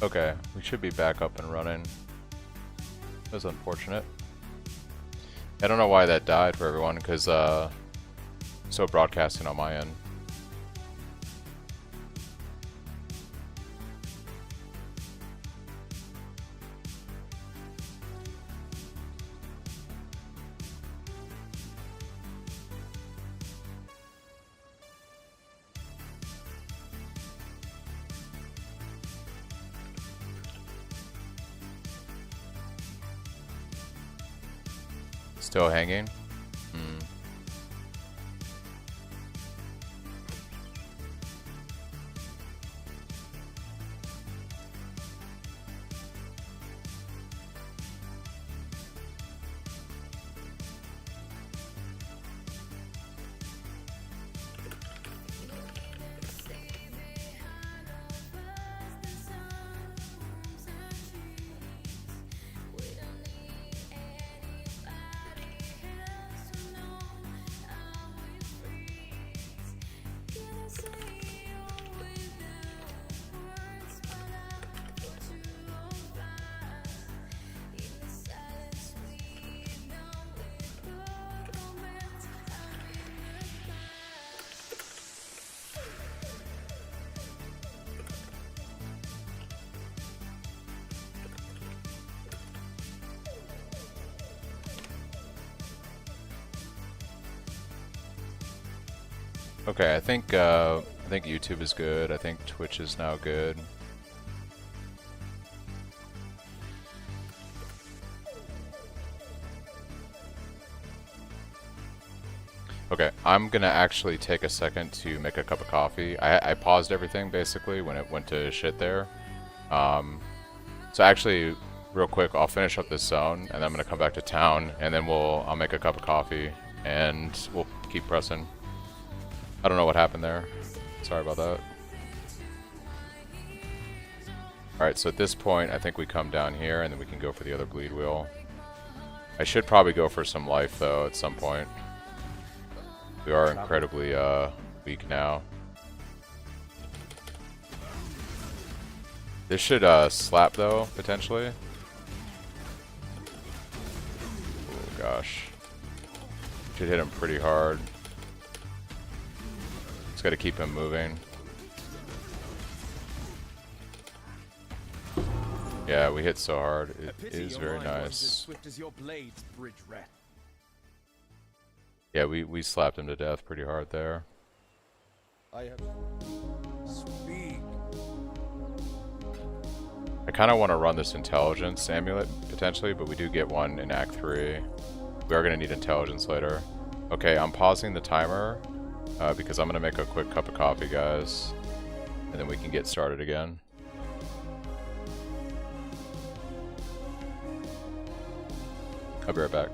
Okay, we should be back up and running. That was unfortunate. I don't know why that died for everyone, because so broadcasting on my end. Still hanging? Okay, I think YouTube is good. I think Twitch is now good. Okay, I'm gonna actually take a second to make a cup of coffee. I paused everything basically when it went to shit there. So actually, real quick, I'll finish up this zone and then I'm gonna come back to town and then I'll make a cup of coffee and we'll keep pressing. I don't know what happened there. Sorry about that. Alright, so at this point, I think we come down here and then we can go for the other bleed wheel. I should probably go for some life, though, at some point. We are incredibly weak now. This should slap, though, potentially. Oh, gosh. Should hit him pretty hard. Got to keep him moving. Yeah, we hit so hard. It is very nice. Yeah, we slapped him to death pretty hard there. I kind of want to run this intelligence amulet potentially, but we do get one in Act 3. We are going to need intelligence later. Okay, I'm pausing the timer. Because I'm going to make a quick cup of coffee, guys, and then we can get started again. I'll be right back.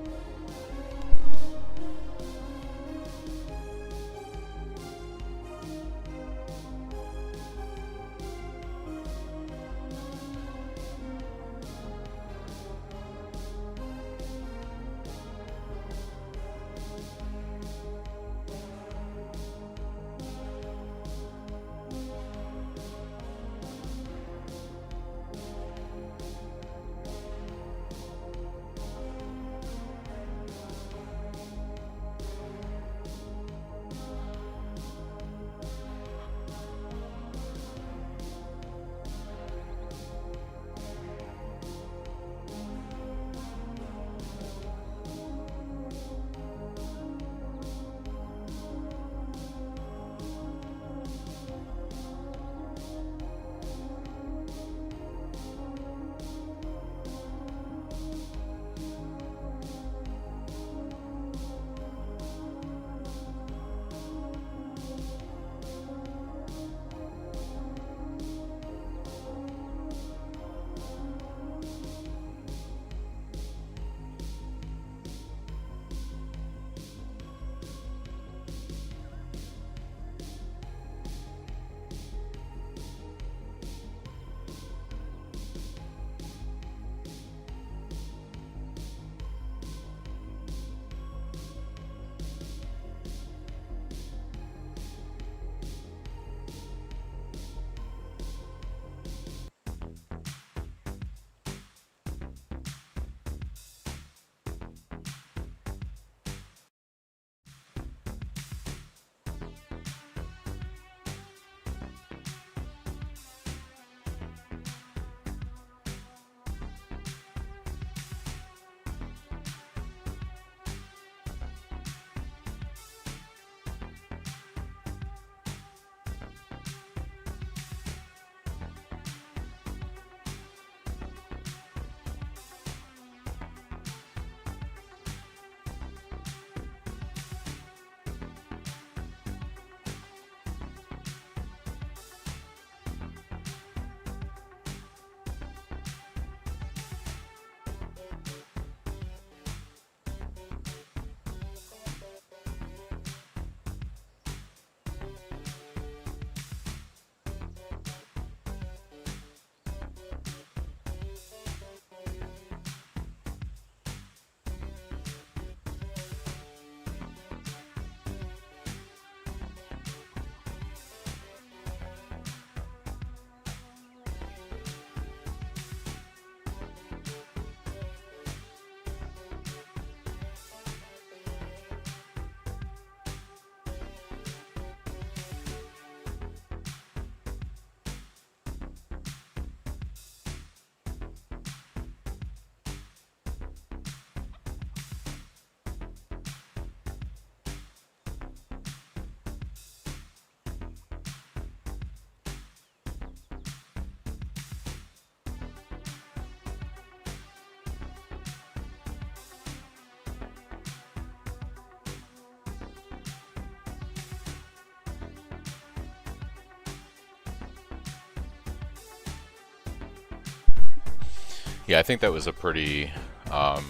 Yeah, I think that was a pretty... I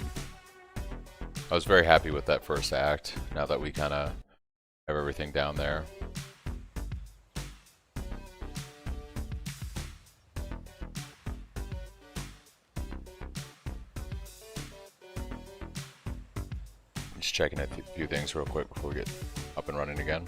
was very happy with that first act, now that we kind of have everything down there. Just checking a few things real quick before we get up and running again.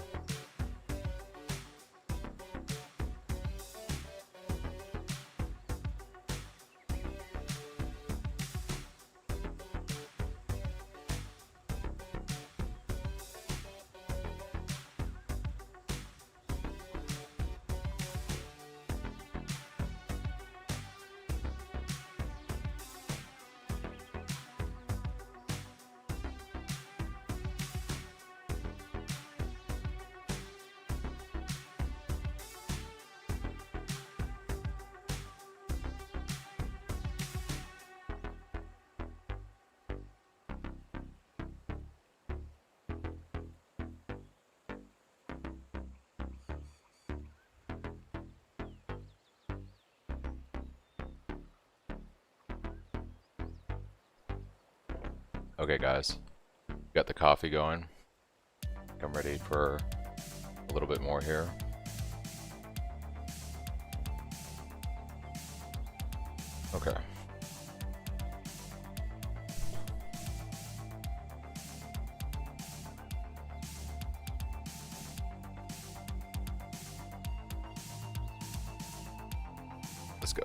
Okay guys, got the coffee going. I'm ready for a little bit more here. Okay. Let's go.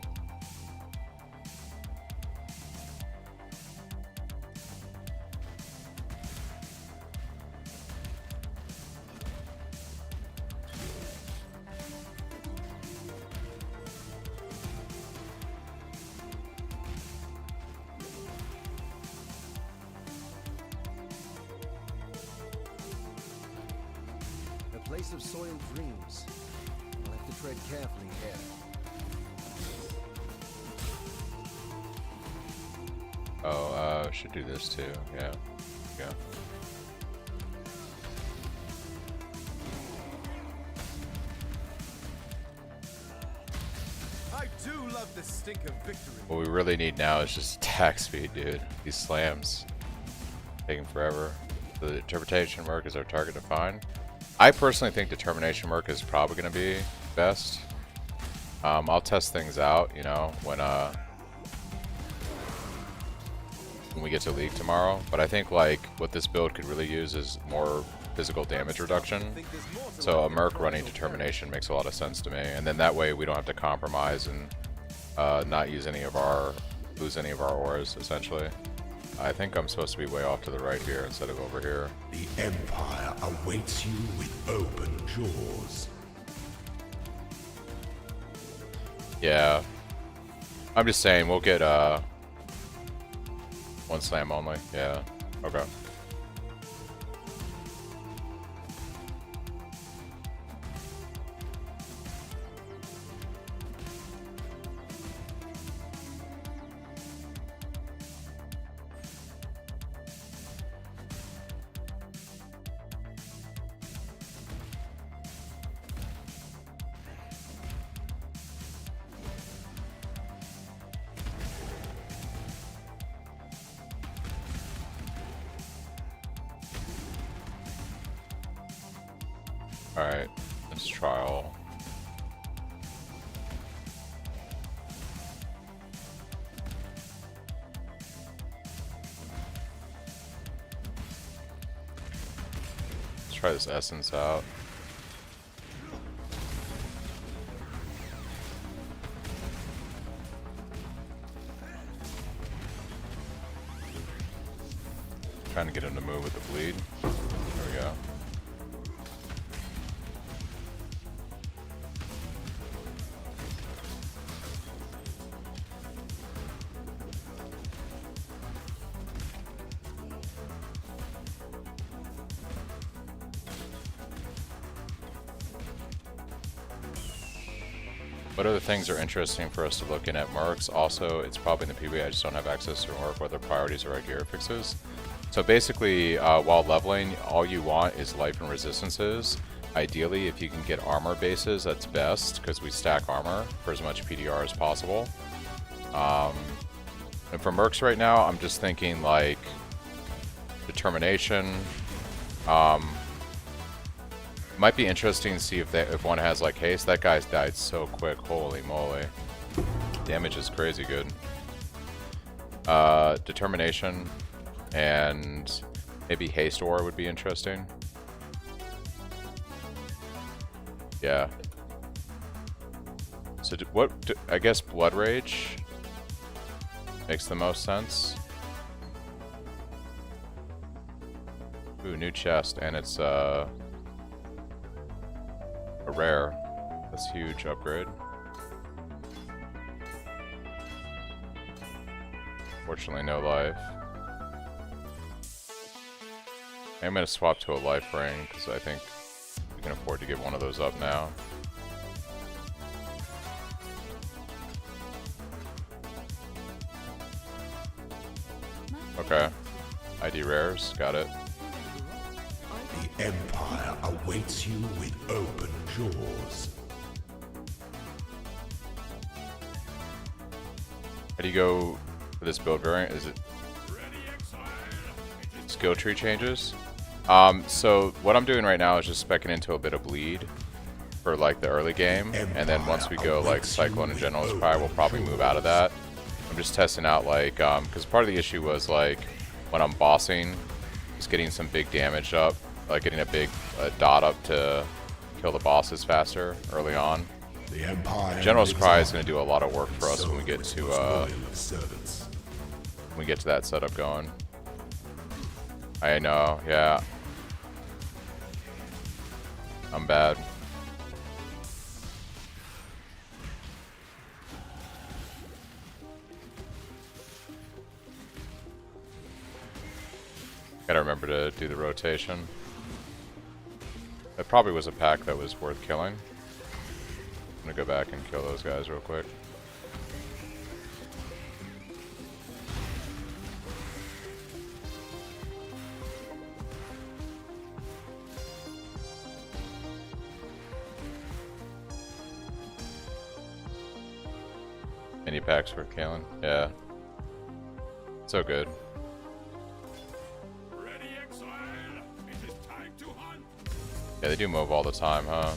Place of soiled dreams. I'll have to tread carefully here. Oh, should do this too. Yeah. Yeah. I do love the stink of victory. What we really need now is just attack speed, dude. These slams taking forever. The determination work is our target to find. I personally think determination work is probably going to be best. I'll test things out, you know, when we get to League tomorrow. But I think like what this build could really use is more physical damage reduction. So a Merc running determination makes a lot of sense to me, and then that way we don't have to compromise and not use any of our lose any of our ores essentially. I think I'm supposed to be way off to the right here instead of over here. The Empire awaits you with open jaws. Yeah. I'm just saying, we'll get one slam only. Yeah. Okay. Alright, let's trial. Let's try this essence out. Trying to get him to move with the bleed. There we go. What other things are interesting for us to look in at Mercs? Also, it's probably in the PB, I just don't have access to work whether priorities are gear fixes. So basically, while leveling, all you want is life and resistances. Ideally, if you can get armor bases, that's best, because we stack armor for as much PDR as possible. And for mercs right now, I'm just thinking like determination. Might be interesting to see if one has like haste. That guy's died so quick. Holy moly. Damage is crazy good. Determination and maybe haste aura would be interesting. Yeah. So I guess Blood Rage makes the most sense. Ooh, new chest, and it's a rare. That's huge upgrade. Fortunately, no life. I'm gonna swap to a life ring because I think we can afford to give one of those up now. Okay. ID rares, got it. The Empire awaits you with open jaws. How do you go for this build variant? Is it skill tree changes? So what I'm doing right now is just speccing into a bit of bleed for like the early game, and then once we go like Cyclone and General Spy, we'll probably move out of that. I'm just testing out like, because part of the issue was like when I'm bossing, just getting some big damage up, like getting a big dot up to kill the bosses faster early on. The Empire General's Cry is going to do a lot of work for us when we get to that setup going. I know, yeah. I'm bad. Gotta remember to do the rotation. That probably was a pack that was worth killing. I'm gonna go back and kill those guys real quick. Mini packs worth killing. Yeah. So good. Yeah, they do move all the time, huh?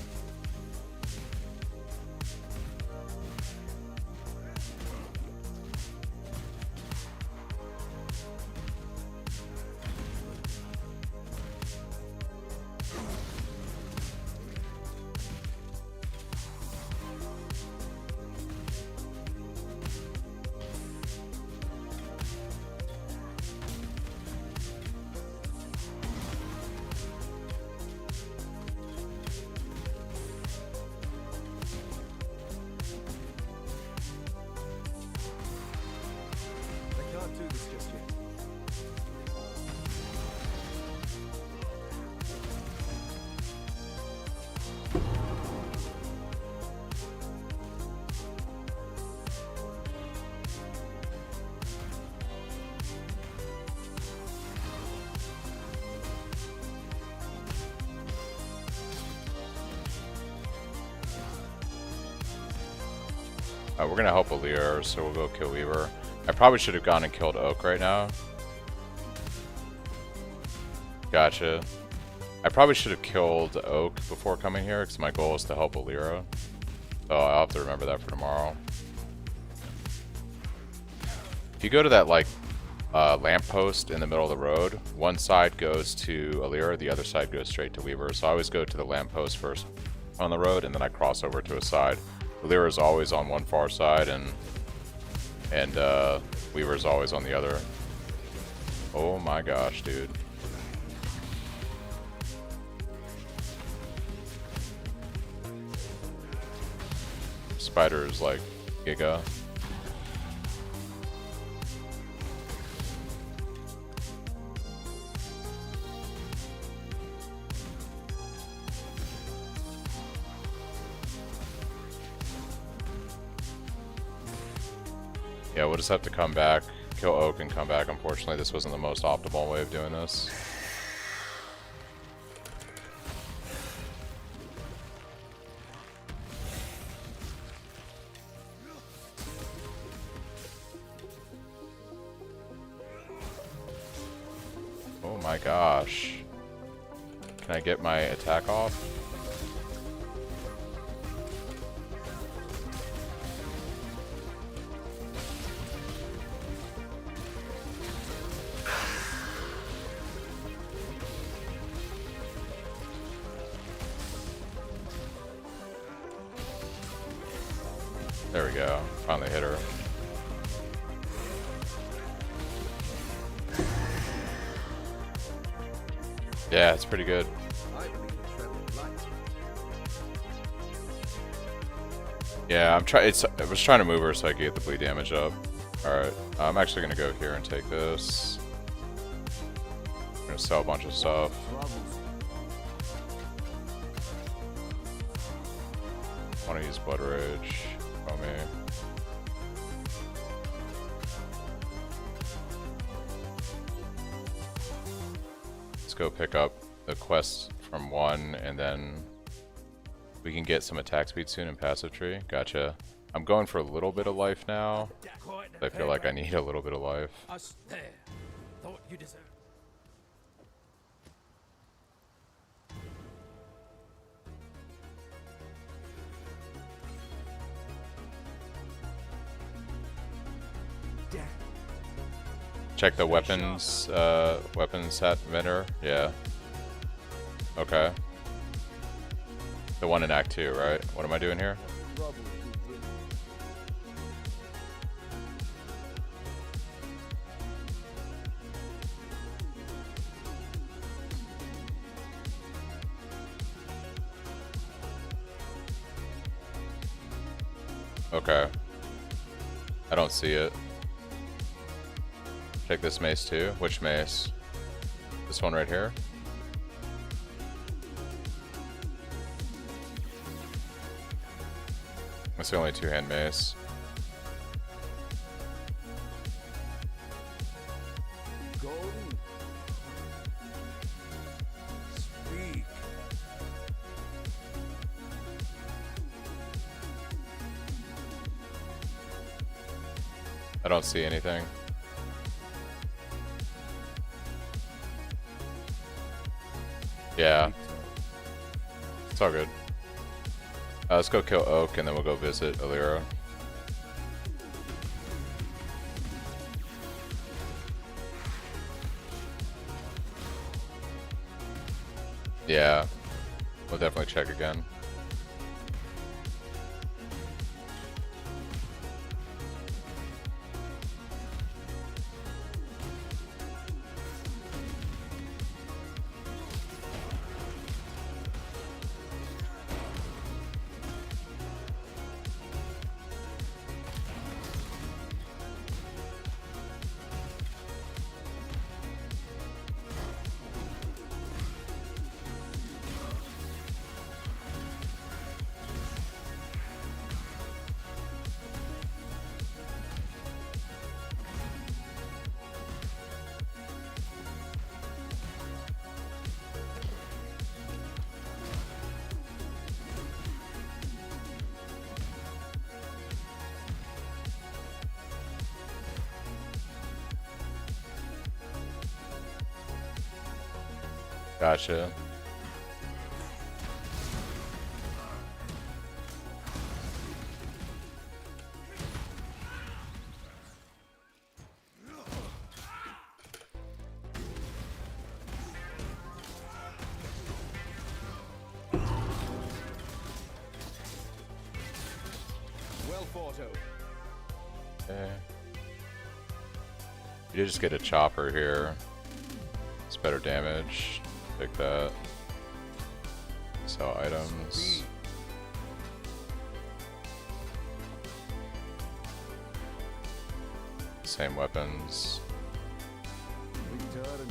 We're gonna help Alir, so we'll go kill Weaver. I probably should have gone and killed Oak right now. Gotcha. I probably should have killed Oak before coming here, because my goal is to help Alira. So I'll have to remember that for tomorrow. If you go to that like lamppost in the middle of the road, one side goes to Alira, the other side goes straight to Weaver. So I always go to the lamppost first on the road, and then I cross over to a side. Alira is always on one far side, and Weaver is always on the other. Oh my gosh, dude. Spider is like Giga. Yeah, we'll just have to come back, kill Oak and come back. Unfortunately, this wasn't the most optimal way of doing this. my gosh. Can I get my attack off? There we go. Finally hit her. Yeah, it's pretty good. I believe in treading light. Yeah, I was trying to move her so I could get the bleed damage up. Alright, I'm actually gonna go here and take this. I'm gonna sell a bunch of stuff. Troubles. I wanna use Blood Rage. Oh me. Let's go pick up the quest from 1 and then we can get some attack speed soon in passive tree. Gotcha. I'm going for a little bit of life now. I feel like I need a little bit of life. Us there. Thought you deserved. Check the weapons set vendor. Yeah. Okay. The one in Act 2, right? What am I doing here? Troubles begin. Okay. I don't see it. Check this mace too. Which mace? This one right here? That's the only two-hand mace. Golden. Speak. I don't see anything. Yeah. It's all good. Let's go kill Oak and then we'll go visit Alira. Yeah. We'll definitely check again. Gotcha. Well thought out. Okay. You did just get a chopper here. It's better damage. Take that. Sell items. Same weapons. Return.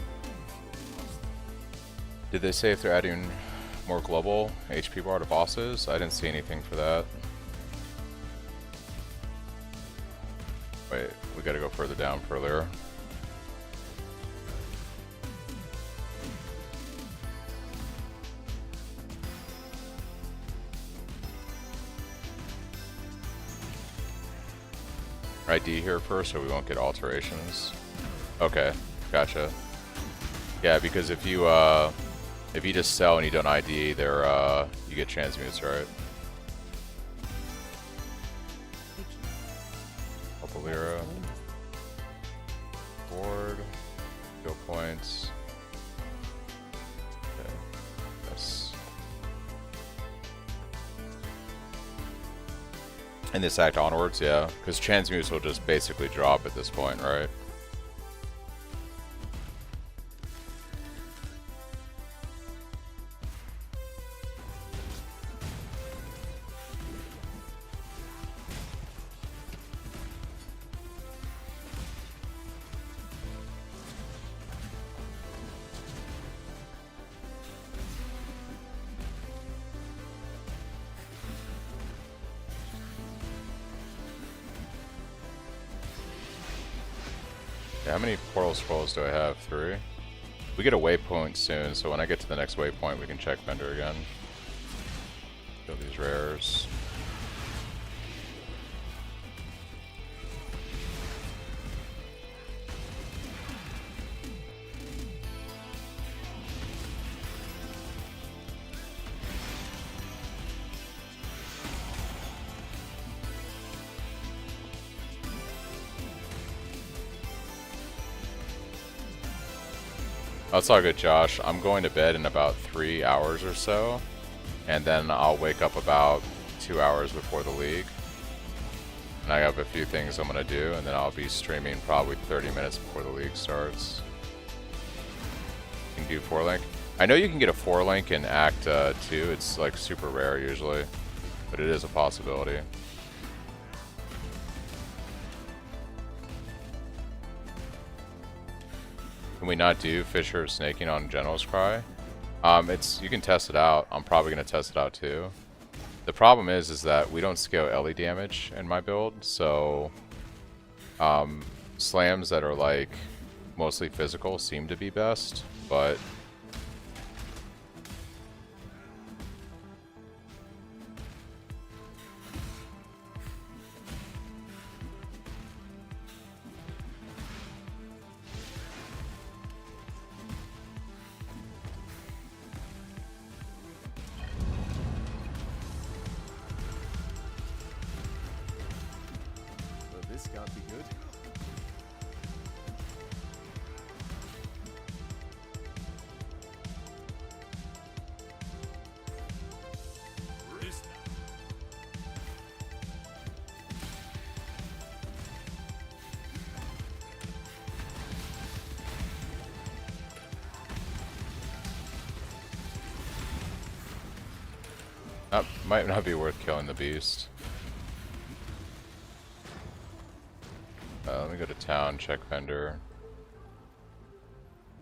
Did they say if they're adding more global HP bar to bosses? I didn't see anything for that. Wait, we gotta go further down for Lyra. ID here first so we won't get alterations. Okay, gotcha. Yeah, because if you just sell and you don't ID, they're you get transmutes, right? Couple lira. Board. Skill points. Okay. Yes. And this act onwards, yeah, because transmutes will just basically drop at this point, right? How many portal scrolls do I have? 3? We get a waypoint soon, so when I get to the next waypoint, we can check vendor again. Kill these rares. That's all good, Josh. I'm going to bed in about 3 hours or so, and then I'll wake up about 2 hours before the league. And I have a few things I'm going to do, and then I'll be streaming probably 30 minutes before the league starts. You can do 4-link. I know you can get a 4-link in Act 2. It's like super rare usually, but it is a possibility. Can we not do Fisher snaking on General's Cry? You can test it out. I'm probably going to test it out too. The problem is that we don't scale Ellie damage in my build, so slams that are like mostly physical seem to be best, but This can't be good. that might not be worth killing the beast. Let me go to town, check vendor.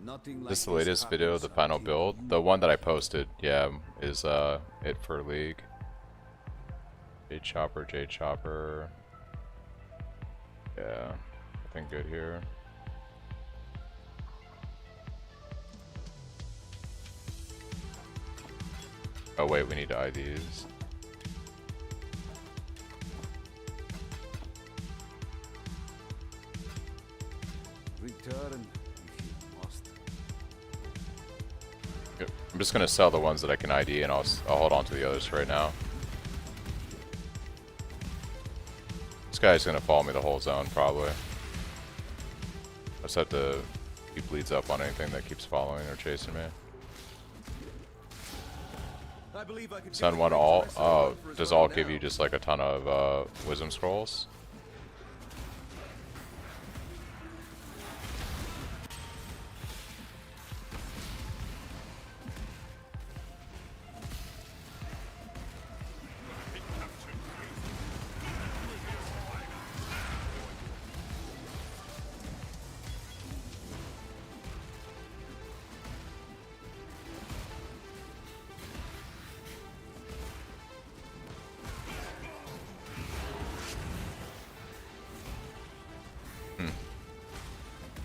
Nothing like This is the latest video of the final build. The one that I posted, yeah, is it for league. J Chopper. Yeah, I think good here. Oh wait, we need IDs. Return if you must. Yep. I'm just gonna sell the ones that I can ID, and I'll hold on to the others right now. This guy's gonna follow me the whole zone probably. I just have to keep bleeds up on anything that keeps following or chasing me. I believe I could Sun one all. Oh, does all give you just like a ton of wisdom scrolls?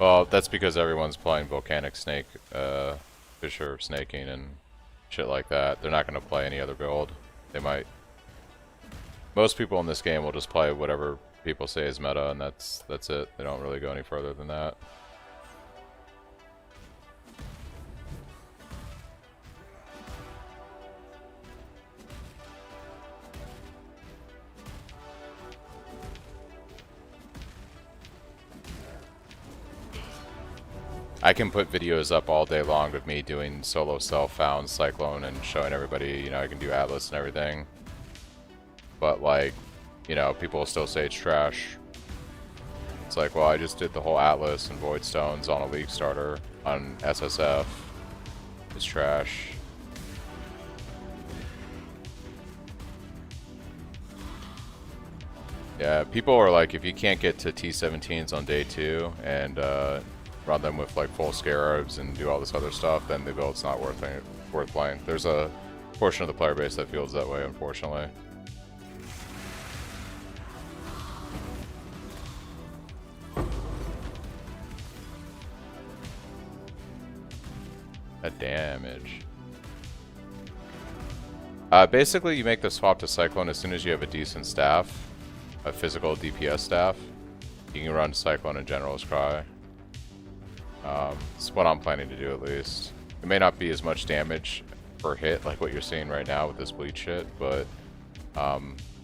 Well, that's because everyone's playing Volcanic Snake, Fisher Snaking and shit like that. They're not going to play any other build. They might. Most people in this game will just play whatever people say is meta, and that's it. They don't really go any further than that. I can put videos up all day long of me doing solo self-found Cyclone and showing everybody, you know, I can do Atlas and everything. But like, you know, people will still say it's trash. It's like, well, I just did the whole Atlas and Void Stones on a League starter on SSF. It's trash. Yeah, people are like, if you can't get to T17s on day 2 and run them with like full scarabs and do all this other stuff, then the build's not worth playing. There's a portion of the player base that feels that way, unfortunately. That damage. Basically, you make the swap to Cyclone as soon as you have a decent staff, a physical DPS staff. You can run Cyclone and General's Cry. It's what I'm planning to do, at least. It may not be as much damage per hit like what you're seeing right now with this Bleach shit, but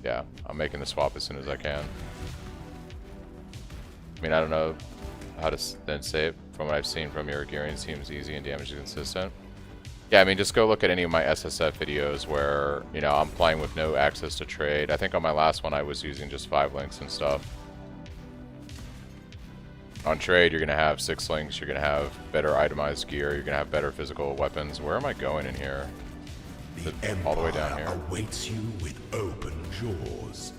yeah, I'm making the swap as soon as I can. I mean, I don't know how to then say it. From what I've seen from your gearing, seems easy and damage is consistent. Yeah, I mean, just go look at any of my SSF videos where, you know, I'm playing with no access to trade. I think on my last one I was using just 5 links and stuff. On trade, you're going to have 6 links, you're going to have better itemized gear, you're going to have better physical weapons. Where am I going in here? All the way down here. Awaits you with open jaws.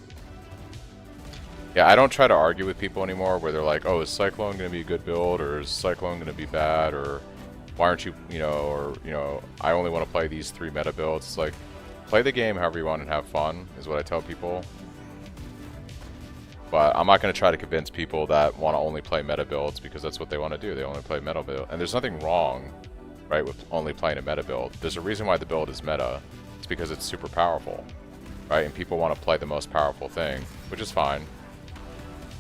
Yeah, I don't try to argue with people anymore where they're like, oh, is Cyclone going to be a good build, or is Cyclone going to be bad, or why aren't you, you know, or, you know, I only want to play these 3 meta builds. It's like, play the game however you want and have fun, is what I tell people. But I'm not going to try to convince people that want to only play meta builds because that's what they want to do. They only play meta build. And there's nothing wrong, right, with only playing a meta build. There's a reason why the build is meta. It's because it's super powerful, right? And people want to play the most powerful thing, which is fine.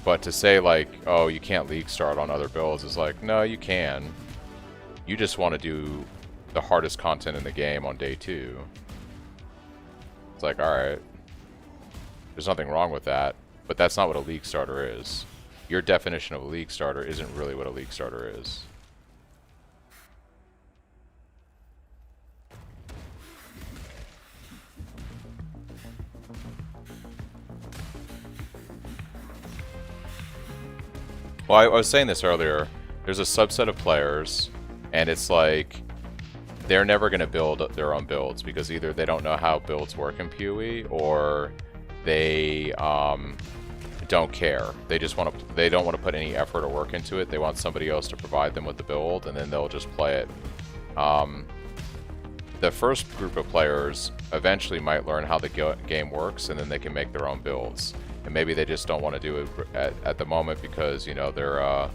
But to say like, oh, you can't League start on other builds is like, no, you can. You just want to do the hardest content in the game on day 2. It's like, alright. There's nothing wrong with that, but that's not what a League starter is. Your definition of a League starter isn't really what a League starter is. Well, I was saying this earlier. There's a subset of players, and it's like they're never going to build their own builds because either they don't know how builds work in PoE, or they don't care. They just want to. They don't want to put any effort or work into it. They want somebody else to provide them with the build, and then they'll just play it. The first group of players eventually might learn how the game works, and then they can make their own builds. And maybe they just don't want to do it at the moment because, you know, they're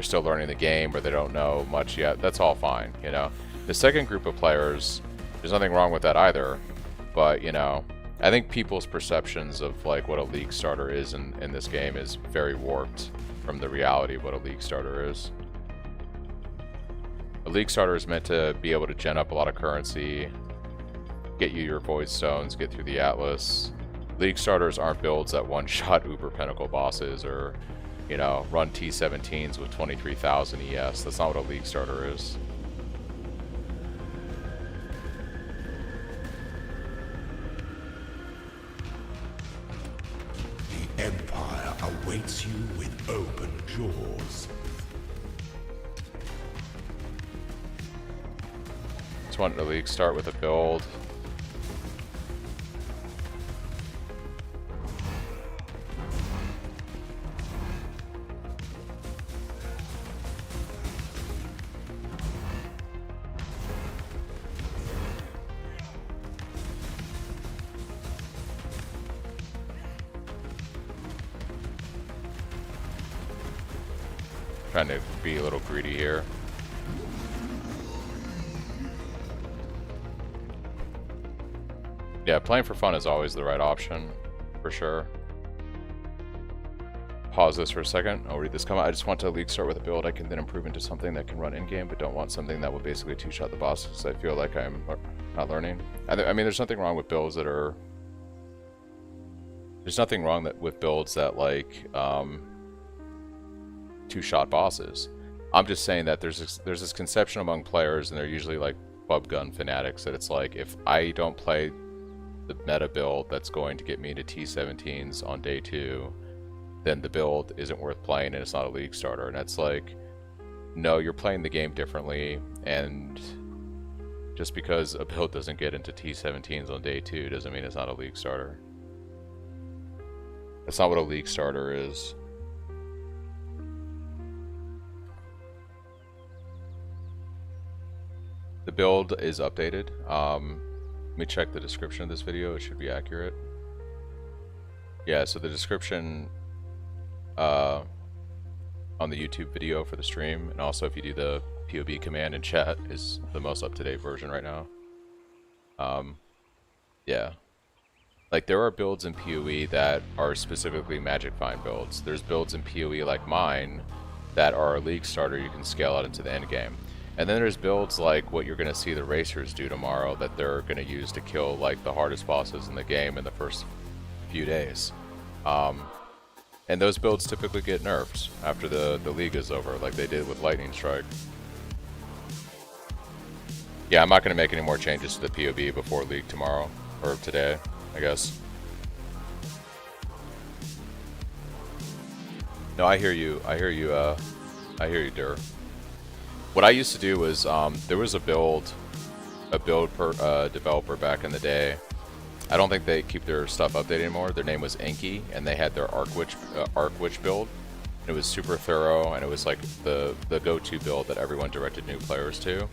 still learning the game, or they don't know much yet. That's all fine, you know. The second group of players, there's nothing wrong with that either, but, you know, I think people's perceptions of like what a League starter is in this game is very warped from the reality of what a League starter is. A League starter is meant to be able to gen up a lot of currency, get you your Void Stones, get through the Atlas. League starters aren't builds that one-shot Uber Pinnacle bosses, or, you know, run T17s with 23,000 ES. That's not what a League starter is. The Empire awaits you with open jaws. Just want the League start with a build. Trying to be a little greedy here. Yeah, playing for fun is always the right option, for sure. Pause this for a second. I'll read this comment. I just want to League start with a build I can then improve into something that can run in-game, but don't want something that will basically two-shot the boss, because I feel like I'm not learning. I mean, there's nothing wrong with builds that are... There's nothing wrong with builds that, like, two-shot bosses. I'm just saying that there's this conception among players, and they're usually like PoB gun fanatics, that it's like, if I don't play the meta build that's going to get me into T17s on day 2, then the build isn't worth playing and it's not a league starter. And it's like, no, you're playing the game differently, and just because a build doesn't get into T17s on day 2 doesn't mean it's not a league starter. That's not what a league starter is. The build is updated. Let me check the description of this video. It should be accurate. Yeah, so the description on the YouTube video for the stream, and also if you do the PoB command in chat, is the most up-to-date version right now. Yeah. Like, there are builds in PoE that are specifically Magic Find builds. There's builds in PoE like mine that are a league starter you can scale out into the end game. And then there's builds like what you're going to see the Racers do tomorrow that they're going to use to kill like the hardest bosses in the game in the first few days. And those builds typically get nerfed after the league is over, like they did with Lightning Strike. Yeah, I'm not going to make any more changes to the PoB before league tomorrow, or today, I guess. No, I hear you. I hear you, Dur. What I used to do was, there was a build developer back in the day. I don't think they keep their stuff updated anymore. Their name was Tanky, and they had their Arc Witch build. It was super thorough, and it was like the go-to build that everyone directed new players to.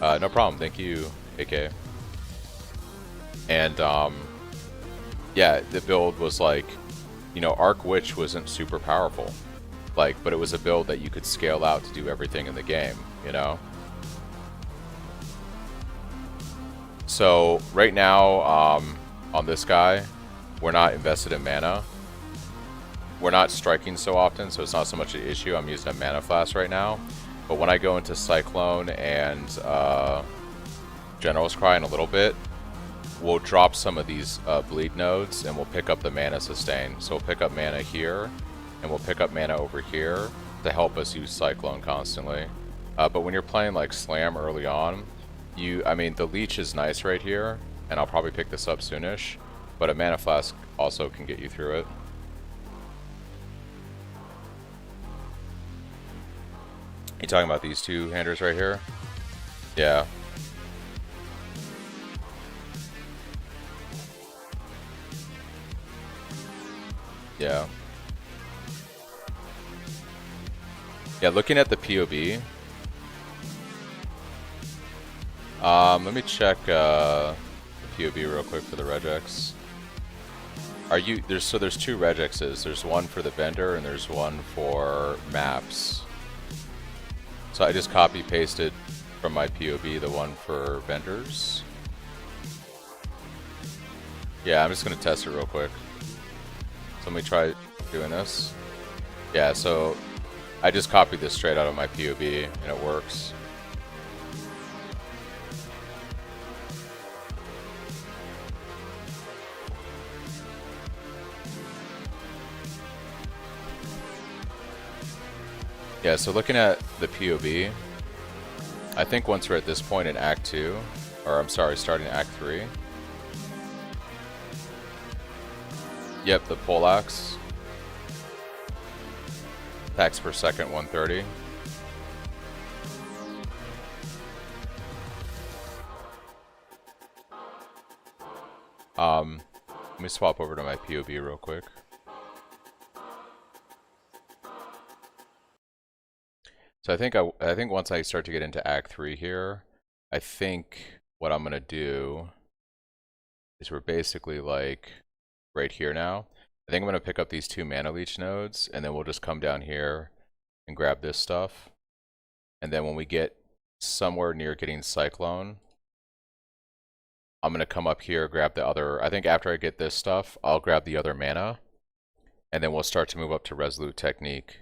No problem. Thank you, AK. And yeah, the build was like, you know, Arc Witch wasn't super powerful. Like, but it was a build that you could scale out to do everything in the game, you know? So, right now, on this guy, we're not invested in mana. We're not striking so often, so it's not so much an issue. I'm using a mana flask right now. But when I go into Cyclone and General's Cry in a little bit, we'll drop some of these bleed nodes, and we'll pick up the mana sustain. So we'll pick up mana here, and we'll pick up mana over here to help us use Cyclone constantly. But when you're playing like Slam early on, I mean, the Leech is nice right here, and I'll probably pick this up soonish, but a mana flask also can get you through it. You talking about these two handers right here? Yeah. Yeah. Yeah, looking at the PoB. Let me check the PoB real quick for the regex. There's two regexes. There's one for the Bender and there's one for maps. So I just copy pasted from my PoB the one for Benders. Yeah, I'm just gonna test it real quick. So let me try doing this. Yeah, so I just copied this straight out of my PoB and it works. Yeah, so looking at the PoB, I think once we're at this point in Act 2, or I'm sorry, starting Act 3. Yep, the poleaxe. Attacks per second, 130. Let me swap over to my PoB real quick. So I think once I start to get into Act 3 here, I think what I'm gonna do is we're basically like right here now. I think I'm gonna pick up these two mana leech nodes, and then we'll just come down here and grab this stuff. And then when we get somewhere near getting Cyclone, I'm gonna come up here, grab the other. I think after I get this stuff, I'll grab the other mana, and then we'll start to move up to Resolute Technique.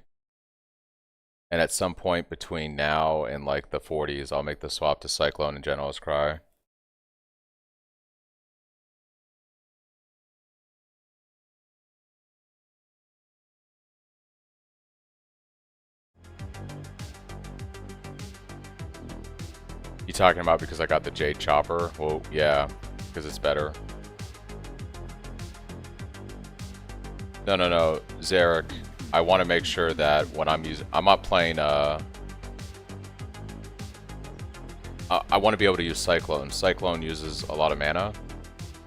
And at some point between now and like the 40s, I'll make the swap to Cyclone and General's Cry. You talking about because I got the Jade Chopper? Well, yeah, because it's better. No, Zarek. I want to make sure that when I'm not playing, I want to be able to use Cyclone. Cyclone uses a lot of mana.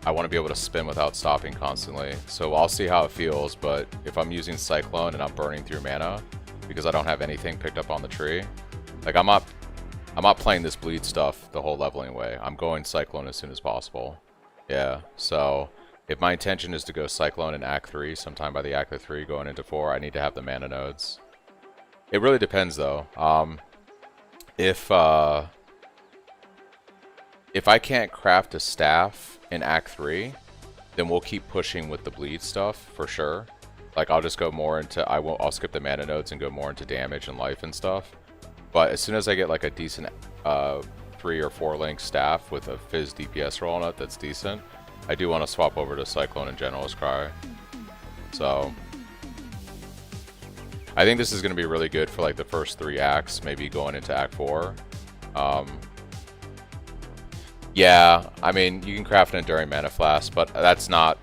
I want to be able to spin without stopping constantly. So I'll see how it feels, but if I'm using Cyclone and I'm burning through mana, because I don't have anything picked up on the tree, like I'm not playing this bleed stuff the whole leveling way. I'm going Cyclone as soon as possible. Yeah, so if my intention is to go Cyclone in Act 3, sometime by the Act of 3 going into 4, I need to have the mana nodes. It really depends though. If I can't craft a staff in Act 3, then we'll keep pushing with the bleed stuff for sure. Like I'll just go more into, I'll skip the mana nodes and go more into damage and life and stuff. But as soon as I get like a decent 3 or 4 link staff with a Fizz DPS roll on it that's decent, I do want to swap over to Cyclone and General's Cry. So I think this is going to be really good for like the first 3 acts, maybe going into Act 4. Yeah, I mean you can craft an Enduring Mana Flask, but that's not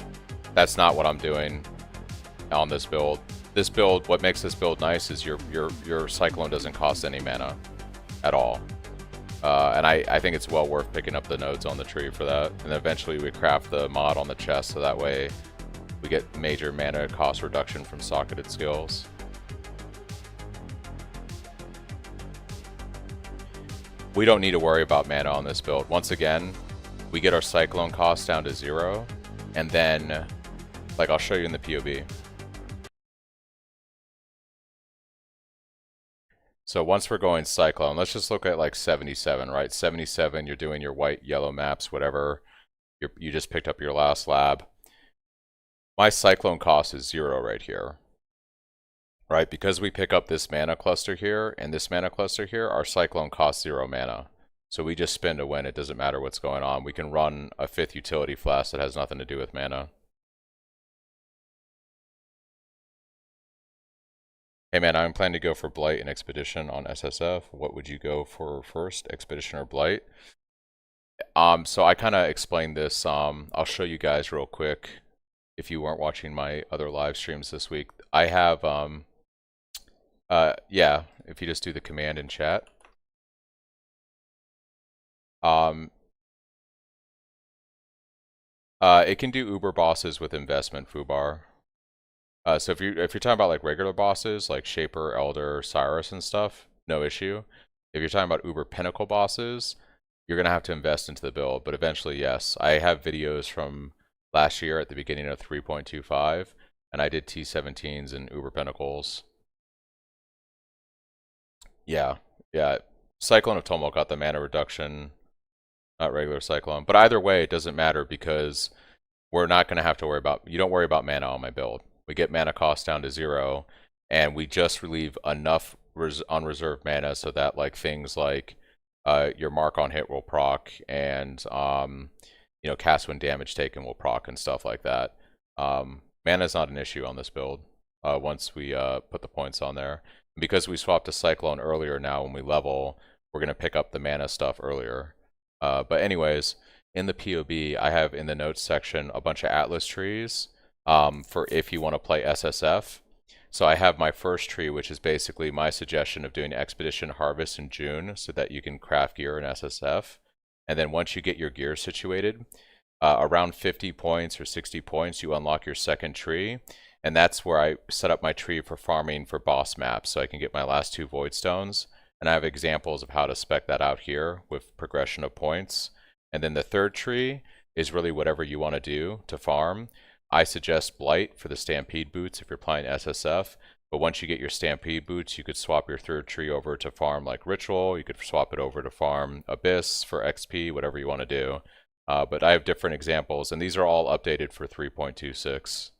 what I'm doing on this build. This build, what makes this build nice is your Cyclone doesn't cost any mana at all. And I think it's well worth picking up the nodes on the tree for that. And eventually we craft the mod on the chest so that way we get major mana cost reduction from socketed skills. We don't need to worry about mana on this build. Once again, we get our Cyclone cost down to 0, and then, like I'll show you in the PoB. So once we're going Cyclone, let's just look at like 77, right? 77, you're doing your white, yellow maps, whatever. You just picked up your last lab. My Cyclone cost is 0 right here. Right, because we pick up this mana cluster here and this mana cluster here, our Cyclone costs 0 mana. So we just spin to win, it doesn't matter what's going on. We can run a 5th utility flask that has nothing to do with mana. Hey man, I'm planning to go for Blight and Expedition on SSF. What would you go for first, Expedition or Blight? So I kind of explained this. I'll show you guys real quick if you weren't watching my other live streams this week. I have, yeah, if you just do the command in chat. It can do Uber bosses with investment, Fubar. So if you're talking about like regular bosses like Shaper, Elder, Cyrus and stuff, no issue. If you're talking about Uber Pinnacle bosses, you're gonna have to invest into the build, but eventually yes. I have videos from last year at the beginning of 3.25, and I did T17s and Uber Pinnacles. Yeah. Cyclone of Tumult got the mana reduction, not regular Cyclone. But either way, it doesn't matter because we're not gonna have to worry about, you don't worry about mana on my build. We get mana cost down to 0, and we just relieve enough unreserved mana so that like things like your mark on hit will proc, and you know, cast when damage taken will proc and stuff like that. Mana is not an issue on this build once we put the points on there. And because we swapped to Cyclone earlier now when we level, we're going to pick up the mana stuff earlier. But anyways, in the PoB, I have in the notes section a bunch of Atlas trees for if you want to play SSF. So I have my first tree, which is basically my suggestion of doing Expedition Harvest in June so that you can craft gear in SSF. And then once you get your gear situated, around 50 points or 60 points, you unlock your second tree. And that's where I set up my tree for farming for boss maps so I can get my last 2 Void Stones. And I have examples of how to spec that out here with progression of points. And then the third tree is really whatever you want to do to farm. I suggest Blight for the Stampede boots if you're playing SSF. But once you get your Stampede boots, you could swap your third tree over to farm like Ritual. You could swap it over to farm Abyss for XP, whatever you want to do. But I have different examples, and these are all updated for 3.26.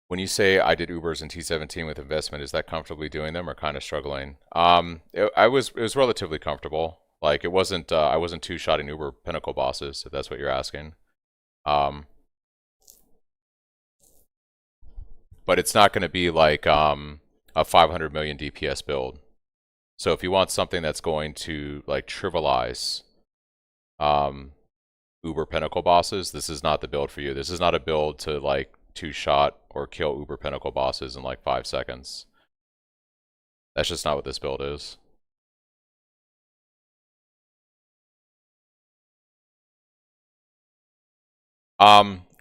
When you say I did Ubers in T17 with investment, is that comfortably doing them or kind of struggling? It was relatively comfortable. Like it wasn't I wasn't two-shotting Uber Pinnacle bosses, if that's what you're asking. But it's not going to be like a 500 million DPS build. So if you want something that's going to like trivialize Uber Pinnacle bosses, this is not the build for you. This is not a build to like two-shot or kill Uber Pinnacle bosses in like 5 seconds. That's just not what this build is.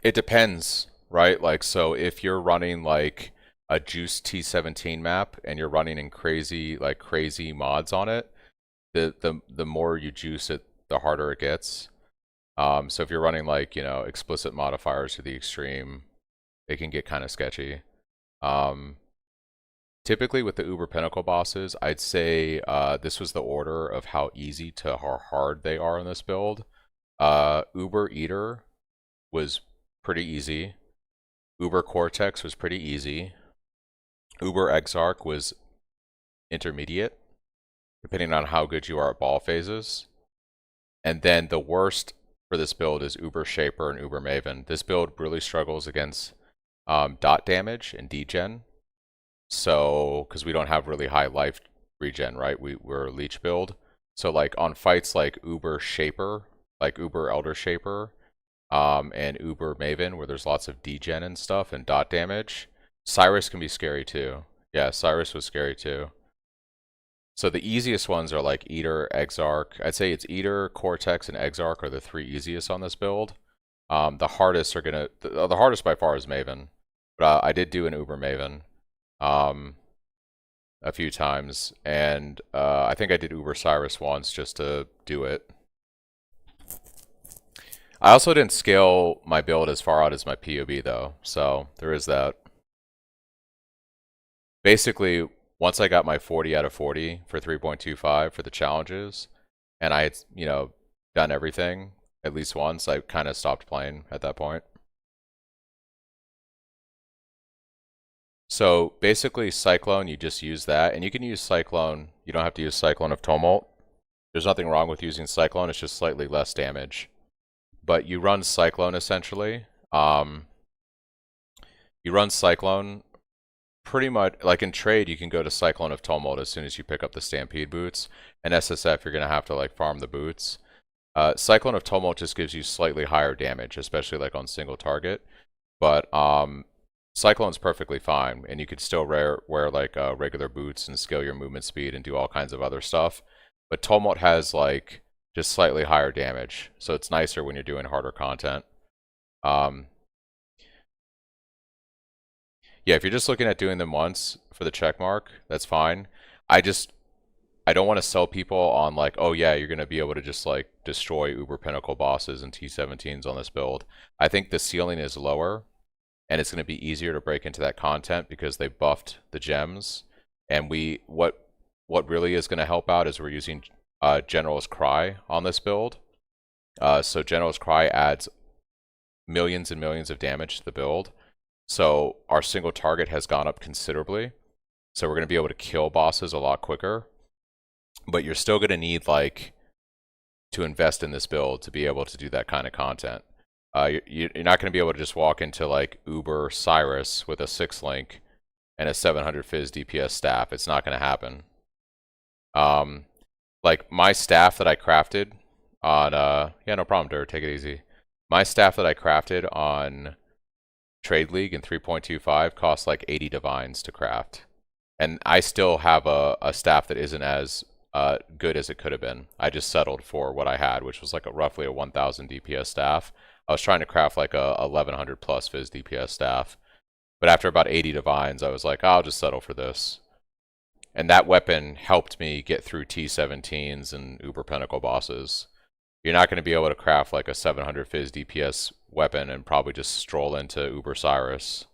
It depends, right? Like, so if you're running like a juice T17 map and you're running in crazy mods on it, the more you juice it, the harder it gets. So if you're running like, you know, explicit modifiers to the extreme, it can get kind of sketchy. Typically with the Uber Pinnacle bosses, I'd say this was the order of how easy to how hard they are in this build. Uber Eater was pretty easy. Uber Cortex was pretty easy. Uber Exarch was intermediate, depending on how good you are at ball phases. And then the worst for this build is Uber Shaper and Uber Maven. This build really struggles against dot damage and degen. So, because we don't have really high life regen, right? We're a Leech build. So like on fights like Uber Shaper, like Uber Elder Shaper, and Uber Maven, where there's lots of degen and stuff and dot damage, Cyrus can be scary too. Yeah, Cyrus was scary too. So the easiest ones are like Eater, Exarch. I'd say it's Eater, Cortex, and Exarch are the 3 easiest on this build. The hardest are gonna, the hardest by far is Maven. But I did do an Uber Maven a few times, and I think I did Uber Cyrus once just to do it. I also didn't scale my build as far out as my PoB though, so there is that. Basically, once I got my 40 out of 40 for 3.25 for the challenges, and I had, you know, done everything at least once, I kind of stopped playing at that point. So basically Cyclone, you just use that, and you can use Cyclone, you don't have to use Cyclone of Tumult. There's nothing wrong with using Cyclone, it's just slightly less damage. But you run Cyclone essentially. You run Cyclone pretty much, like in trade, you can go to Cyclone of Tumult as soon as you pick up the Stampede boots. And SSF, you're going to have to like farm the boots. Cyclone of Tumult just gives you slightly higher damage, especially like on single target. But Cyclone's perfectly fine, and you could still wear like regular boots and scale your movement speed and do all kinds of other stuff. But Tumult has like just slightly higher damage, so it's nicer when you're doing harder content. Yeah, if you're just looking at doing them once for the check mark, that's fine. I don't want to sell people on like, oh yeah, you're gonna be able to just like destroy Uber Pinnacle bosses and T17s on this build. I think the ceiling is lower, and it's gonna be easier to break into that content because they buffed the gems. And what really is gonna help out is we're using General's Cry on this build. So General's Cry adds millions and millions of damage to the build. So our single target has gone up considerably. So we're going to be able to kill bosses a lot quicker. But you're still going to need like to invest in this build to be able to do that kind of content. You're not going to be able to just walk into like Uber Cyrus with a 6-link and a 700 Fizz DPS staff. It's not going to happen. Like my staff that I crafted on yeah, no problem, Dirt, take it easy. My staff that I crafted on Trade League in 3.25 costs like 80 divines to craft. And I still have a staff that isn't as good as it could have been. I just settled for what I had, which was like roughly a 1000 DPS staff. I was trying to craft like a 1100 plus Fizz DPS staff. But after about 80 divines, I was like, I'll just settle for this. And that weapon helped me get through T17s and Uber Pinnacle bosses. You're not going to be able to craft like a 700 Fizz DPS weapon and probably just stroll into Uber Cyrus.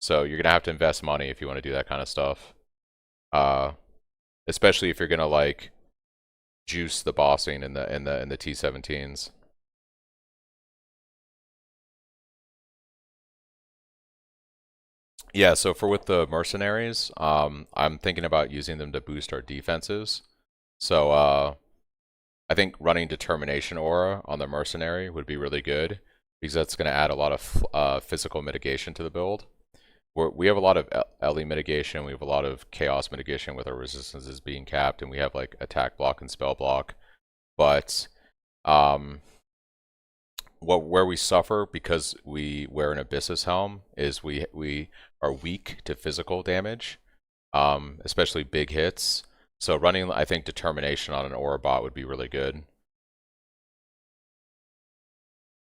So you're going to have to invest money if you want to do that kind of stuff. Especially if you're going to like juice the bossing in the T17s. Yeah, so for with the mercenaries, I'm thinking about using them to boost our defenses. So I think running Determination Aura on the mercenary would be really good, because that's going to add a lot of physical mitigation to the build. we have a lot of LE mitigation, we have a lot of chaos mitigation with our resistances being capped, and we have like attack block and spell block. But where we suffer because we wear an Abyssus helm is we are weak to physical damage, especially big hits. So running, I think, Determination on an Aura bot would be really good.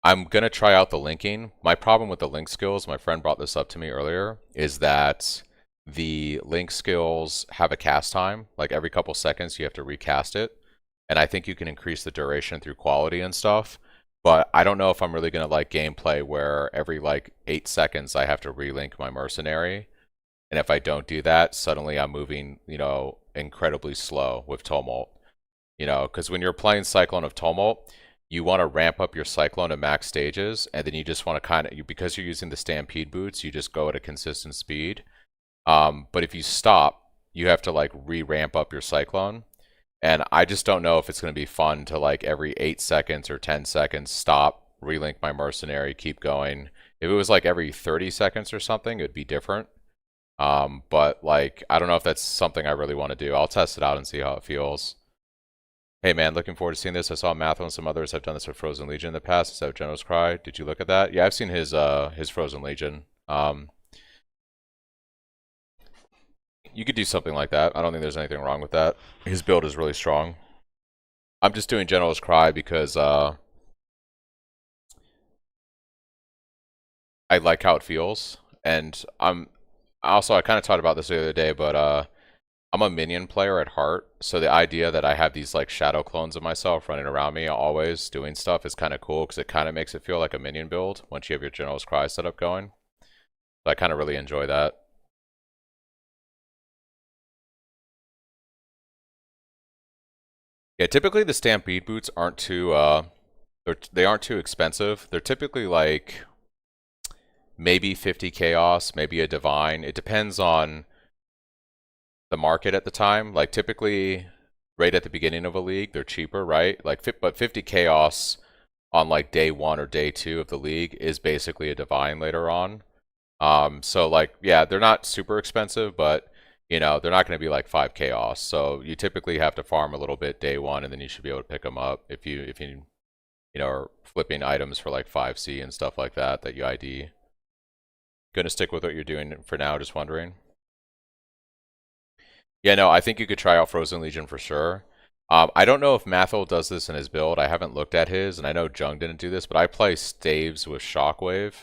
I'm going to try out the linking. My problem with the link skills, my friend brought this up to me earlier, is that the link skills have a cast time. Like every couple seconds you have to recast it. And I think you can increase the duration through quality and stuff. But I don't know if I'm really going to like gameplay where every like 8 seconds I have to relink my mercenary. And if I don't do that, suddenly I'm moving, you know, incredibly slow with Tumult. You know, because when you're playing Cyclone of Tumult, you want to ramp up your Cyclone to max stages, and then you just want to kind of, because you're using the Stampede boots, you just go at a consistent speed. But if you stop, you have to like re-ramp up your Cyclone. And I just don't know if it's going to be fun to like every 8 seconds or 10 seconds stop, relink my mercenary, keep going. If it was like every 30 seconds or something, it'd be different. But like, I don't know if that's something I really want to do. I'll test it out and see how it feels. Hey man, looking forward to seeing this. I saw Matho and some others have done this with Frozen Legion in the past instead of General's Cry. Did you look at that? Yeah, I've seen his Frozen Legion. You could do something like that. I don't think there's anything wrong with that. His build is really strong. I'm just doing General's Cry because I like how it feels. And I kind of talked about this the other day, but I'm a minion player at heart, so the idea that I have these like shadow clones of myself running around me always doing stuff is kind of cool because it kind of makes it feel like a minion build once you have your General's Cry setup going. So I kind of really enjoy that. Yeah, typically the Stampede boots aren't too they aren't too expensive. They're typically like maybe 50 chaos, maybe a divine. It depends on the market at the time. Like typically right at the beginning of a league they're cheaper, right? Like but 50 chaos on like day 1 or day 2 of the league is basically a divine later on. So like yeah, they're not super expensive, but you know, they're not going to be like 5 chaos. So you typically have to farm a little bit day 1 and then you should be able to pick them up if you know, are flipping items for like 5C and stuff like that you ID. Gonna stick with what you're doing for now, just wondering. Yeah, no, I think you could try out Frozen Legion for sure. I don't know if Mathil does this in his build. I haven't looked at his, and I know Jung didn't do this, but I play staves with Shockwave,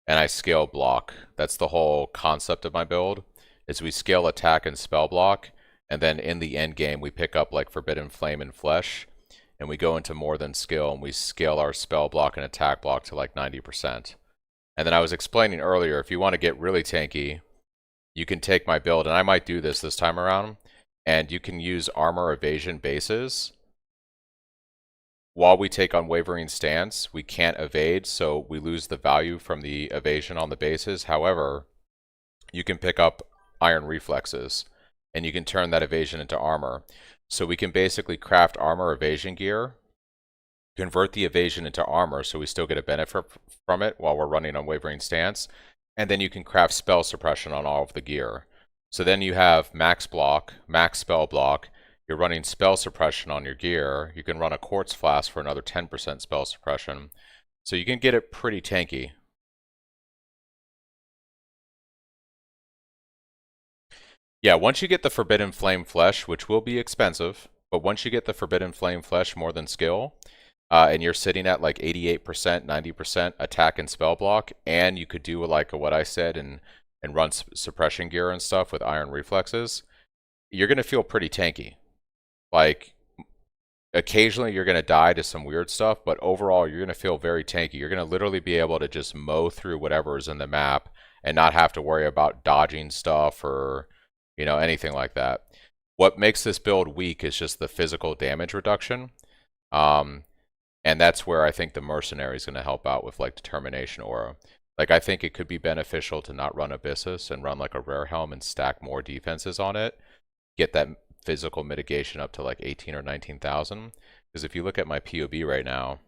and I scale block. That's the whole concept of my build, is we scale attack and spell block, and then in the end game we pick up like Forbidden Flame and Flesh, and we go into more than skill, and we scale our spell block and attack block to like 90%. And then I was explaining earlier, if you want to get really tanky, you can take my build, and I might do this time around, and you can use armor evasion bases. While we take Unwavering Stance, we can't evade, so we lose the value from the evasion on the bases. However, you can pick up Iron Reflexes, and you can turn that evasion into armor. So we can basically craft armor evasion gear, convert the evasion into armor so we still get a benefit from it while we're running Unwavering Stance. And then you can craft spell suppression on all of the gear. So then you have max block, max spell block. You're running spell suppression on your gear. You can run a Quartz Flask for another 10% spell suppression. So you can get it pretty tanky. Yeah, once you get the Forbidden Flame Flesh, which will be expensive, but once you get the Forbidden Flame Flesh more than skill, and you're sitting at like 88%, 90% attack and spell block, and you could do like what I said and run suppression gear and stuff with Iron Reflexes, you're going to feel pretty tanky. Like, occasionally you're going to die to some weird stuff, but overall you're going to feel very tanky. You're going to literally be able to just mow through whatever is in the map and not have to worry about dodging stuff or, you know, anything like that. What makes this build weak is just the physical damage reduction. And that's where I think the Mercenary is going to help out with like Determination Aura. Like I think it could be beneficial to not run Abyssus and run like a Rare Helm and stack more defenses on it. Get that physical mitigation up to like 18 or 19,000. Because if you look at my PoB right now,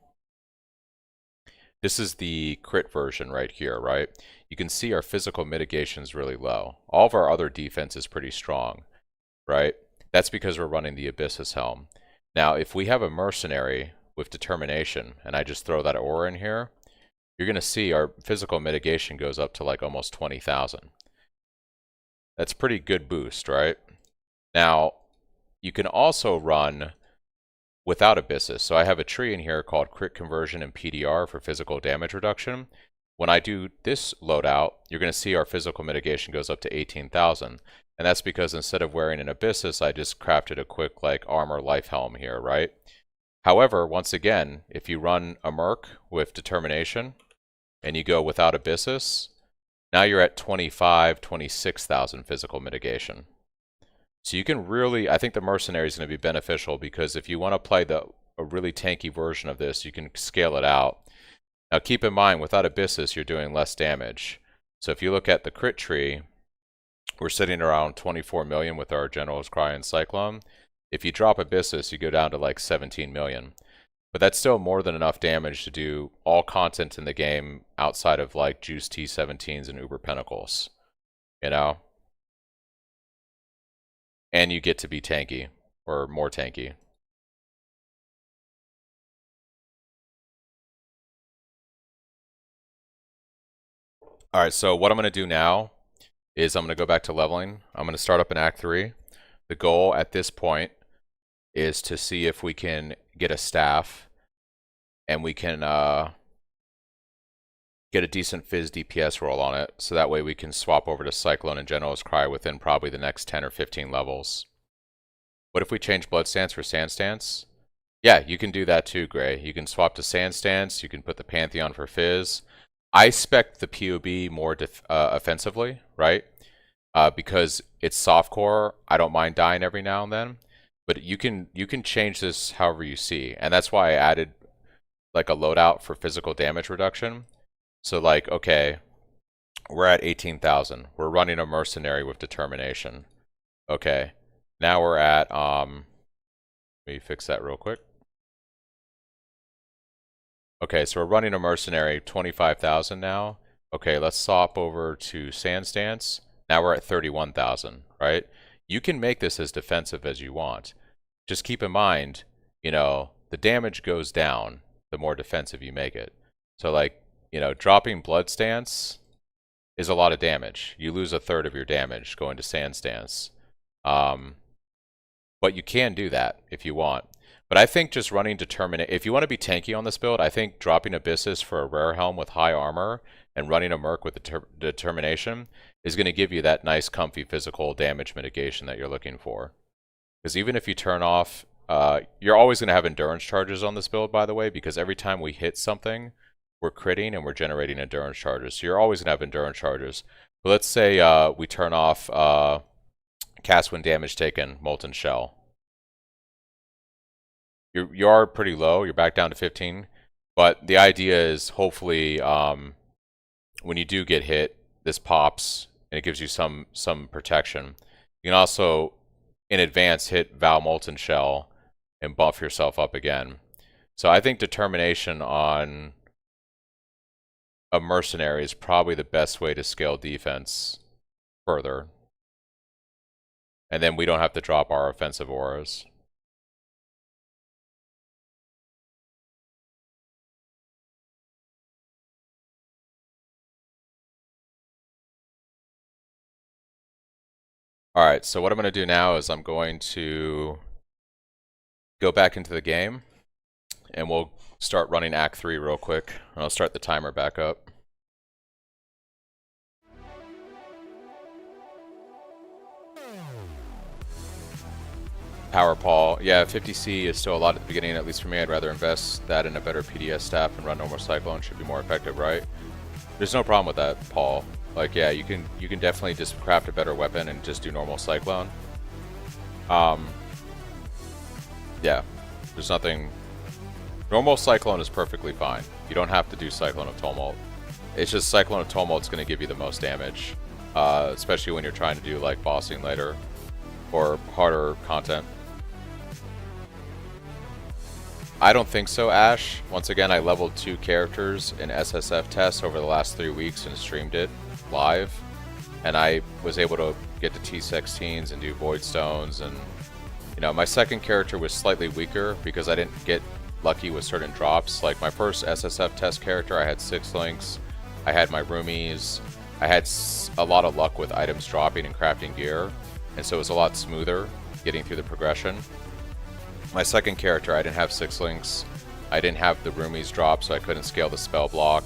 This is the crit version right here, right? You can see our physical mitigation is really low. All of our other defense is pretty strong, right? That's because we're running the Abyssus Helm. Now, if we have a mercenary with determination, and I just throw that aura in here, you're going to see our physical mitigation goes up to like almost 20,000. That's pretty good boost, right? Now, you can also run without Abyssus. So I have a tree in here called Crit Conversion and PDR for physical damage reduction. When I do this loadout, you're going to see our physical mitigation goes up to 18,000. And that's because instead of wearing an Abyssus, I just crafted a quick like armor life helm here, right? However, once again, if you run a Merc with determination and you go without Abyssus, now you're at 26,000 physical mitigation. So you can really, I think the mercenary is going to be beneficial because if you want to play a really tanky version of this, you can scale it out. Now keep in mind, without Abyssus, you're doing less damage. So if you look at the crit tree, we're sitting around 24 million with our General's Cry and Cyclone. If you drop Abyssus, you go down to like 17 million. But that's still more than enough damage to do all content in the game outside of like Juice T17s and Uber Pentacles. You know? And you get to be tanky, or more tanky. Alright, so what I'm going to do now is I'm going to go back to leveling. I'm going to start up in Act 3. The goal at this point is to see if we can get a staff and we can get a decent Fizz DPS roll on it, so that way we can swap over to Cyclone and General's Cry within probably the next 10 or 15 levels. What if we change Blood Stance for Sand Stance? Yeah, you can do that too, Gray. You can swap to Sand Stance, you can put the Pantheon for Fizz. I spec the PoB more offensively, right? Because it's softcore, I don't mind dying every now and then. But you can change this however you see. And that's why I added like a loadout for physical damage reduction. So like, okay, we're at 18,000. We're running a mercenary with determination. Okay, now we're at, let me fix that real quick. Okay, so we're running a mercenary, 25,000 now. Okay, let's swap over to Sand Stance. Now we're at 31,000, right? You can make this as defensive as you want. Just keep in mind, you know, the damage goes down the more defensive you make it. So like, you know, dropping Blood Stance is a lot of damage. You lose a third of your damage going to Sand Stance. But you can do that if you want. But I think just running Determinate, if you want to be tanky on this build, I think dropping Abyssus for a rare helm with high armor and running a Merc with determination is going to give you that nice comfy physical damage mitigation that you're looking for. Because even if you turn off, you're always going to have endurance charges on this build, by the way, because every time we hit something, we're critting and we're generating endurance charges. So you're always going to have endurance charges. But let's say we turn off cast when damage taken, Molten Shell. You are pretty low. You're back down to 15. But the idea is hopefully when you do get hit, this pops and it gives you some protection. You can also, in advance, hit Val Molten Shell and buff yourself up again. So I think determination on a mercenary is probably the best way to scale defense further. And then we don't have to drop our offensive auras. Alright, so what I'm going to do now is I'm going to go back into the game and we'll start running Act 3 real quick. And I'll start the timer back up. Power Paul. Yeah, 50C is still a lot at the beginning, at least for me. I'd rather invest that in a better PDS staff and run normal Cyclone. Should be more effective, right? There's no problem with that, Paul. Like, yeah, you can definitely just craft a better weapon and just do normal Cyclone. Yeah, there's nothing. Normal Cyclone is perfectly fine. You don't have to do Cyclone of Tumult. It's just Cyclone of Tumult is going to give you the most damage, especially when you're trying to do like bossing later or harder content. I don't think so, Ash. Once again, I leveled 2 characters in SSF tests over the last 3 weeks and streamed it live. And I was able to get to T16s and do Void Stones. And, you know, my second character was slightly weaker because I didn't get lucky with certain drops. Like my first SSF test character, I had 6 links. I had my roomies. I had a lot of luck with items dropping and crafting gear. And so it was a lot smoother getting through the progression. My second character, I didn't have 6 links. I didn't have the roomies drop, so I couldn't scale the spell block.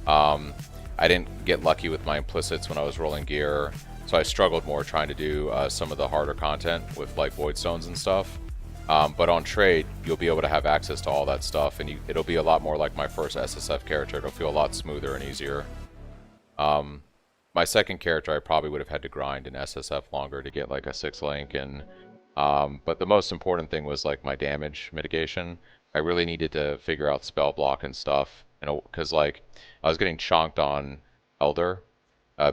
I didn't get lucky with my implicits when I was rolling gear, so I struggled more trying to do some of the harder content with like Void Stones and stuff. But on trade, you'll be able to have access to all that stuff, and it'll be a lot more like my first SSF character. It'll feel a lot smoother and easier. My second character, I probably would have had to grind in SSF longer to get like a 6 link, and but the most important thing was like my damage mitigation. I really needed to figure out spell block and stuff, because like I was getting chonked on Elder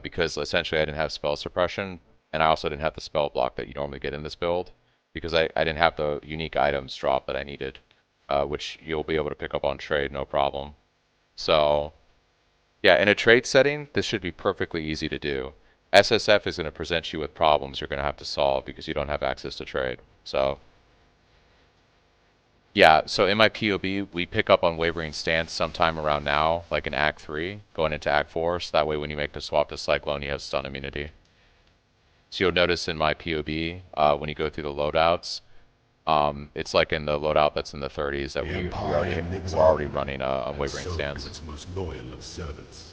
because essentially I didn't have spell suppression, and I also didn't have the spell block that you normally get in this build because I didn't have the unique items drop that I needed, which you'll be able to pick up on trade, no problem. So yeah, in a trade setting, this should be perfectly easy to do. SSF is going to present you with problems you're going to have to solve because you don't have access to trade. So yeah, so in my PoB, we pick up on Wavering Stance sometime around now, like in Act 3, going into Act 4, so that way when you make the swap to Cyclone, you have stun immunity. So you'll notice in my PoB, when you go through the loadouts, it's like in the loadout that's in the 30s that we're already running a Wavering Stance. Its most loyal of servants.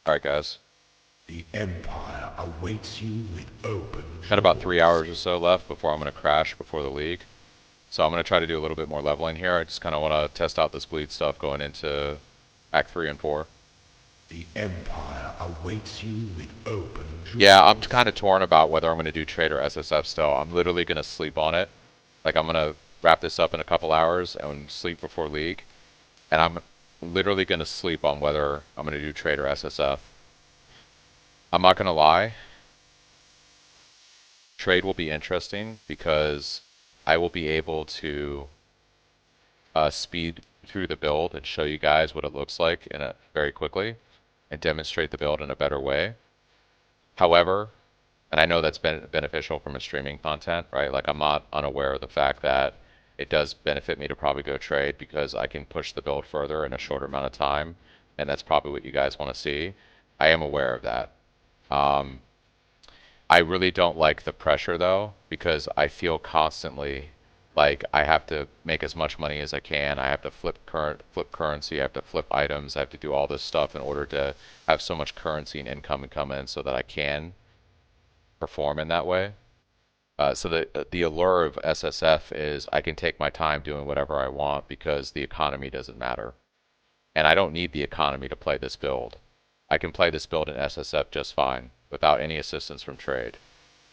Alright guys. The Empire awaits you with open Got about jaws. 3 hours or so left before I'm going to crash before the league. So I'm going to try to do a little bit more leveling here. I just kind of want to test out this bleed stuff going into Act 3 and 4. The Empire awaits you with open jaws. Yeah, I'm kind of torn about whether I'm going to do trade or SSF still. I'm literally going to sleep on it. Like I'm going to wrap this up in a couple hours and sleep before league. And I'm literally going to sleep on whether I'm going to do trade or SSF. I'm not going to lie. Trade will be interesting because I will be able to speed through the build and show you guys what it looks like very quickly and demonstrate the build in a better way. However, and I know that's been beneficial from a streaming content, right? Like I'm not unaware of the fact that it does benefit me to probably go trade because I can push the build further in a shorter amount of time, and that's probably what you guys want to see. I am aware of that. I really don't like the pressure though, because I feel constantly like I have to make as much money as I can. I have to flip currency. I have to flip items. I have to do all this stuff in order to have so much currency and income come in so that I can perform in that way. So the allure of SSF is I can take my time doing whatever I want because the economy doesn't matter. And I don't need the economy to play this build. I can play this build in SSF just fine without any assistance from trade.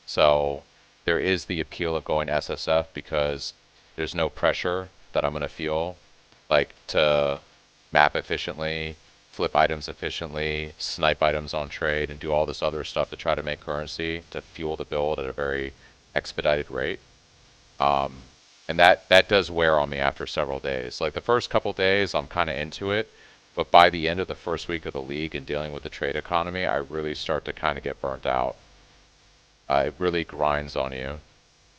So there is the appeal of going SSF because there's no pressure that I'm going to feel like to map efficiently, flip items efficiently, snipe items on trade, and do all this other stuff to try to make currency to fuel the build at a very expedited rate. And that does wear on me after several days. Like the first couple days, I'm kind of into it. But by the end of the first week of the league and dealing with the trade economy, I really start to kind of get burnt out. It really grinds on you,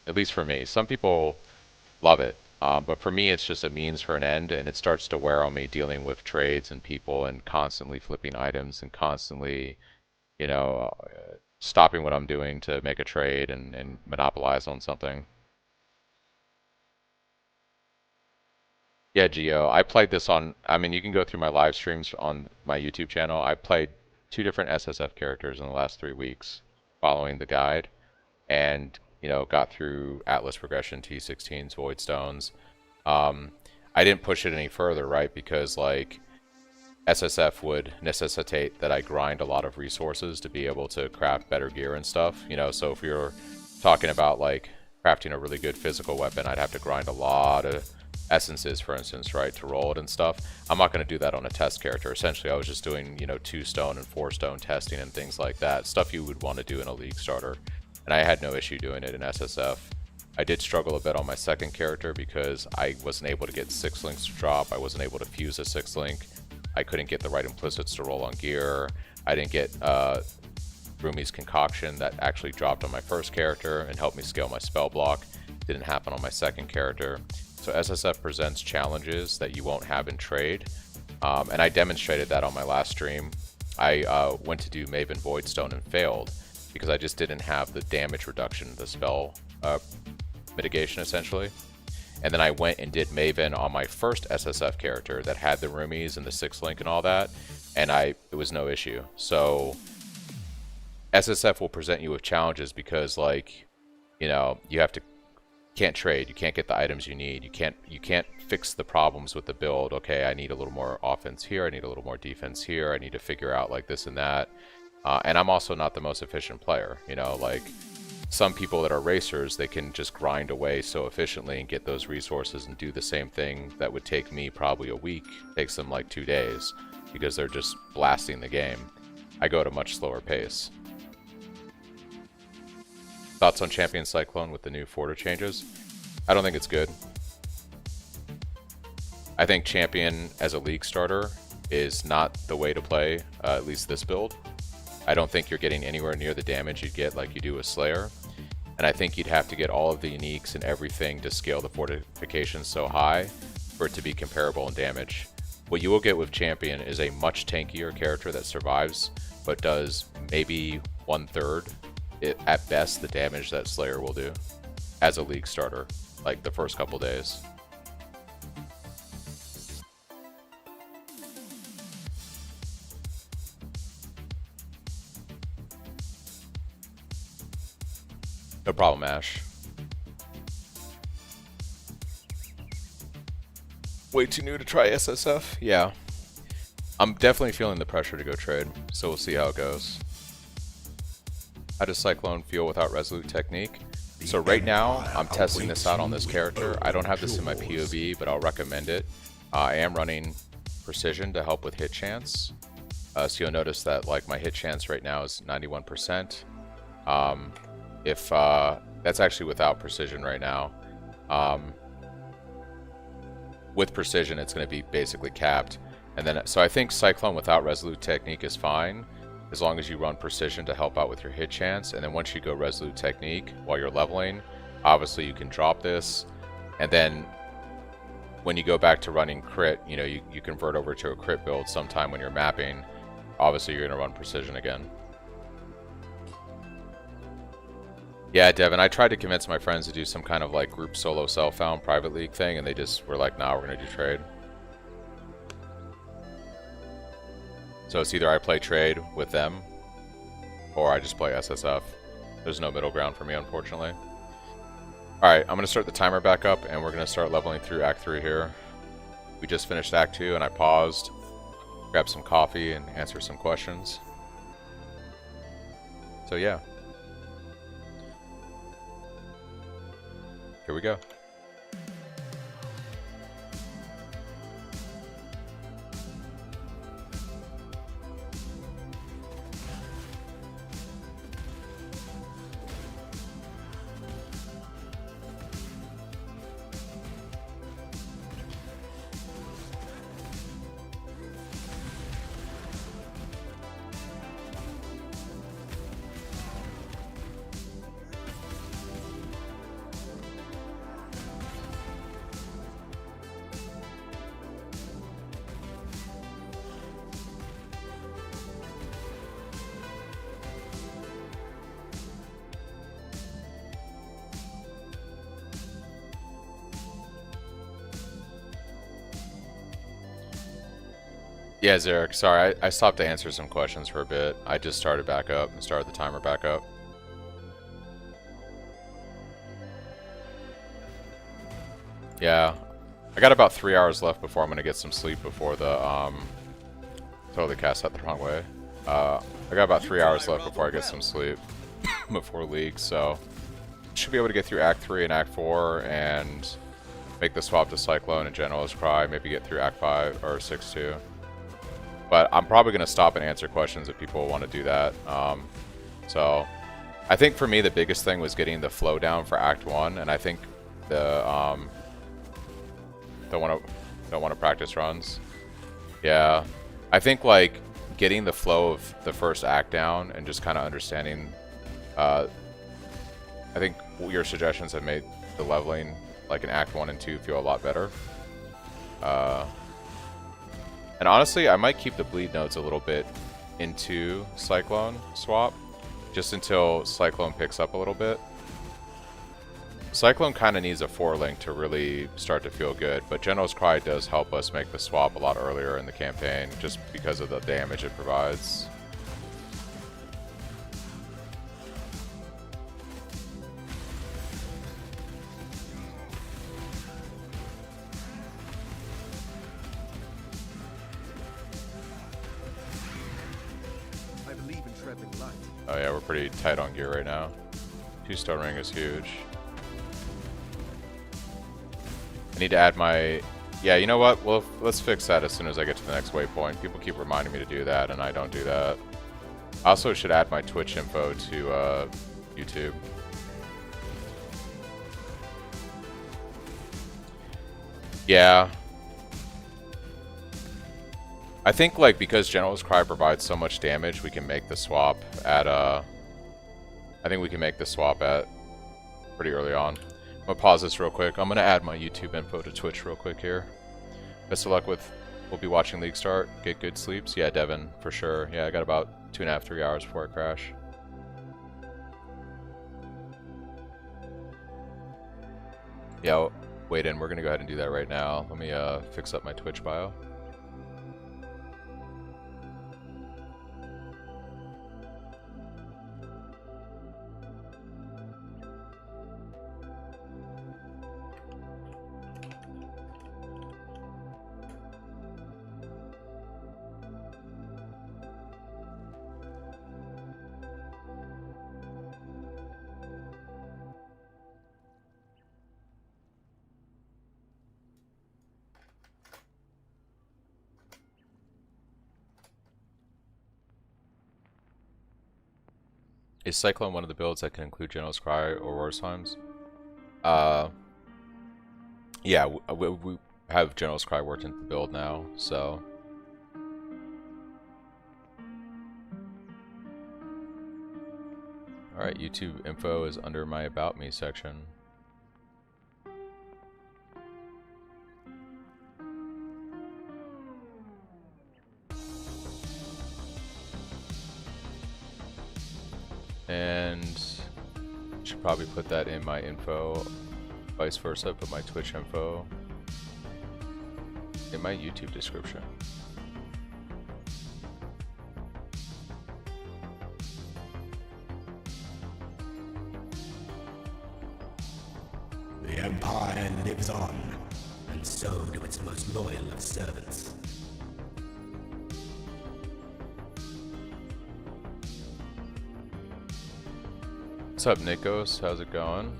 at least for me. Some people love it, but for me it's just a means for an end, and it starts to wear on me dealing with trades and people and constantly flipping items and constantly, you know, stopping what I'm doing to make a trade and monopolize on something. Yeah, Geo, I played this on, I mean, you can go through my live streams on my YouTube channel. I played 2 different SSF characters in the last 3 weeks following the guide and, you know, got through Atlas Progression, T16s, Void Stones. I didn't push it any further, right? Because, like, SSF would necessitate that I grind a lot of resources to be able to craft better gear and stuff, you know, so if you're talking about, like, crafting a really good physical weapon, I'd have to grind a lot of essences, for instance, right, to roll it and stuff. I'm not going to do that on a test character. Essentially, I was just doing, you know, 2 stone and 4 stone testing and things like that. Stuff you would want to do in a league starter. and I had no issue doing it in SSF. I did struggle a bit on my second character because I wasn't able to get 6 links to drop. I wasn't able to fuse a 6 link. I couldn't get the right implicits to roll on gear. I didn't get Rumi's concoction that actually dropped on my first character and helped me scale my spell block. Didn't happen on my second character. So SSF presents challenges that you won't have in trade. And I demonstrated that on my last stream. I went to do Maven Voidstone and failed because I just didn't have the damage reduction, the spell mitigation essentially. And then I went and did Maven on my first SSF character that had the Rumis and the 6 link and all that, and it was no issue. So SSF will present you with challenges because, like, you know, you can't trade, you can't get the items you need, you can't fix the problems with the build. Okay, I need a little more offense here, I need a little more defense here, I need to figure out like this and that. And I'm also not the most efficient player, you know, like some people that are racers, they can just grind away so efficiently and get those resources and do the same thing that would take me probably a week, takes them like 2 days because they're just blasting the game. I go at a much slower pace. Thoughts on Champion Cyclone with the new Forter changes? I don't think it's good. I think Champion as a league starter is not the way to play, at least this build. I don't think you're getting anywhere near the damage you'd get like you do with Slayer. And I think you'd have to get all of the uniques and everything to scale the fortifications so high for it to be comparable in damage. What you will get with Champion is a much tankier character that survives, but does maybe 1/3, at best, the damage that Slayer will do as a league starter, like the first couple days. No problem, Ash. Way too new to try SSF? Yeah. I'm definitely feeling the pressure to go trade, so we'll see how it goes. How does Cyclone feel without Resolute Technique? So right now, I'm testing this out on this character. I don't have this in my PoB, but I'll recommend it. I am running Precision to help with hit chance. So you'll notice that like my hit chance right now is 91%. If that's actually without Precision right now. With Precision, it's going to be basically capped. And then, so I think Cyclone without Resolute Technique is fine, as long as you run Precision to help out with your hit chance. And then once you go Resolute Technique while you're leveling, obviously you can drop this. And then when you go back to running crit, you know, you convert over to a crit build sometime when you're mapping. Obviously you're going to run Precision again. Yeah, Devin, I tried to convince my friends to do some kind of like group solo self-found private league thing, and they just were like, nah, we're going to do trade. So it's either I play trade with them, or I just play SSF. There's no middle ground for me, unfortunately. Alright, I'm going to start the timer back up, and we're going to start leveling through Act 3 here. We just finished Act 2, and I paused, grabbed some coffee, and answered some questions. So yeah. Here we go. Yeah, Zarek, sorry, I stopped to answer some questions for a bit. I just started back up and started the timer back up. Yeah, I got about 3 hours left before I'm going to get some sleep before the, totally cast that the wrong way. I got about 3 hours left before I get some sleep before League, so should be able to get through Act 3 and Act 4 and make the swap to Cyclone and Generalist Cry, maybe get through Act 5 or 6 too. But I'm probably going to stop and answer questions if people want to do that. So I think for me the biggest thing was getting the flow down for Act 1, and I think the don't want to practice runs. Yeah, I think like getting the flow of the first act down and just kind of understanding. I think your suggestions have made the leveling like in Act 1 and 2 feel a lot better. And honestly, I might keep the bleed nodes a little bit into Cyclone swap, just until Cyclone picks up a little bit. Cyclone kind of needs a 4-link to really start to feel good, but General's Cry does help us make the swap a lot earlier in the campaign, just because of the damage it provides. I believe in traveling light. Oh yeah, we're pretty tight on gear right now. 2-star ring is huge. I need to add my... Yeah, you know what? Well, let's fix that as soon as I get to the next waypoint. People keep reminding me to do that, and I don't do that. I also should add my Twitch info to YouTube. Yeah. I think, like, because General's Cry provides so much damage, we can make the swap at, I think we can make the swap at pretty early on. I'm gonna pause this real quick. I'm gonna add my YouTube info to Twitch real quick here. Best of luck with, we'll be watching League start. Get good sleeps. Yeah, Devin, for sure. Yeah, I got about 2.5, 3 hours before I crash. Yeah, wait in. We're gonna go ahead and do that right now. Let me fix up my Twitch bio. Is Cyclone one of the builds that can include General's Cry or War Slimes? Yeah, we have General's Cry worked into the build now, so... Alright, YouTube info is under my About Me section. And should probably put that in my info, vice versa, put my Twitch info in my YouTube description. The Empire lives on, and so do its most loyal of servants. What's up, Nikos? How's it going?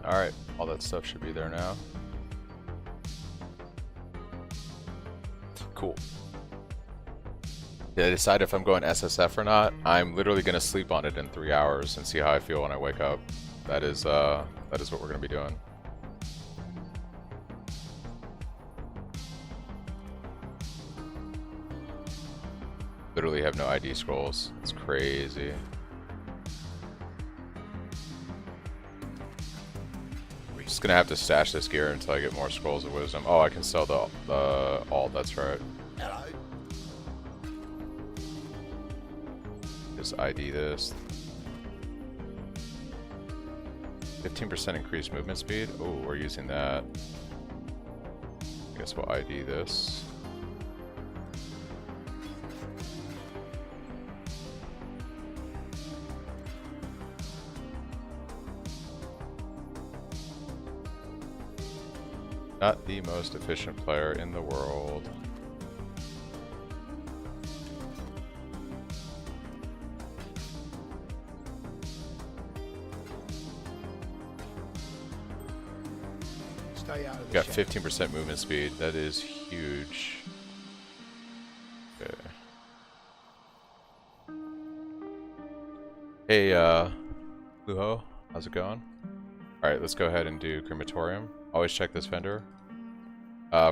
Alright, all that stuff should be there now. Cool. Did I decide if I'm going SSF or not? I'm literally going to sleep on it in 3 hours and see how I feel when I wake up. That is what we're going to be doing. Literally have no ID scrolls. It's crazy. Just gonna have to stash this gear until I get more scrolls of wisdom. Oh, I can sell the alt. That's right. Hello. Just ID this. 15% increased movement speed. Oh, we're using that. I guess we'll ID this. Not the most efficient player in the world. Stay out of the Got shadows. 15% movement speed. That is huge. Okay. Hey, Luho, how's it going? Alright, let's go ahead and do Crematorium. Always check this vendor.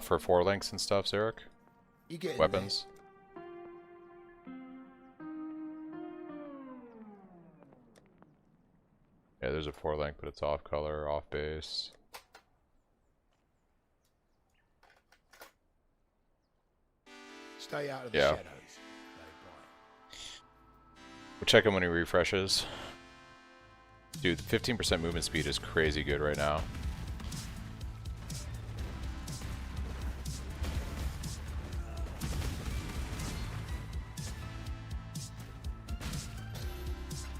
For 4 links and stuff, Zarek. You get Weapons. Yeah, there's a 4 link, but it's off color, off base. Stay out of the Yeah. shadows. They We'll check him when he refreshes. Dude, 15% movement speed is crazy good right now.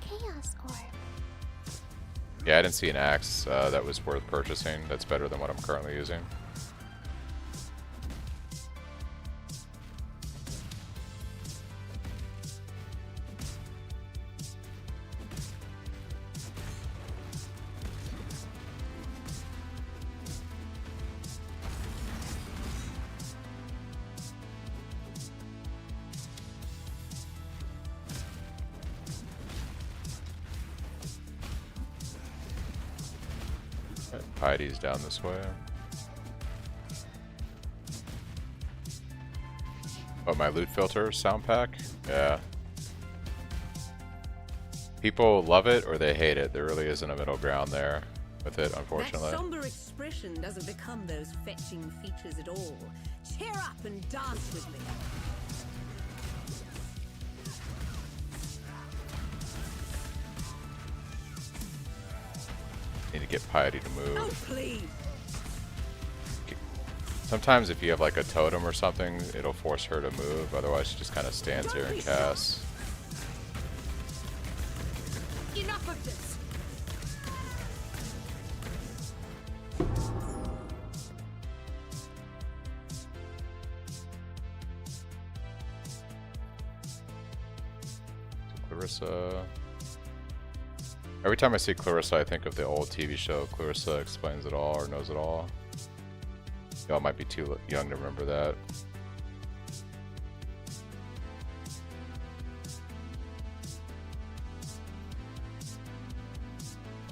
Chaos Orb. Yeah, I didn't see an axe that was worth purchasing. That's better than what I'm currently using. Heidi's down this way. Oh, my loot filter sound pack? Yeah. People love it or they hate it. There really isn't a middle ground there with it, unfortunately. That somber expression doesn't become those fetching features at all. Cheer up and dance with me. Need to get Piety to move. Oh, please. Sometimes if you have like a totem or something, it'll force her to move. Otherwise, she just kind of stands here and casts. Enough of this. Clarissa. Every time I see Clarissa, I think of the old TV show, Clarissa Explains It All or Knows It All. Y'all might be too young to remember that.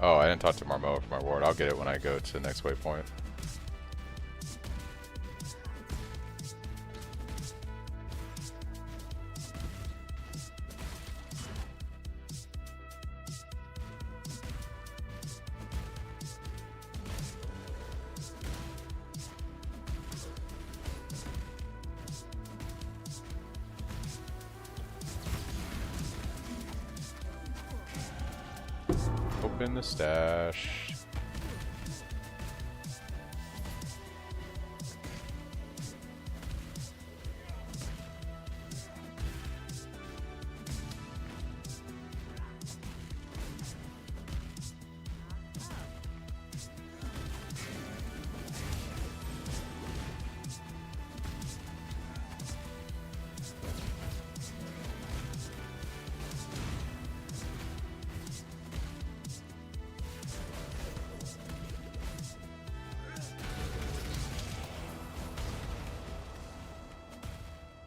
Oh, I didn't talk to Marmo for my ward. I'll get it when I go to the next waypoint. Open the stash.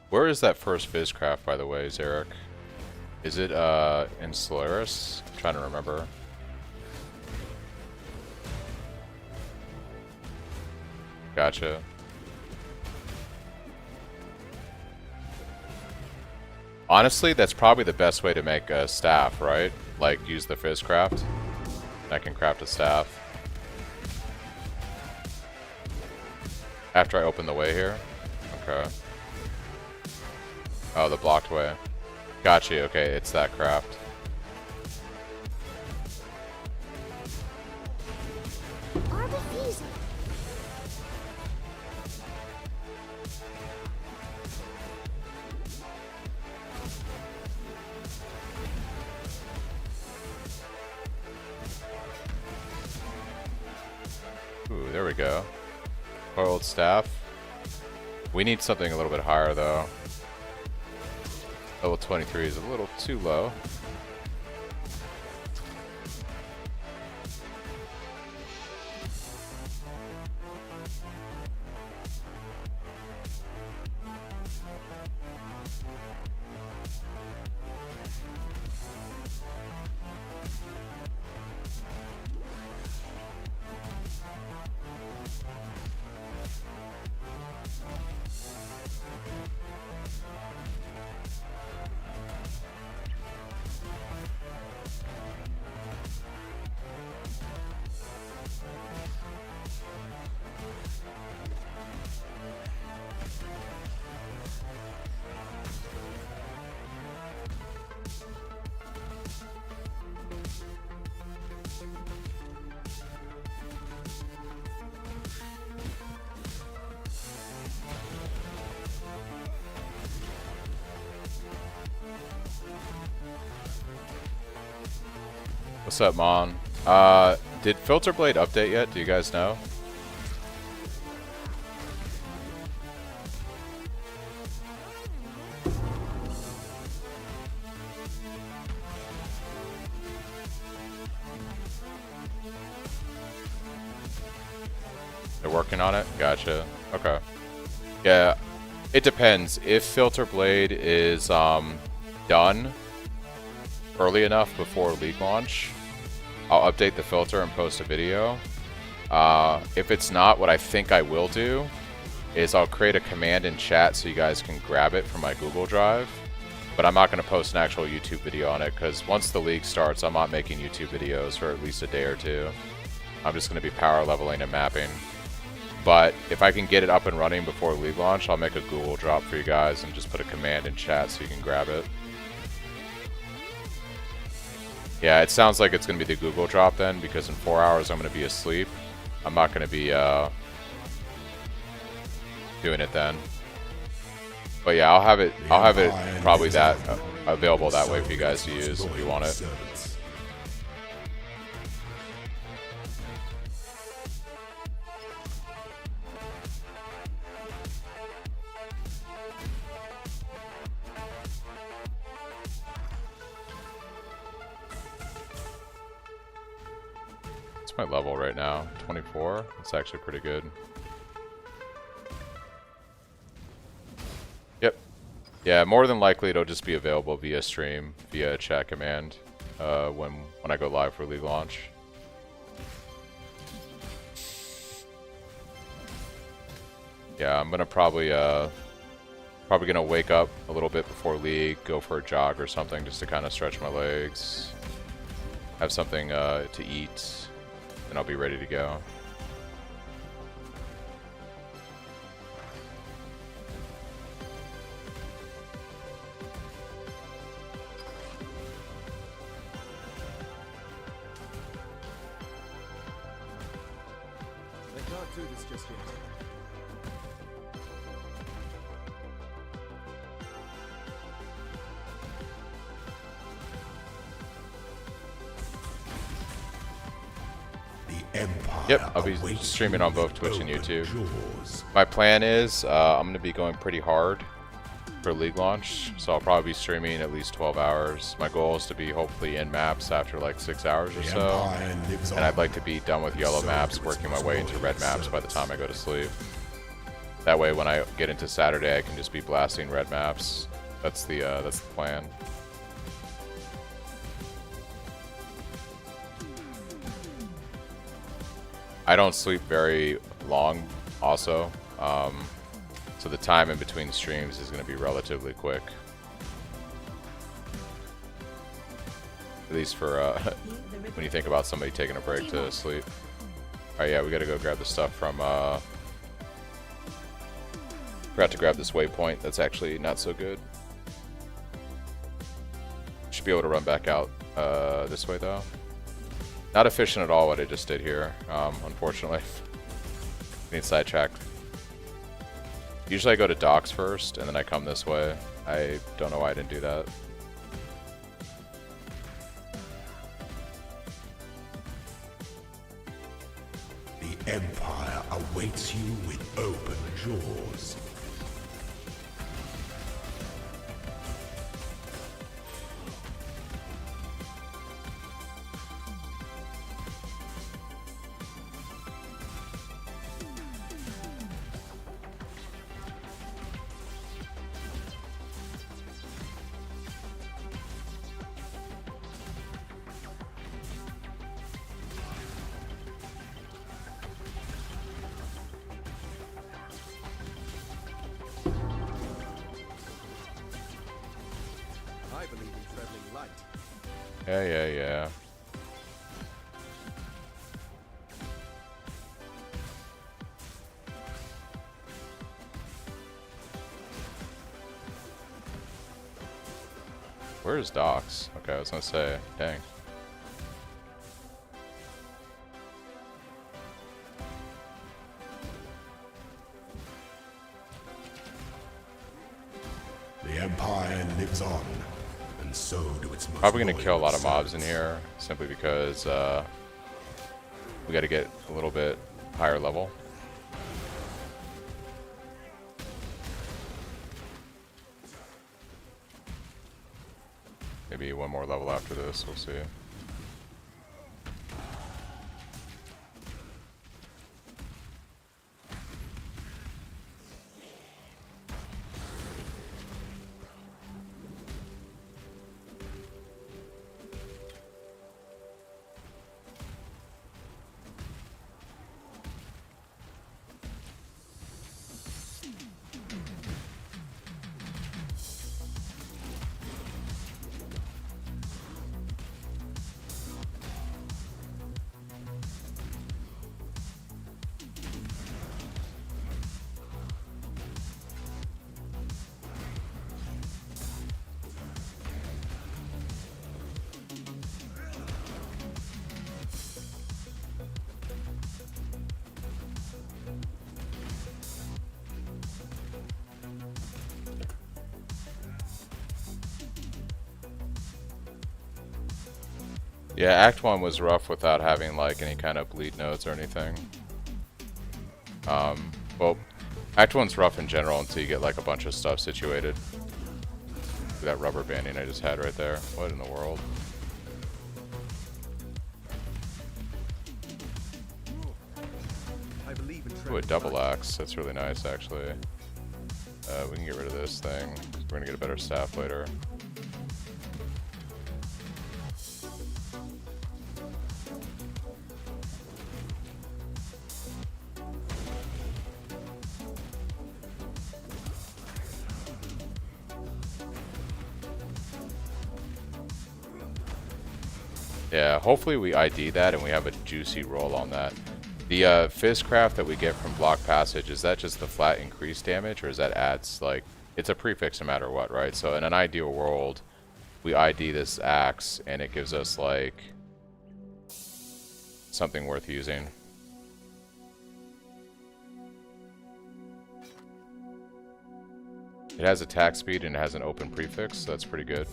Where is that first Vizcraft, by the way, Zarek? Is it in Solaris? I'm trying to remember. Gotcha. Honestly, that's probably the best way to make a staff, right? Like, use the Fizzcraft. And I can craft a staff. After I open the way here? Okay. Oh, the blocked way. Gotcha, okay, it's that craft. Arbifiza. Ooh, there we go. Coiled staff. We need something a little bit higher though. Level 23 is a little too low. What's up, Mon? Did Filter Blade update yet? Do you guys know? They're working on it? Gotcha. Okay. Yeah, it depends. If Filter Blade is done early enough before League launch, I'll update the filter and post a video. If it's not, what I think I will do is I'll create a command in chat so you guys can grab it from my Google Drive. But I'm not going to post an actual YouTube video on it because once the league starts, I'm not making YouTube videos for at least a day or two. I'm just going to be power leveling and mapping. But if I can get it up and running before league launch, I'll make a Google drop for you guys and just put a command in chat so you can grab it. Yeah, it sounds like it's going to be the Google drop then, because in 4 hours I'm going to be asleep. I'm not going to be doing it then. But yeah, I'll have it probably that available that way for you guys to use if you want it. My level right now, 24. It's actually pretty good. Yep. Yeah, more than likely it'll just be available via stream, via chat command, when I go live for league launch. Yeah, I'm gonna probably gonna wake up a little bit before league, go for a jog or something just to kind of stretch my legs, have something to eat. And I'll be ready to go. I can't do this just yet. Yep, I'll be streaming on both Twitch and YouTube. My plan is I'm going to be going pretty hard for league launch, so I'll probably be streaming at least 12 hours. My goal is to be hopefully in maps after like 6 hours or so, and I'd like to be done with yellow maps, working my way into red maps by the time I go to sleep. That way when I get into Saturday I can just be blasting red maps. That's the plan. I don't sleep very long also, so the time in between streams is going to be relatively quick. At least for when you think about somebody taking a break to sleep. Alright, yeah, we gotta go grab the stuff from, forgot to grab this waypoint, that's actually not so good. Should be able to run back out this way though. Not efficient at all what I just did here, unfortunately. Need sidetracked. Usually I go to docks first, and then I come this way. I don't know why I didn't do that. Empire awaits you with open jaws. I believe in traveling light. Yeah. Where's Docs? Okay, I was gonna say, dang. The Empire lives on, and so do its most Probably gonna loyal kill a lot of mobs in servants. here, simply because we gotta get a little bit higher level. Maybe one more level after this, we'll see. Yeah, Act 1 was rough without having like any kind of bleed nodes or anything. Well, Act 1's rough in general until you get like a bunch of stuff situated. Look at that rubber banding I just had right there. What in the world? I believe in Ooh, a traveling double light. axe. That's really nice, actually. We can get rid of this thing. We're gonna get a better staff later. Yeah, hopefully we ID that and we have a juicy roll on that. The Fizzcraft that we get from Block Passage, is that just the flat increased damage, or is that adds, like, it's a prefix no matter what, right? So in an ideal world, we ID this axe and it gives us, like, something worth using. It has attack speed and it has an open prefix, so that's pretty good.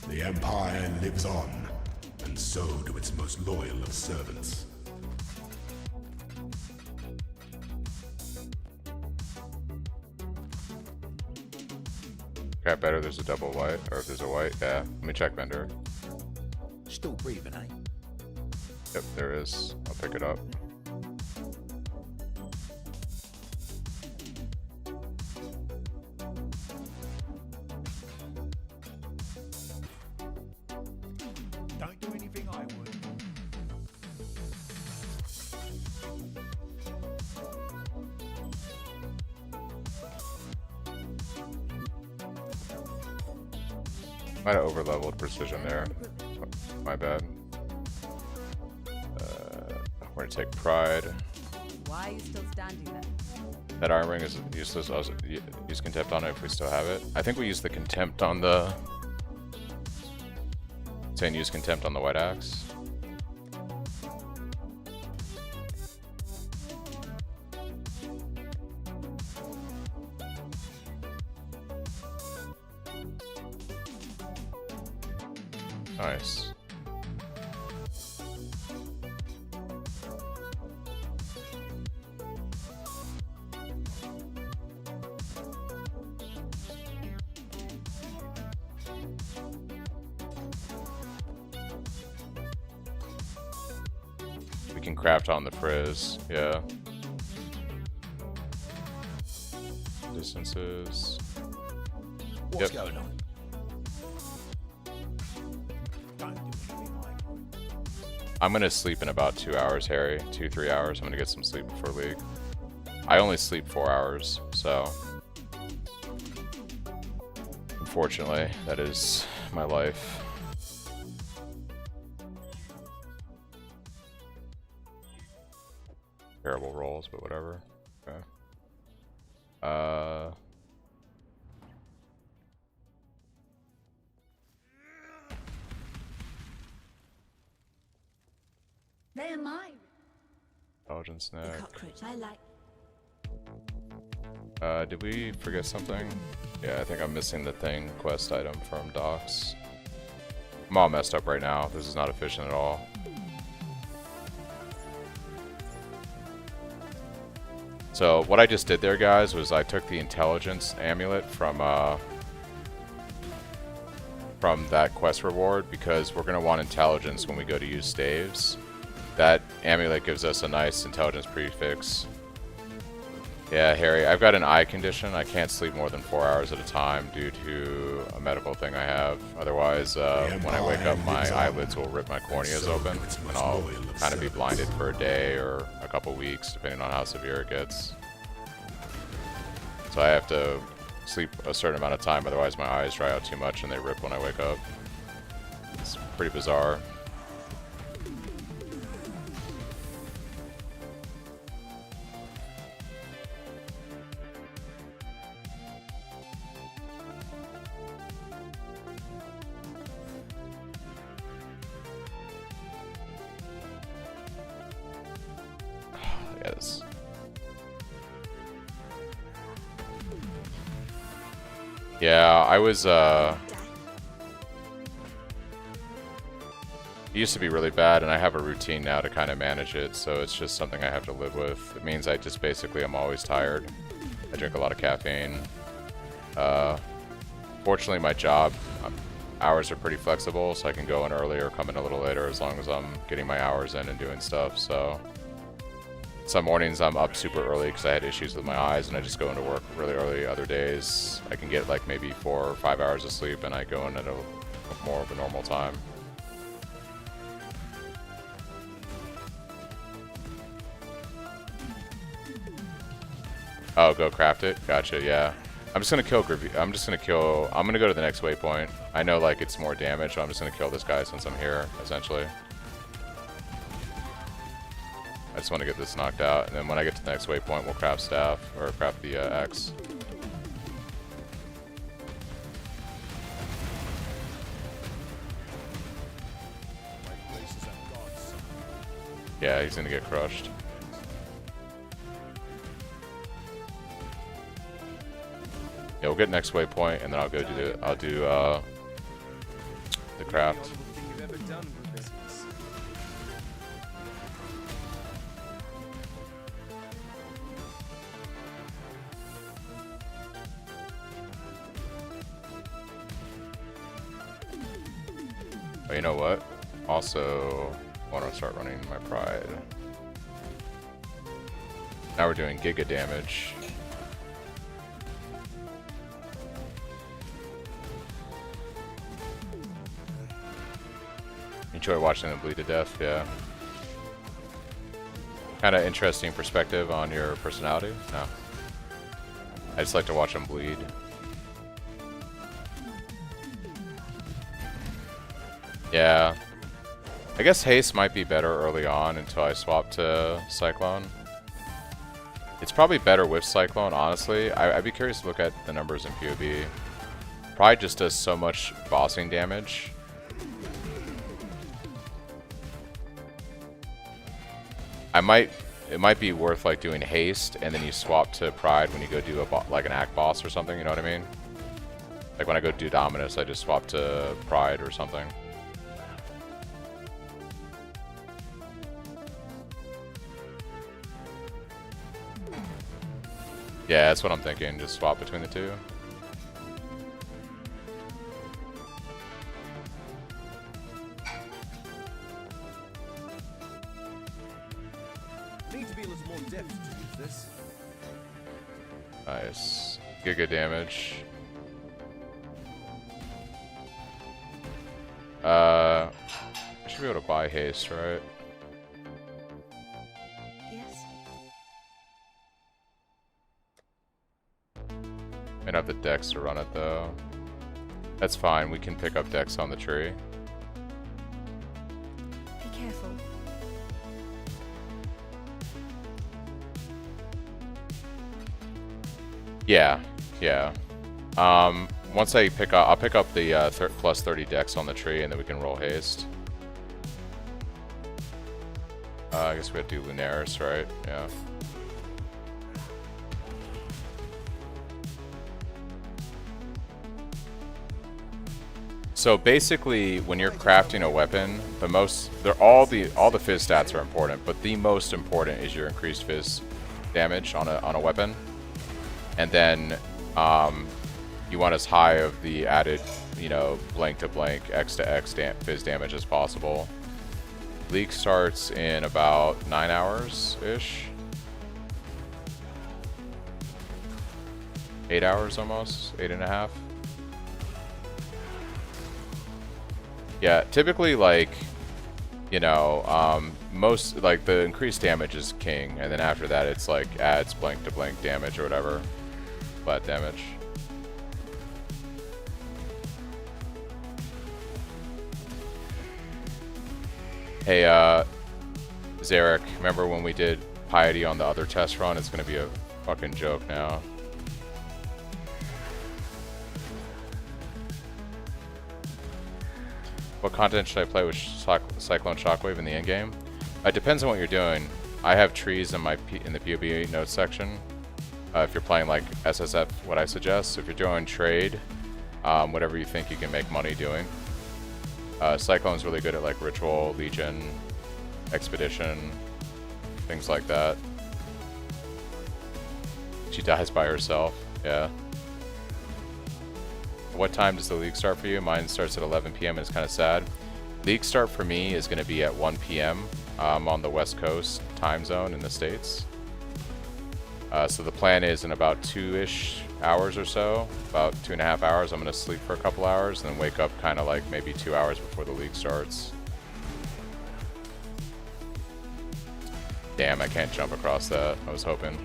The Empire lives on, and so do its most loyal of servants. Okay, better there's a double white, or if there's a white, yeah. Let me check vendor. Still breathing, eh? Yep, there is. I'll pick it up. Don't do anything I would. Might have over-leveled precision there. My bad. We're gonna take pride. Why are you still standing there? That Iron Ring is useless. Use Contempt on it if we still have it. I think we use the Contempt on the... Saying use Contempt on the White Axe. Nice. We can craft on the frizz, yeah. Distances. What's Yep. going on? Don't do anything like. I'm gonna sleep in about 2 hours, Harry. 2-3 hours. I'm gonna get some sleep before League. I only sleep 4 hours, so unfortunately, that is my life. Terrible rolls, but whatever. Okay. They're mine. Belgian snack. Cockroach, I like. Did we forget something? Yeah, I think I'm missing the thing quest item from Docs. I'm all messed up right now. This is not efficient at all. So what I just did there, guys, was I took the intelligence amulet from that quest reward because we're gonna want intelligence when we go to use staves. That amulet gives us a nice intelligence prefix. Yeah, Harry, I've got an eye condition. I can't sleep more than 4 hours at a time due to a medical thing I have. Otherwise, when I wake up, my eyelids will rip my corneas open, and I'll kind of be blinded for a day or a couple weeks, depending on how severe it gets. So I have to sleep a certain amount of time, otherwise my eyes dry out too much and they rip when I wake up. It's pretty bizarre. Yes. Yeah, I was, it used to be really bad, and I have a routine now to kind of manage it, so it's just something I have to live with. It means I just basically am always tired. I drink a lot of caffeine. Fortunately, my job hours are pretty flexible, so I can go in early or come in a little later as long as I'm getting my hours in and doing stuff, so... Some mornings I'm up super early because I had issues with my eyes and I just go into work really early. Other days I can get like maybe 4 or 5 hours of sleep and I go in at a more of a normal time. Oh, go craft it? Gotcha, yeah. I'm just gonna kill I'm gonna go to the next waypoint. I know like it's more damage, so I'm just gonna kill this guy since I'm here, essentially. I just want to get this knocked out, and then when I get to the next waypoint, we'll craft staff, or craft the X. Yeah, he's gonna get crushed. Yeah, we'll get next waypoint, and then I'll go do the craft. But you know what? Also, I want to start running my pride. Now we're doing giga damage. Enjoy watching them bleed to death, yeah. Kind of interesting perspective on your personality. No. I just like to watch them bleed. Yeah. I guess haste might be better early on until I swap to Cyclone. It's probably better with Cyclone, honestly. I'd be curious to look at the numbers in PoB. Pride just does so much bossing damage. It might be worth like doing haste and then you swap to Pride when you go do like an act boss or something, you know what I mean? Like when I go do Dominus, I just swap to Pride or something. Yeah, that's what I'm thinking. Just swap between the two. Need to be a little more depth to use this. Nice. Giga damage. I should be able to buy haste, right? Yes. Might have the dex to run it though. That's fine, we can pick up dex on the tree. Be careful. Yeah, yeah. Once I pick up, I'll pick up the plus 30 dex on the tree, and then we can roll haste. I guess we have to do Lunaris, right? Yeah. So basically, when you're crafting a weapon, all the fizz stats are important, but the most important is your increased fizz damage on a weapon, and then you want as high of the added, you know, blank to blank, X to X fizz damage as possible. Leak starts in about 9 hours ish. 8 hours almost, 8.5. Yeah, typically, like, you know, most, like, the increased damage is king, and then after that it's like adds blank to blank damage or whatever. Flat damage. Hey, Zarek, remember when we did Piety on the other test run? It's gonna be a fucking joke now. What content should I play with Cyclone Shockwave in the endgame? It depends on what you're doing. I have trees in in the PoB notes section. If you're playing like SSF, what I suggest. If you're doing trade, whatever you think you can make money doing. Cyclone's really good at like Ritual, Legion, Expedition, things like that. She dies by herself, yeah. What time does the league start for you? Mine starts at 11 p.m. and it's kind of sad. League start for me is going to be at 1 p.m. On the West Coast time zone in the States. So the plan is in about 2-ish hours or so, about 2.5 hours, I'm going to sleep for a couple hours and then wake up kind of like maybe 2 hours before the league starts. Damn, I can't jump across that. I was hoping.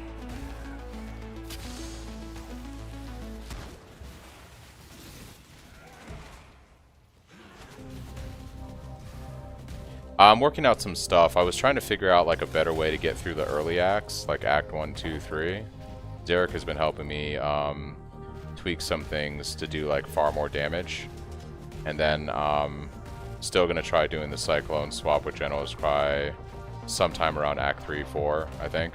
I'm working out some stuff. I was trying to figure out like a better way to get through the early acts, like Act 1, 2, 3. Derek has been helping me tweak some things to do like far more damage. And then still gonna try doing the Cyclone swap with General's Cry sometime around Act 3, 4, I think.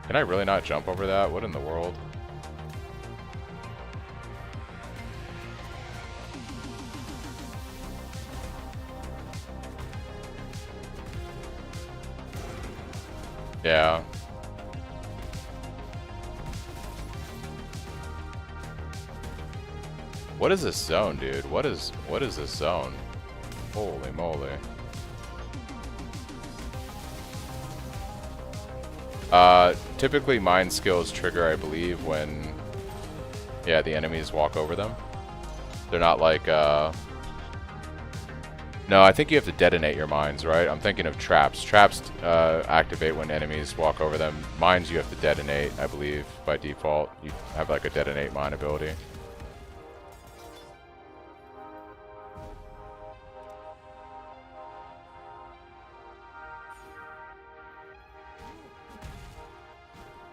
Can I really not jump over that? What in the world? Yeah. What is this zone, dude? What is this zone? Holy moly. Typically mind skills trigger, I believe, when, yeah, the enemies walk over them. They're not like, no, I think you have to detonate your mines, right? I'm thinking of traps. Traps activate when enemies walk over them. Mines you have to detonate, I believe, by default. You have like a detonate mine ability.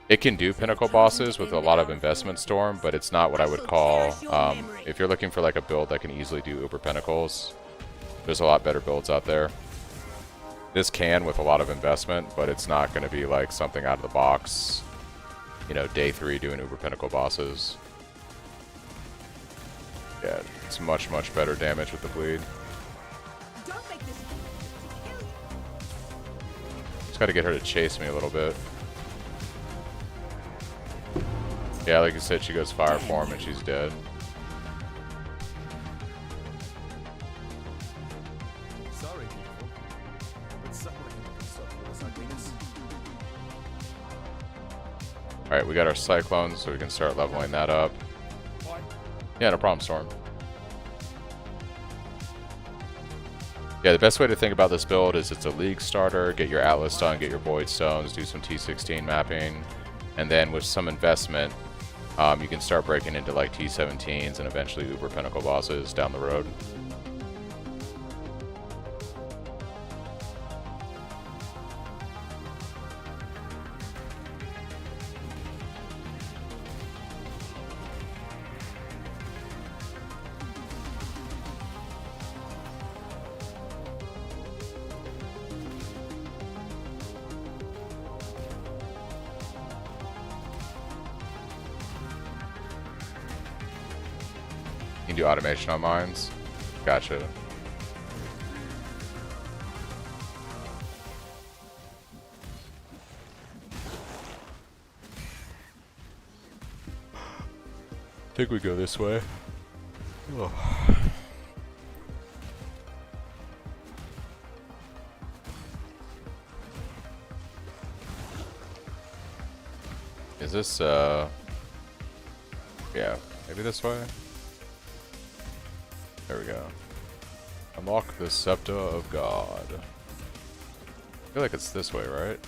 It can do pinnacle bosses with a lot of investment storm, but it's not what I would call, if you're looking for like a build that can easily do uber pinnacles, there's a lot better builds out there. This can with a lot of investment, but it's not going to be like something out of the box, you know, day 3 doing uber pinnacle bosses. Yeah, it's much, much better damage with the bleed. Don't make this to kill you. Just got to get her to chase me a little bit. Yeah, like you said, she goes fire form and she's dead. Sorry, people. But someone can stop us, ugliness. Alright, we got our Cyclones, so we can start leveling that up. Yeah, no problem, Storm. Yeah, the best way to think about this build is it's a League starter, get your Atlas done, get your Void Stones, do some T16 mapping, and then with some investment, you can start breaking into like T17s and eventually Uber Pinnacle bosses down the road. You can do automation on mines. Gotcha. I think we go this way. Ugh. Is this, yeah, maybe this way? There we go. Unlock the Scepter of God. I feel like it's this way, right?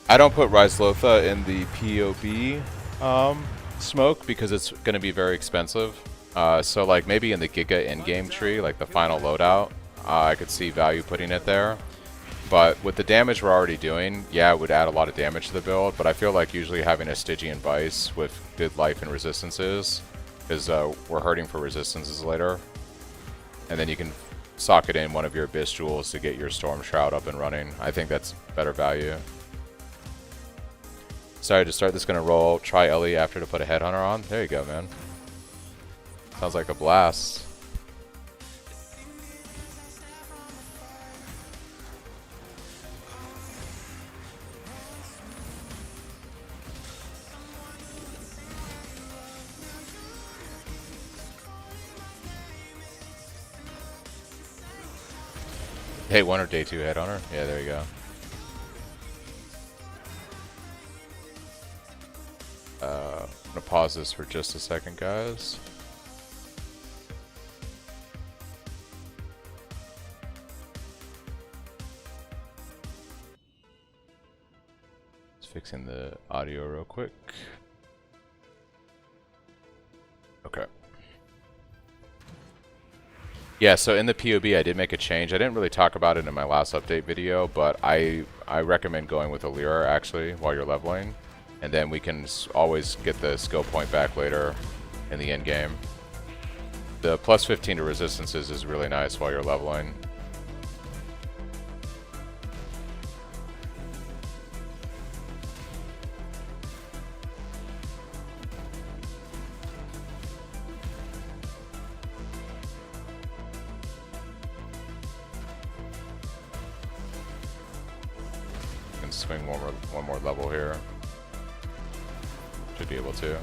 I don't put Rise Lotha in the PoB smoke because it's going to be very expensive. So like maybe in the Giga endgame tree, like the final loadout, I could see value putting it there. But with the damage we're already doing, yeah, it would add a lot of damage to the build, but I feel like usually having a Stygian Vice with good life and resistances, because we're hurting for resistances later, and then you can socket in one of your Abyss Jewels to get your Storm Shroud up and running. I think that's better value. Sorry to start this, gonna roll, try Ellie after to put a Headhunter on. There you go, man. Sounds like a blast. Day 1 or day 2 Headhunter? Yeah, there you go. I'm gonna pause this for just a second, guys. Just fixing the audio real quick. Okay. Yeah, so in the PoB I did make a change. I didn't really talk about it in my last update video, but I recommend going with a Lyra actually while you're leveling. And then we can always get the skill point back later in the end game. The plus 15 to resistances is really nice while you're leveling. Can swing one more level here. Should be able to.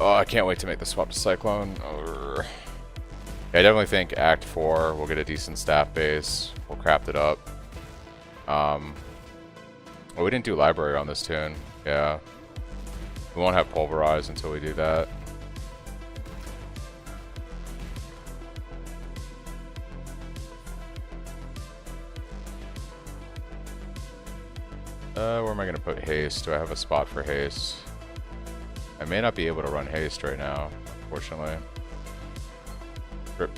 Oh, I can't wait to make the swap to Cyclone. Yeah, I definitely think Act 4 we'll get a decent staff base. We'll craft it up. Oh, we didn't do library on this tune. Yeah. We won't have pulverize until we do that. Where am I gonna put haste? Do I have a spot for haste? I may not be able to run haste right now, unfortunately. Rip.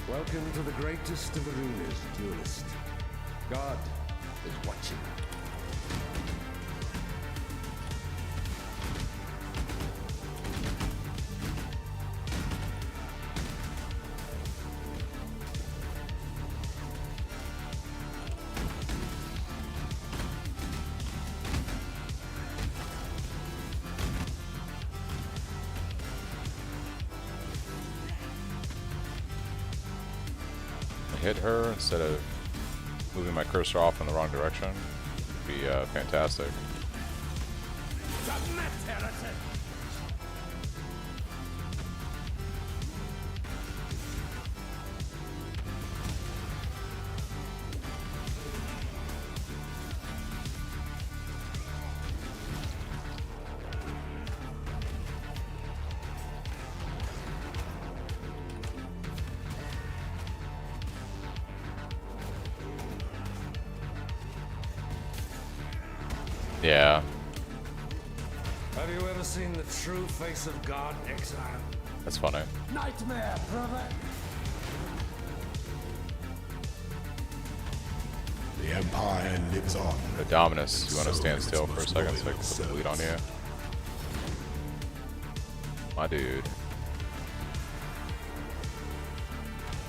Welcome to the greatest of arenas, duelist. God is watching. Hit her instead of moving my cursor off in the wrong direction would be fantastic. Yeah, Have you ever seen the true face of God, exile? that's funny. Nightmare, brother! The Empire lives on. The Dominus, you want to stand still for a second so I can put the bleed on you? My dude.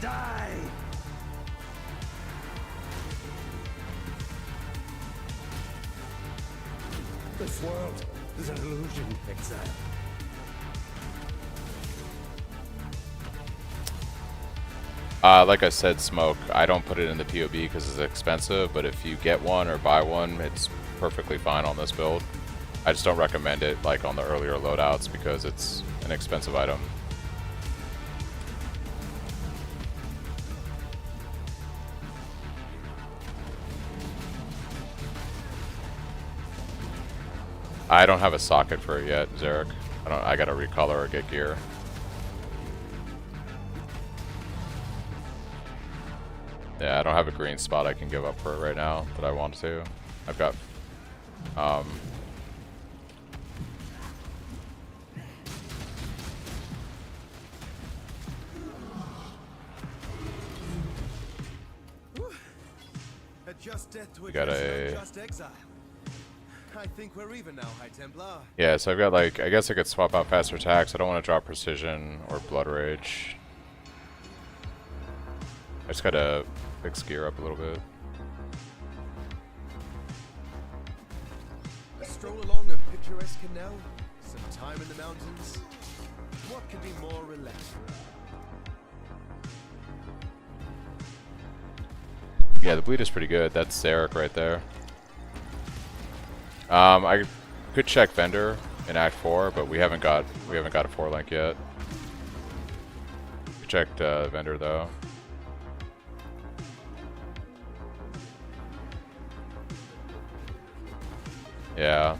Die! This world is an illusion, exile. Like I said, Smoke, I don't put it in the PoB because it's expensive, but if you get one or buy one, it's perfectly fine on this build. I just don't recommend it like on the earlier loadouts because it's an expensive item. I don't have a socket for it yet, Zarek. I gotta recolor or get gear. Yeah, I don't have a green spot I can give up for it right now, but I want to. I've got Just death to we got a just exile. I think we're even now, High Templar. yeah, so I've got like, I guess I could swap out faster attacks. I don't want to drop precision or blood rage. I just gotta fix gear up a little bit. A stroll along a picturesque canal, some time in the mountains. What could be more relaxing? Yeah, the bleed is pretty good. That's Zarek right there. I could check vendor in Act 4, but we haven't got a 4 link yet. We checked vendor though. Yeah.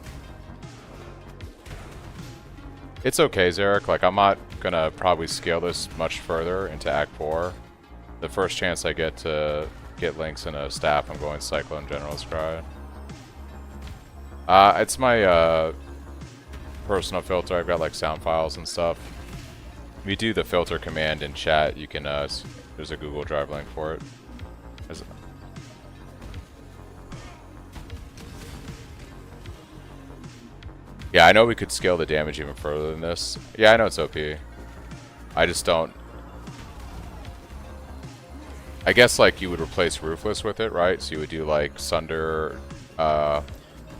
It's okay, Zarek. Like, I'm not gonna probably scale this much further into Act 4. The first chance I get to get links in a staff, I'm going Cyclone General's Cry. It's my personal filter. I've got like sound files and stuff. If you do the filter command in chat, you can, there's a Google Drive link for it. Yeah, I know we could scale the damage even further than this. Yeah, I know it's OP. I just don't... I guess, like, you would replace Ruthless with it, right? So you would do, like, Sunder, or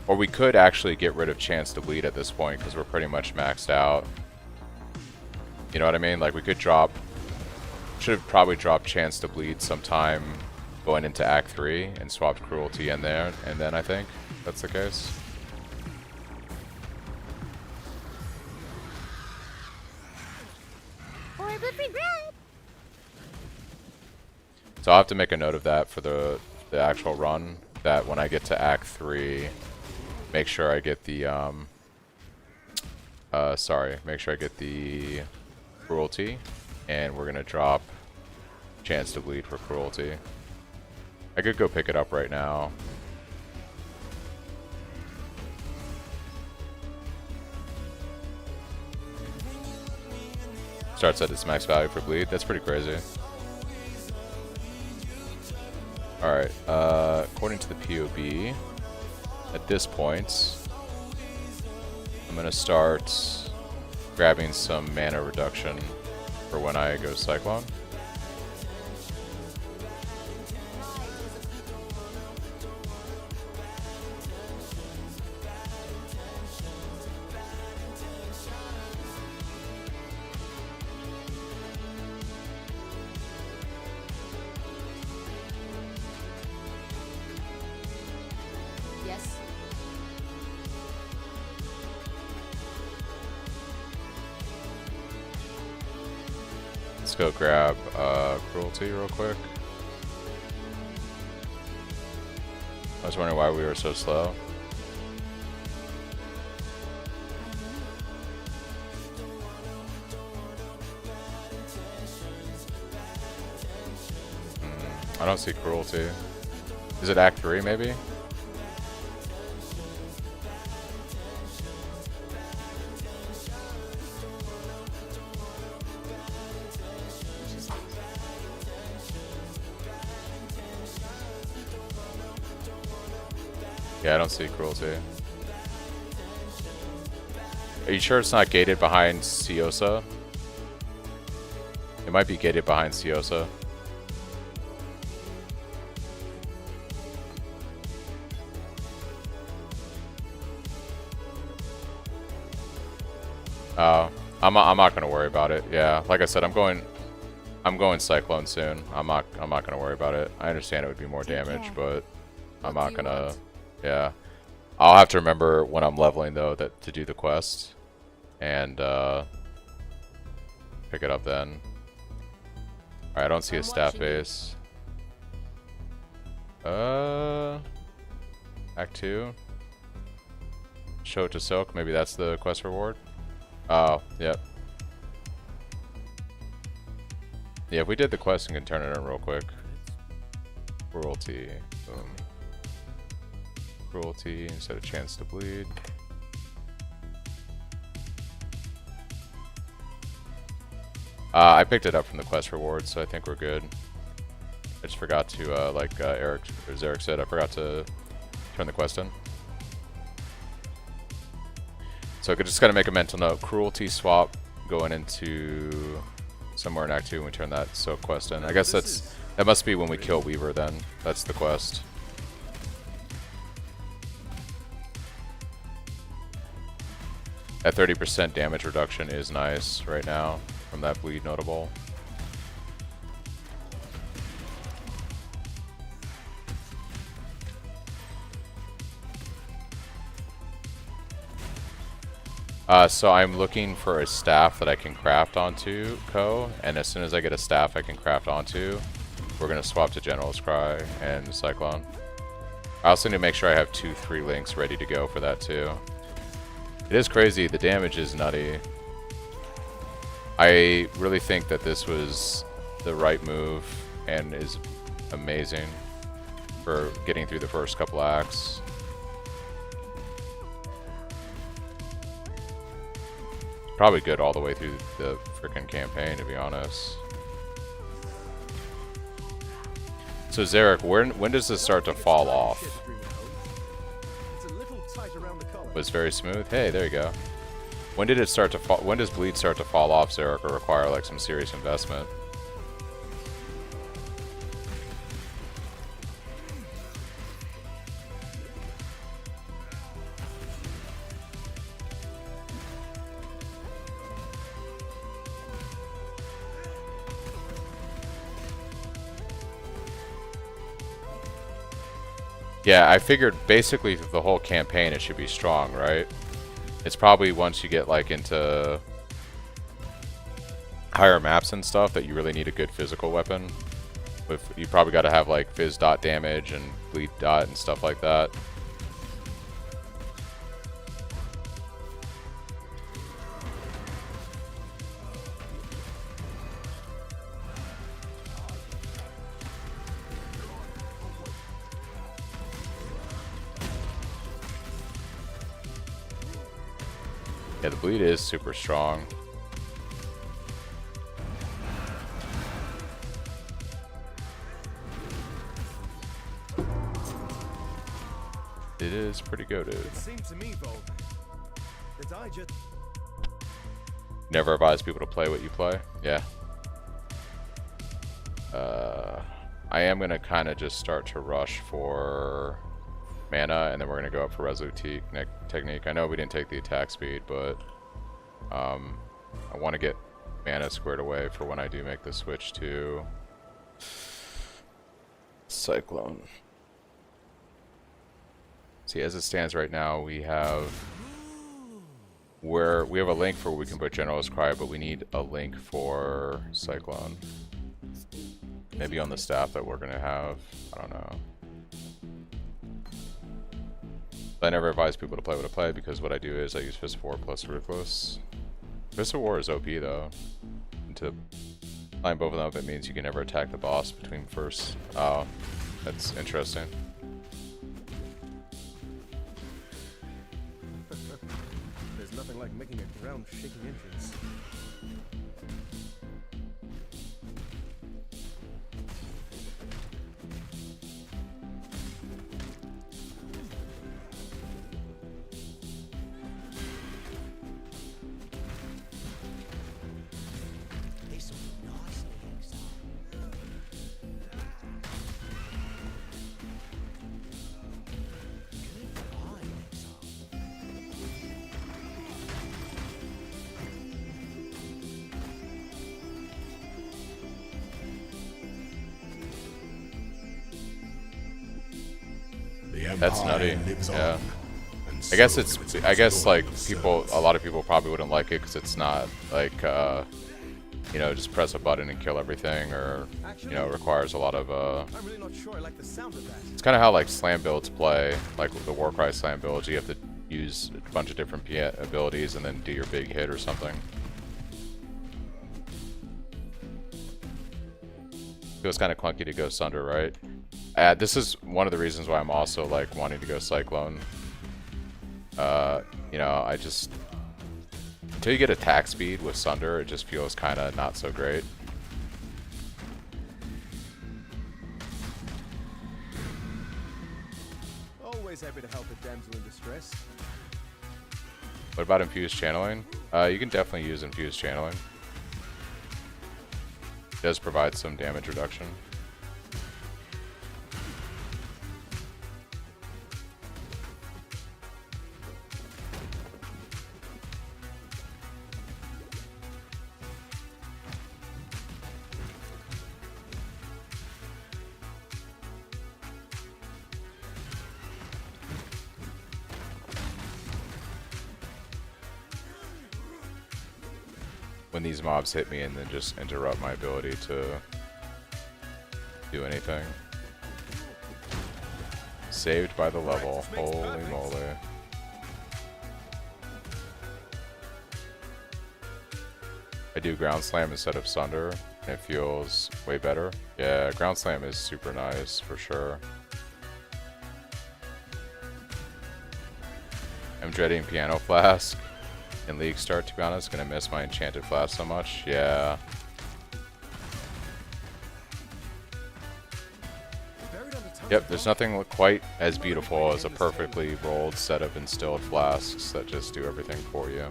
we could actually get rid of Chance to Bleed at this point, because we're pretty much maxed out. You know what I mean? Like, we could drop... Should have probably dropped Chance to Bleed sometime going into Act 3, and swapped Cruelty in there, and then I think that's the case. So I'll have to make a note of that for the actual run, that when I get to Act 3, make sure I get the, make sure I get the Cruelty, and we're gonna drop Chance to Bleed for Cruelty. I could go pick it up right now. Starts at its max value for Bleed, that's pretty crazy. Alright, according to the PoB, at this point, I'm going to start grabbing some mana reduction for when I go Cyclone. Yes. Let's go grab Cruelty real quick. I was wondering why we were so slow. I don't see Cruelty. Is it Act 3 maybe? Yeah, I don't see Cruelty. Are you sure it's not gated behind Siosa? It might be gated behind Siosa. I'm not gonna worry about it. Yeah, like I said, I'm going Cyclone soon. I'm not gonna worry about it. I understand it would be more damage, but I'm not gonna. Yeah, I'll have to remember when I'm leveling though that to do the quest, and pick it up then. All right, I don't see a staff base. Act 2. Show it to Silk. Maybe that's the quest reward. Oh, yep. Yeah, if we did the quest and can turn it in real quick. Cruelty. Boom. Cruelty instead of Chance to Bleed. I picked it up from the quest reward, so I think we're good. I just forgot to, like Eric or Zarek said, I forgot to turn the quest in. So I just gotta make a mental note. Cruelty swap going into somewhere in Act 2 when we turn that Silk quest in. I guess that must be when we kill Weaver then. That's the quest. That 30% damage reduction is nice right now from that bleed notable. So I'm looking for a staff that I can craft onto Ko, and as soon as I get a staff I can craft onto, we're gonna swap to General's Cry and Cyclone. I also need to make sure I have 2-3 links ready to go for that too. It is crazy, the damage is nutty. I really think that this was the right move and is amazing for getting through the first couple acts. probably good all the way through the freaking campaign, to be honest. So Zarek, when does this start to fall off? It's a little tight around the collar. Was very smooth. Hey, there you go. When did it start to fall? When does bleed start to fall off, Zarek, or require like some serious investment? Yeah, I figured basically the whole campaign it should be strong, right? It's probably once you get like into higher maps and stuff that you really need a good physical weapon. With you probably got to have like fizz dot damage and bleed dot and stuff like that. Yeah, the bleed is super strong. It is pretty good, dude. It seemed to me, Volk, that I just... Never advise people to play what you play. Yeah. I am going to kind of just start to rush for mana, and then we're going to go up for Resolute Technique. I know we didn't take the attack speed, but I want to get mana squared away for when I do make the switch to Cyclone. See, as it stands right now, we have a link for where we can put General's Cry, but we need a link for Cyclone. Maybe on the staff that we're gonna have. I don't know. I never advise people to play what I play because what I do is I use Fist of War plus Ruthless. Fist of War is OP though. And to line both of them up, it means you can never attack the boss between first. Oh, that's interesting. There's nothing like making a ground-shaking entrance. That's nutty. Yeah. I guess it's. I guess like people. A lot of people probably wouldn't like it because it's not like you know, just press a button and kill everything, or you know, requires a lot of I'm really not sure I like the sound of that. It's kind of how like slam builds play, like with the Warcry slam builds. You have to use a bunch of different abilities and then do your big hit or something. Feels kind of clunky to go Sunder, right? This is one of the reasons why I'm also like wanting to go Cyclone. You know, I just until you get attack speed with Sunder, it just feels kind of not so great. Always happy to help a damsel in distress. What about infused channeling? You can definitely use infused channeling. It does provide some damage reduction. When these mobs hit me and then just interrupt my ability to do anything. Saved by the level. Holy moly. I do ground slam instead of Sunder, and it feels way better. Yeah, ground slam is super nice for sure. I'm dreading Piano Flask in League start, to be honest. Gonna miss my Enchanted Flask so much. Yeah. Yep, there's nothing quite as beautiful as a perfectly rolled set of instilled flasks that just do everything for you.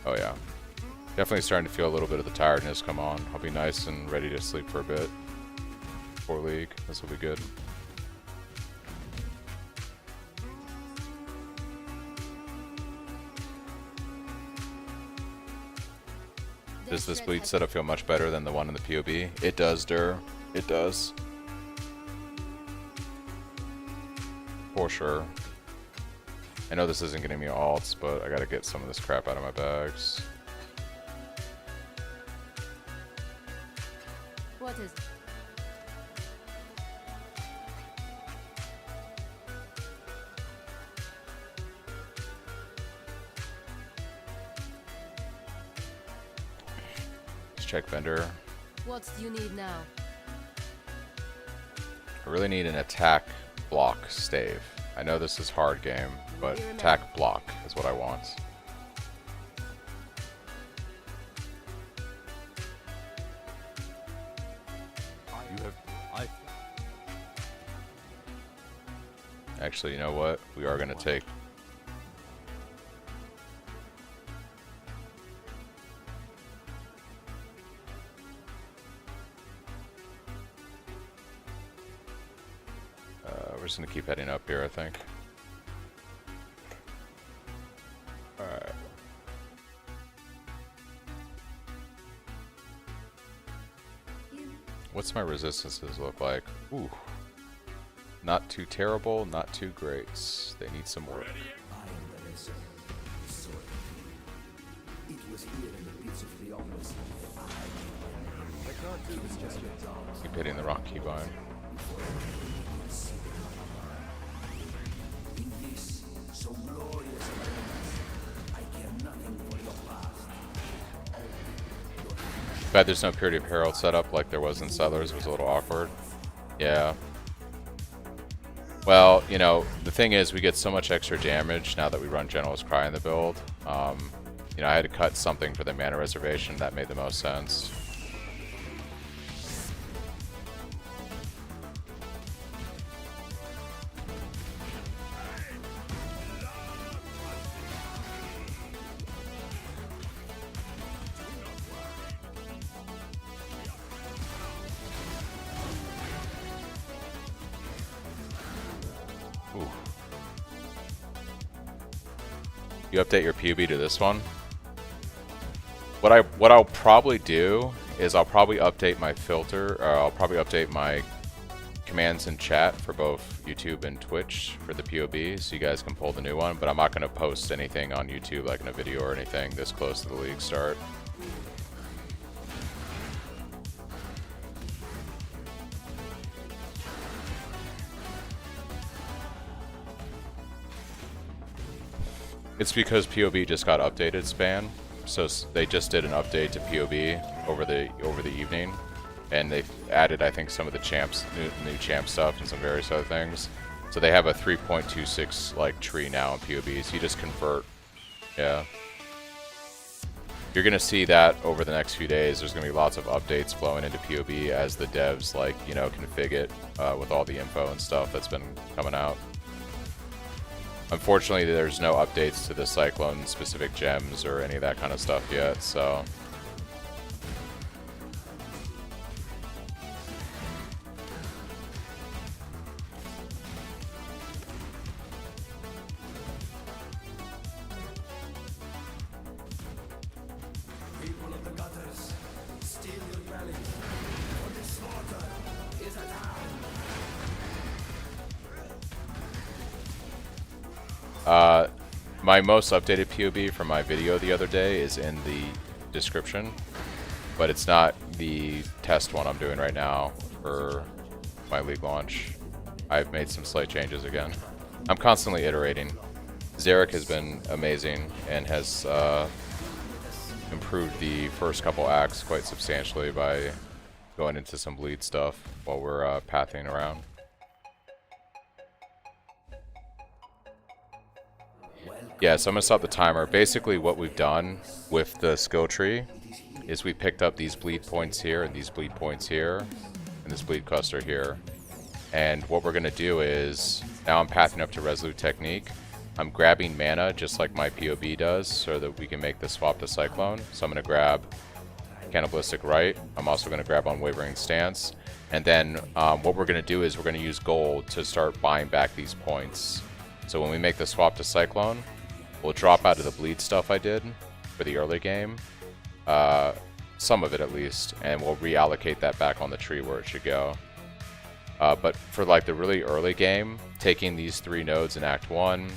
Oh yeah. Definitely starting to feel a little bit of the tiredness come on. I'll be nice and ready to sleep for a bit before League. This will be good. Does this bleed setup feel much better than the one in the PoB? It does, Dur. It does. For sure. I know this isn't getting me alts, but I gotta get some of this crap out of my bags. What is? Let's check vendor. What do you need now? I really need an attack block stave. I know this is hard game, but attack block is what I want. Actually, you know what? We are going to take... we're just going to keep heading up here, I think. Alright. What's my resistances look like? Ooh. Not too terrible, not too great. They need some work. Keep hitting the wrong keybind. Bad there's no Purity of Herald setup like there was in Settlers. It was a little awkward. Yeah. Well, you know, the thing is we get so much extra damage now that we run General's Cry in the build. You know, I had to cut something for the mana reservation. That made the most sense. You update your PoB to this one. What I'll probably do is I'll probably update my filter, or I'll probably update my commands in chat for both YouTube and Twitch for the PoB, so you guys can pull the new one. But I'm not going to post anything on YouTube, like in a video or anything, this close to the league start. It's because PoB just got updated span, so they just did an update to PoB over the evening, and they added, I think, some of the champs, new champ stuff and some various other things. So they have a 3.26 like tree now in PoB. So you just convert. Yeah, you're gonna see that over the next few days. There's gonna be lots of updates flowing into PoB as the devs config it with all the info and stuff that's been coming out. Unfortunately, there's no updates to the Cyclone specific gems or any of that kind of stuff yet, so... my most updated PoB from my video the other day is in the description, but it's not the test one I'm doing right now for my league launch. I've made some slight changes again. I'm constantly iterating. Zarek has been amazing and has improved the first couple acts quite substantially by going into some bleed stuff while we're pathing around. Yeah, so I'm going to stop the timer. Basically what we've done with the skill tree is we picked up these bleed points here and these bleed points here and this bleed cluster here. And what we're going to do is, now I'm pathing up to Resolute Technique. I'm grabbing mana just like my PoB does so that we can make the swap to Cyclone. So I'm going to grab Cannibalistic Right. I'm also going to grab Unwavering Stance. And then what we're going to do is we're going to use gold to start buying back these points. So when we make the swap to Cyclone, we'll drop out of the bleed stuff I did for the early game. Some of it at least. And we'll reallocate that back on the tree where it should go. But for like the really early game, taking these 3 nodes in Act 1,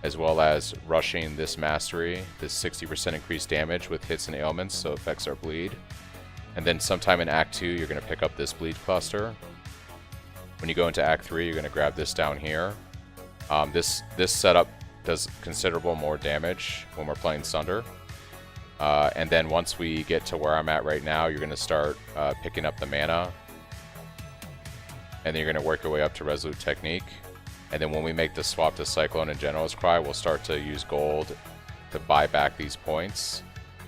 as well as rushing this mastery, this 60% increased damage with hits and ailments, so it affects our bleed. And then sometime in Act 2, you're going to pick up this bleed cluster. When you go into Act 3, you're going to grab this down here. This setup does considerable more damage when we're playing Sunder. And then once we get to where I'm at right now, you're going to start picking up the mana. And then you're going to work your way up to Resolute Technique. And then when we make the swap to Cyclone and General's Cry, we'll start to use gold to buy back these points.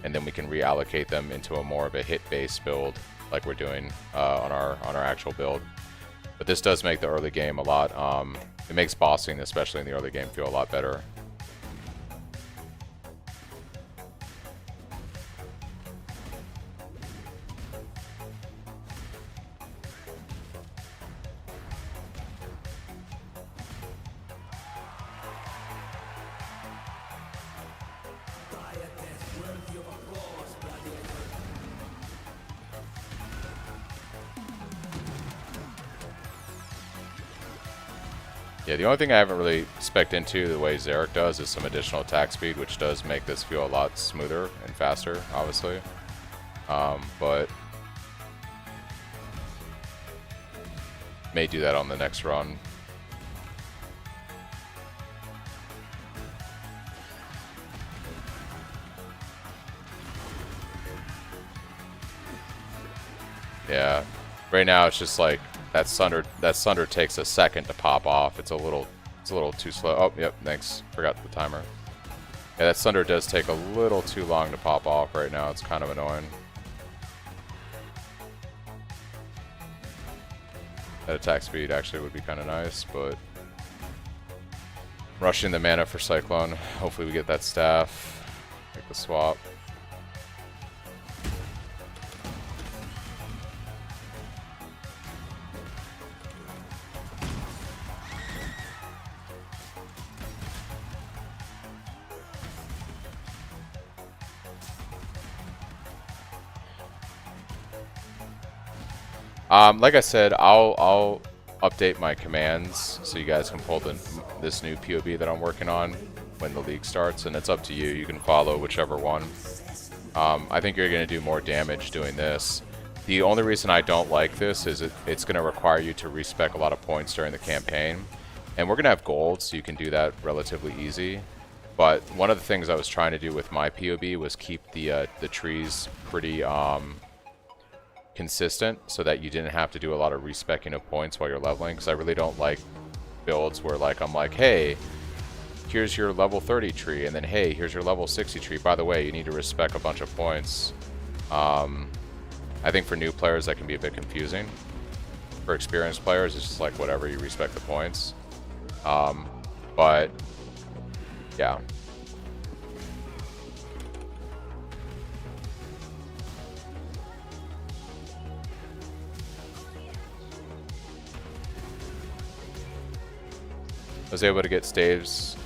And then we can reallocate them into a more of a hit-based build like we're doing on our actual build. But this does make the early game a lot, it makes bossing, especially in the early game, feel a lot better. Yeah, the only thing I haven't really spec'd into the way Zarek does is some additional attack speed, which does make this feel a lot smoother and faster, obviously. But may do that on the next run. Yeah, right now it's just like that Sunder takes a second to pop off. It's a little too slow. Oh, yep, thanks. Forgot the timer. Yeah, that Sunder does take a little too long to pop off right now. It's kind of annoying. That attack speed actually would be kind of nice, but rushing the mana for Cyclone. Hopefully we get that staff. Make the swap. Like I said, I'll update my commands so you guys can pull this new PoB that I'm working on when the league starts, and it's up to you. You can follow whichever one. I think you're going to do more damage doing this. The only reason I don't like this is it's going to require you to respec a lot of points during the campaign, and we're going to have gold, so you can do that relatively easy. But one of the things I was trying to do with my PoB was keep the trees pretty consistent so that you didn't have to do a lot of respecing of points while you're leveling, because I really don't like builds where like I'm like, hey, here's your level 30 tree, and then hey, here's your level 60 tree. By the way, you need to respec a bunch of points. I think for new players that can be a bit confusing. For experienced players, it's just like whatever, you respect the points. But yeah. I was able to get Stave's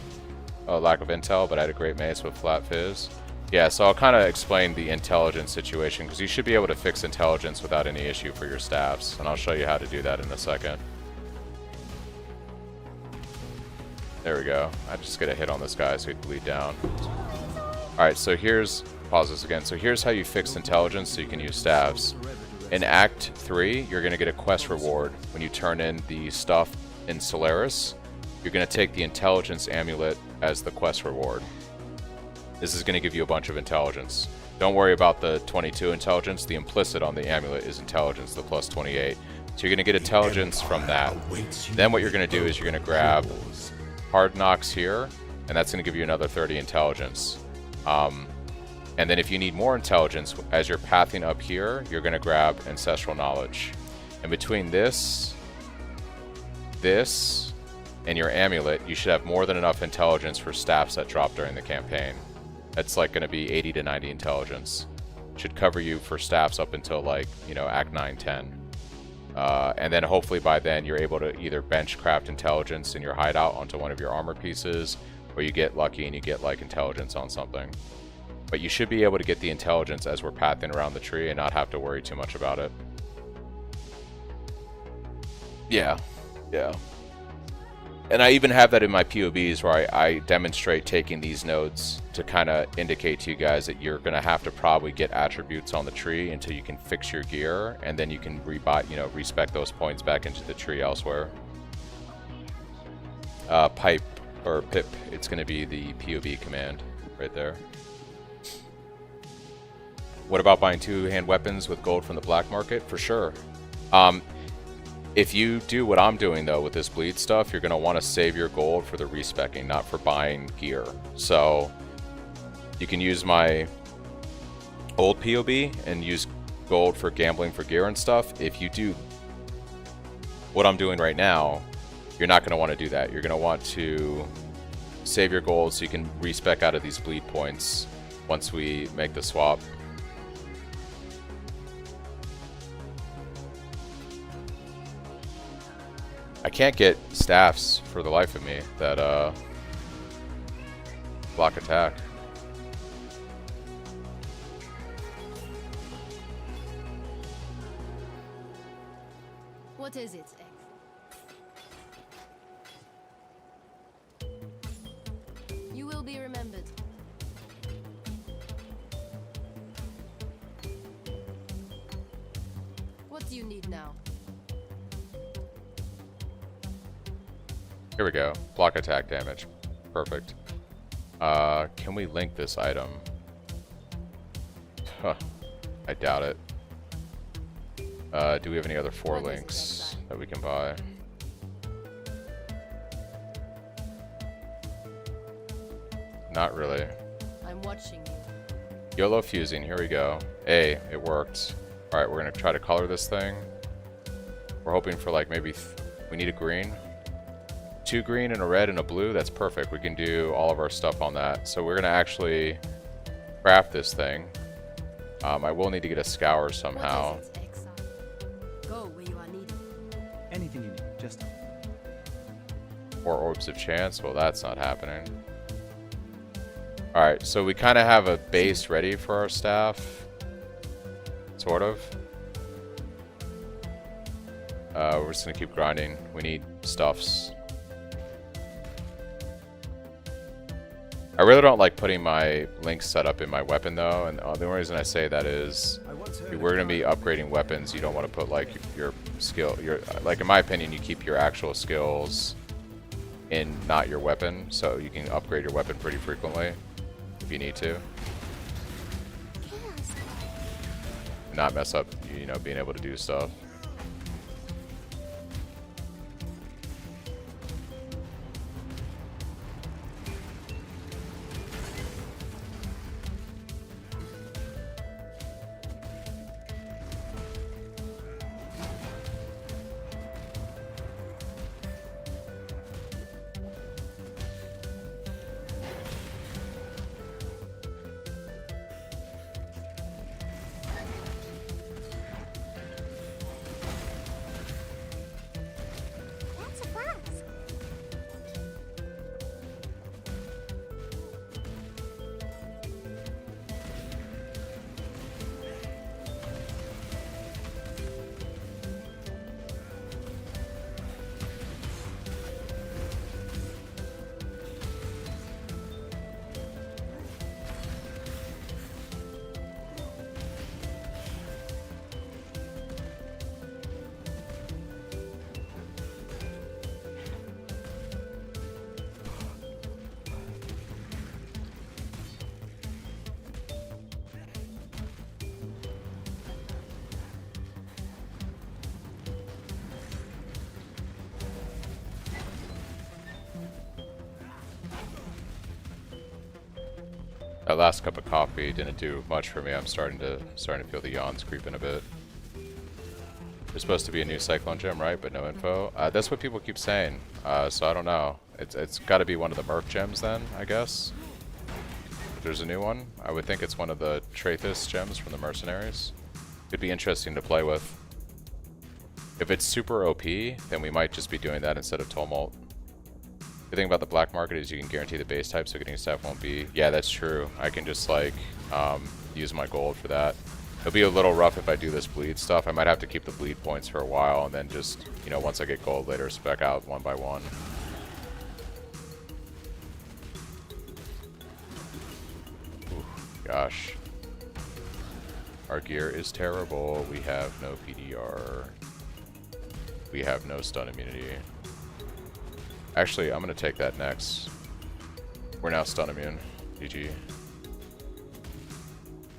lack of intel, but I had a great mace with flat fizz. Yeah, so I'll kind of explain the intelligence situation, because you should be able to fix intelligence without any issue for your staffs, and I'll show you how to do that in a second. There we go. I just get a hit on this guy so he bleed down. Alright, so here's... Pause this again. So here's how you fix intelligence so you can use staves. In Act 3, you're going to get a quest reward when you turn in the stuff in Solaris. You're going to take the intelligence amulet as the quest reward. This is going to give you a bunch of intelligence. Don't worry about the 22 intelligence. The implicit on the amulet is intelligence, the plus 28. So you're going to get intelligence from that. Then what you're going to do is you're going to grab Hard Knocks here, and that's going to give you another 30 intelligence. And then if you need more intelligence, as you're pathing up here, you're going to grab Ancestral Knowledge. And between this, and your amulet, you should have more than enough intelligence for staffs that drop during the campaign. That's like going to be 80 to 90 intelligence. Should cover you for staffs up until like, you know, Act 9, 10. And then hopefully by then you're able to either bench craft intelligence in your hideout onto one of your armor pieces, or you get lucky and you get like intelligence on something. But you should be able to get the intelligence as we're pathing around the tree and not have to worry too much about it. Yeah. And I even have that in my POBs where I demonstrate taking these nodes to kind of indicate to you guys that you're going to have to probably get attributes on the tree until you can fix your gear, and then you can respec those points back into the tree elsewhere. Pipe or pip, it's going to be the POB command right there. What about buying two-hand weapons with gold from the black market? For sure. If you do what I'm doing, though, with this bleed stuff, you're going to want to save your gold for the respecking, not for buying gear. So you can use my old POB and use gold for gambling for gear and stuff. If you do what I'm doing right now, you're not going to want to do that. You're going to want to save your gold so you can respec out of these bleed points once we make the swap. I can't get staffs for the life of me that block attack. What is it, X? You will be remembered. What do you need now? Here we go. Block attack damage. Perfect. Can we link this item? Huh. I doubt it. Do we have any other 4 links that we can buy? Not really. I'm watching you. YOLO fusing. Here we go. Hey, it worked. Alright, we're going to try to color this thing. We're hoping for like maybe... we need a green. 2 green and a red and a blue. That's perfect. We can do all of our stuff on that. So we're going to actually craft this thing. I will need to get a scour somehow. What is it, X? Go where you are needed. Anything you need, just 4 orbs of chance. Well, that's not happening. Alright, so we kind of have a base ready for our staff. Sort of. We're just going to keep grinding. We need stuffs. I really don't like putting my link setup in my weapon though, and the only reason I say that is if we're going to be upgrading weapons, you don't want to put like your skill, like in my opinion, you keep your actual skills in not your weapon, so you can upgrade your weapon pretty frequently if you need to. Not mess up, you know, being able to do stuff. That last cup of coffee didn't do much for me. I'm starting to feel the yawns creeping a bit. There's supposed to be a new Cyclone Gem, right? But no info. That's what people keep saying. So I don't know. It's got to be one of the Merc gems then, I guess. If there's a new one, I would think it's one of the Trathis gems from the Mercenaries. Could be interesting to play with. If it's super OP, then we might just be doing that instead of Tumult. The thing about the black market is you can guarantee the base type, so getting staff won't be. Yeah, that's true. I can just like use my gold for that. It'll be a little rough if I do this bleed stuff. I might have to keep the bleed points for a while, and then just, you know, once I get gold later, spec out one by one. Ooh, gosh. Our gear is terrible. We have no PDR. We have no stun immunity. Actually, I'm going to take that next. We're now stun immune. GG.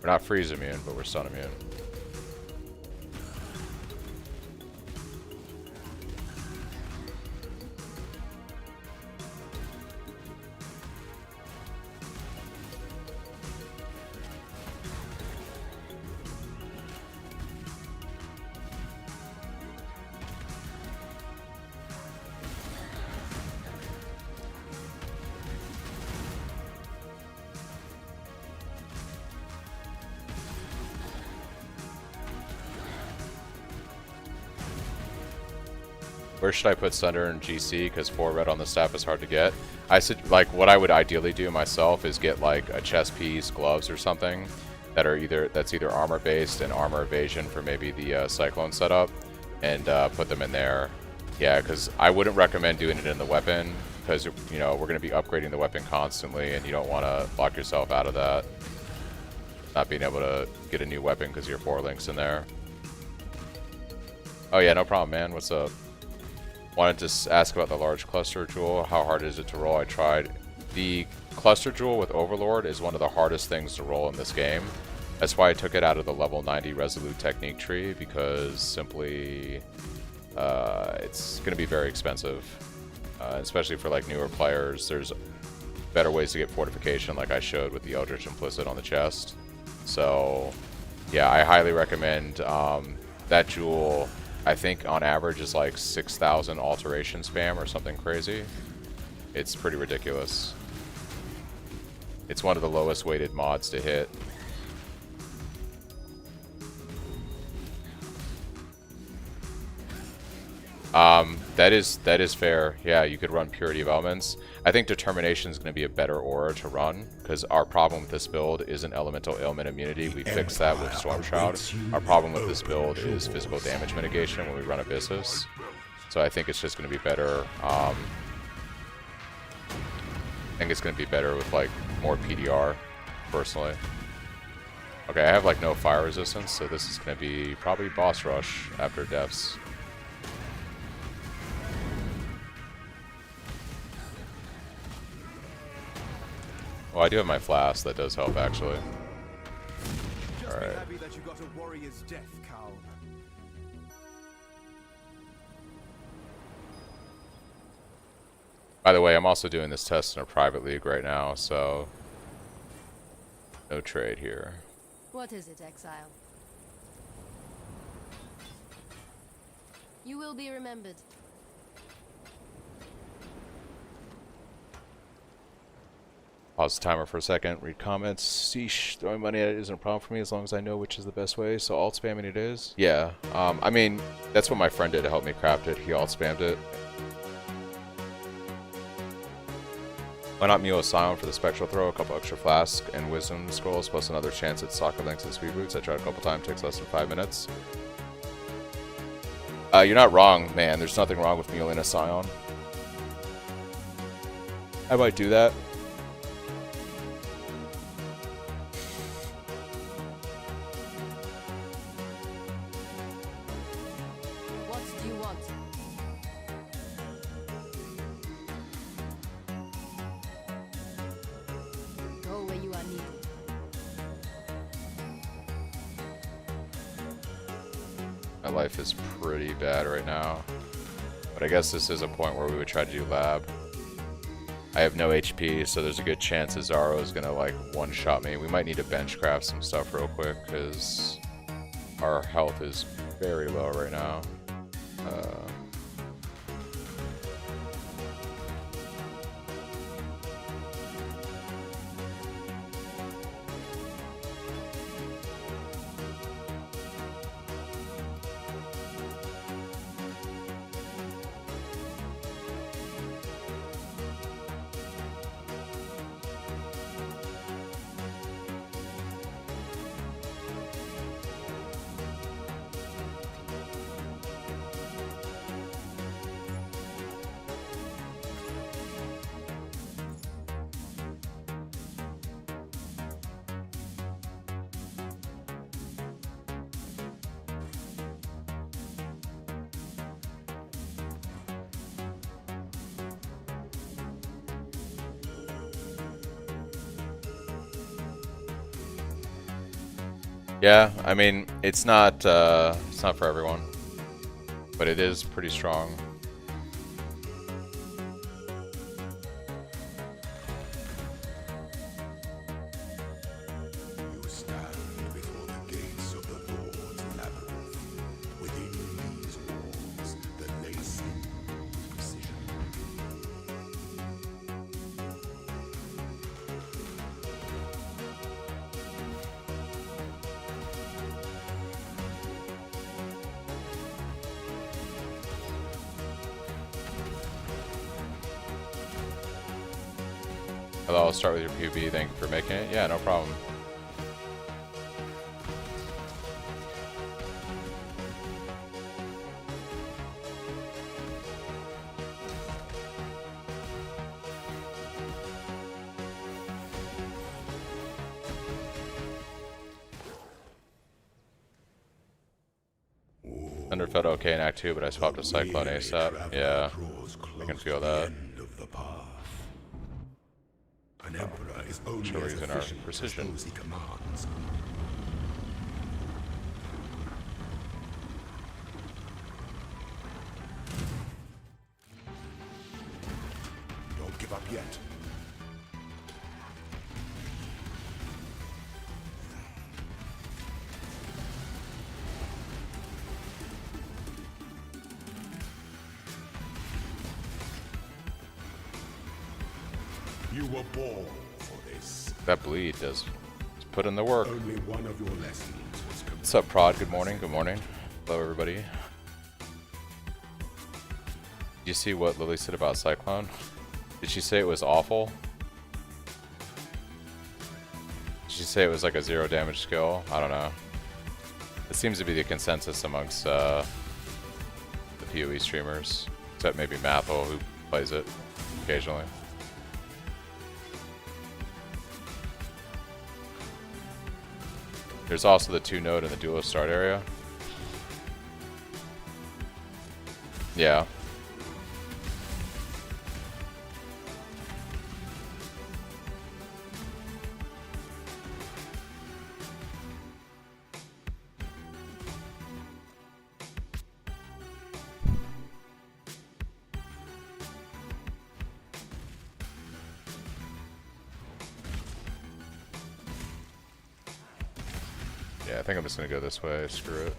We're not freeze immune, but we're stun immune. Where should I put Sunder and GC? Because 4 red on the staff is hard to get. I said, like, what I would ideally do myself is get like a chest piece, gloves, or something that are that's either armor based and armor evasion for maybe the Cyclone setup, and put them in there. Yeah, because I wouldn't recommend doing it in the weapon, because you know we're going to be upgrading the weapon constantly, and you don't want to lock yourself out of that. Not being able to get a new weapon because your 4 links in there. Oh yeah, no problem, man. What's up? Wanted to ask about the large cluster jewel. How hard is it to roll? I tried. The cluster jewel with Overlord is one of the hardest things to roll in this game. That's why I took it out of the level 90 Resolute Technique tree, because simply it's going to be very expensive. Especially for like newer players. There's better ways to get fortification, like I showed with the Eldritch Implicit on the chest. So yeah, I highly recommend that jewel. I think on average is like 6,000 alteration spam or something crazy. It's pretty ridiculous. It's one of the lowest weighted mods to hit. That is fair. Yeah, you could run Purity of Elements. I think Determination is going to be a better aura to run, because our problem with this build isn't elemental ailment immunity. We fixed that with Storm Shroud. Our problem with this build is physical damage mitigation when we run Abyssus. So I think it's just going to be better. I think it's going to be better with like more PDR, personally. Okay, I have like no fire resistance, so this is going to be probably boss rush after deaths. Well, I do have my flask, that does help actually. Just be happy that you got a warrior's death, Cal. By the way, I'm also doing this test in a private league right now, so no trade here. What is it, Exile? You will be remembered. Pause the timer for a second, read comments. Sheesh, throwing money at it isn't a problem for me as long as I know which is the best way, so alt spamming it is. Yeah, I mean, that's what my friend did to help me craft it. He alt spammed it. Why not Mule Asylum for the Spectral Throw, a couple extra flasks and Wisdom Scrolls, plus another chance at Soccer Links and Speed Boots. I tried a couple times, takes less than 5 minutes. You're not wrong, man. There's nothing wrong with Mule Asylum. I might do that. What do you want? Go where you are needed. My life is pretty bad right now. But I guess this is a point where we would try to do lab. I have no HP, so there's a good chance Azaro is gonna like one-shot me. We might need to bench craft some stuff real quick because our health is very low right now. Yeah, I mean, it's not for everyone, but it is pretty strong. You stand before the gates of the Lord's labyrinth. Within these walls, the lace precision. Hello, I'll start with your PoB. Thank you for making it. Yeah, no problem. Thunder felt okay in Act 2, but I swapped to Cyclone ASAP. Yeah, I can feel that. End of the path. An emperor is only Sure, we're as using our efficient as precision. those he commands. Don't give up yet. You were born for this. That bleed does put in the work. Only one of your lessons was complete. What's up, Prod? Good morning. Good morning. Hello, everybody. Did you see what Lily said about Cyclone? Did she say it was awful? Did she say it was like a 0 damage skill? I don't know. It seems to be the consensus amongst the PoE streamers, except maybe Mathel, who plays it occasionally. There's also the 2 node in the duelist start area. Yeah. Yeah, I think I'm just gonna go this way. Screw it.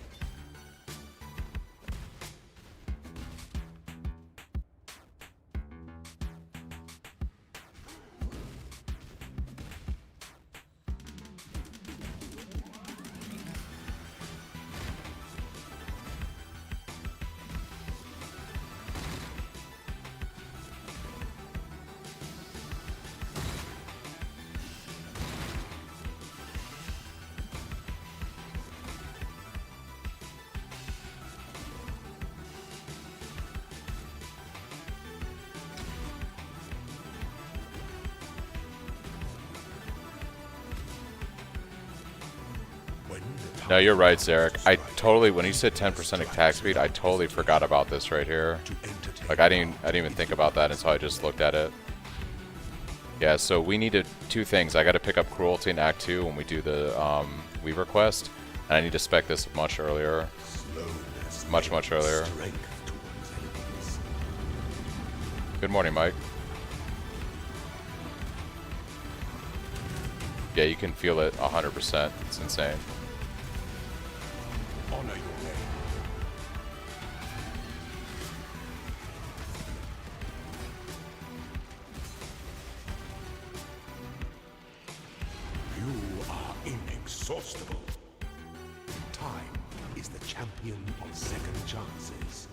No, you're right, Zarek. I totally, when you said 10% attack speed, I totally forgot about this right here. Like I didn't even think about that until I just looked at it. Yeah, so we need to, 2 things. I got to pick up Cruelty in Act 2 when we do the Weaver quest, and I need to spec this much earlier. Much earlier. Good morning, Mike. Yeah, you can feel it 100%. It's insane. Honor your name. You are inexhaustible. Time is the champion of second chances.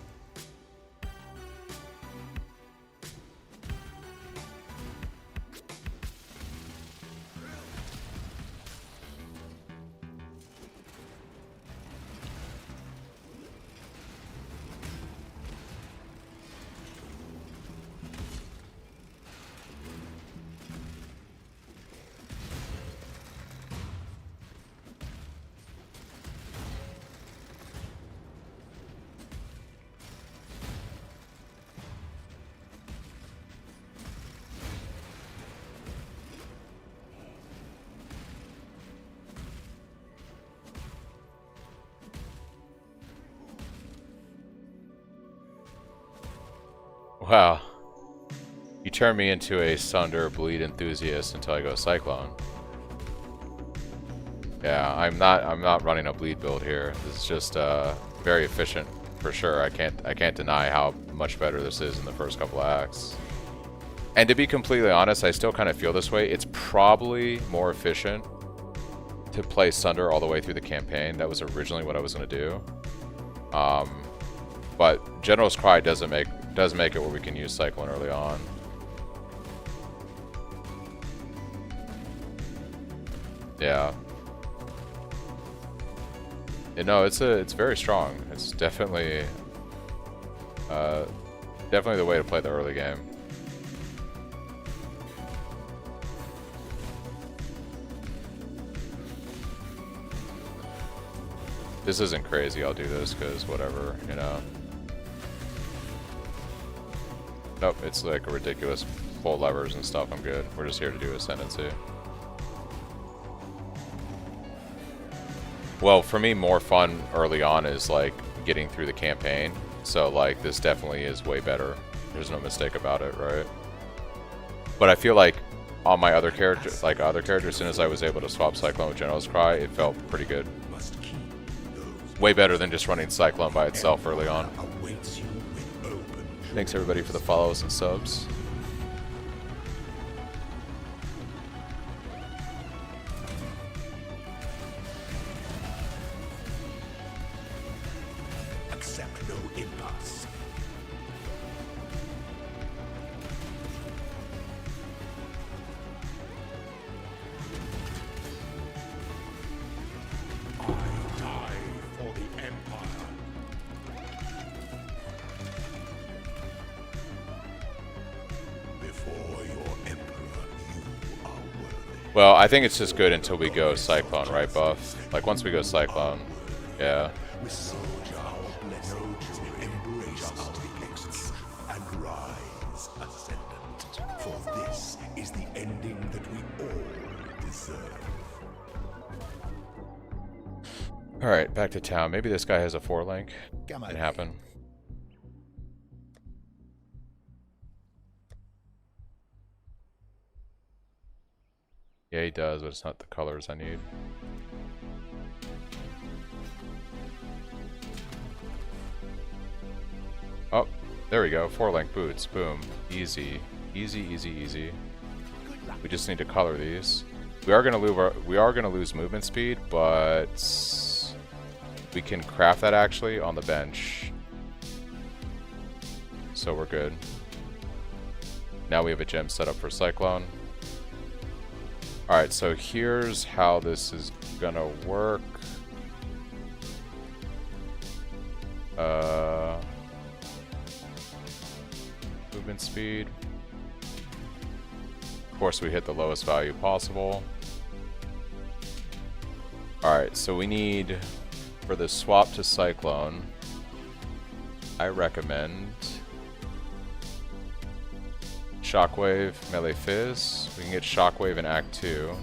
Wow. You turn me into a Sunder Bleed Enthusiast until I go Cyclone. Yeah, I'm not running a bleed build here. This is just very efficient for sure. I can't deny how much better this is in the first couple of acts. And to be completely honest, I still kind of feel this way. It's probably more efficient to play Sunder all the way through the campaign. That was originally what I was going to do. But General's Cry does make it where we can use Cyclone early on. Yeah. No, it's very strong. It's definitely the way to play the early game. This isn't crazy. I'll do this because whatever, you know. Nope, it's like a ridiculous full levers and stuff. I'm good. We're just here to do Ascendancy. Well, for me, more fun early on is like getting through the campaign. So like this definitely is way better. There's no mistake about it, right? But I feel like on my other character, as soon as I was able to swap Cyclone with General's Cry, it felt pretty good. Way better than just running Cyclone by itself early on. Thanks everybody for the follows and subs. Accept no impasse. I die for the Empire. Before your Emperor, you are worthy. Well, I think it's just good until we go Cyclone, right, Buff? Like once we go Cyclone, yeah. Receive our blessings, embrace our texts, and rise, Ascendant. For this is the ending that we all deserve. Alright, back to town. Maybe this guy has a 4-link. Can happen. Yeah, he does, but it's not the colors I need. Oh, there we go. 4-link boots. Boom. Easy. Easy, easy, easy. We just need to color these. We are gonna lose movement speed, but we can craft that actually on the bench. So we're good. Now we have a gem set up for Cyclone. Alright, so here's how this is gonna work. Movement speed. Of course, we hit the lowest value possible. Alright, so we need, for the swap to Cyclone, I recommend Shockwave, Melee Fizz. We can get Shockwave in Act 2.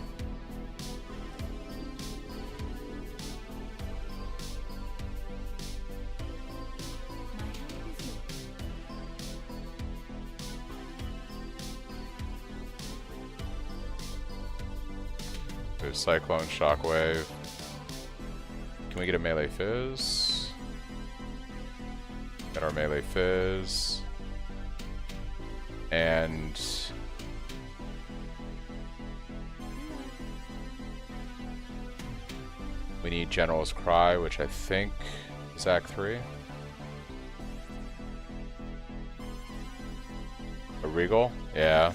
So Cyclone Shockwave. Can we get a melee fizz? Got our melee fizz. And we need General's Cry, which I think is Act 3. A Regal? Yeah.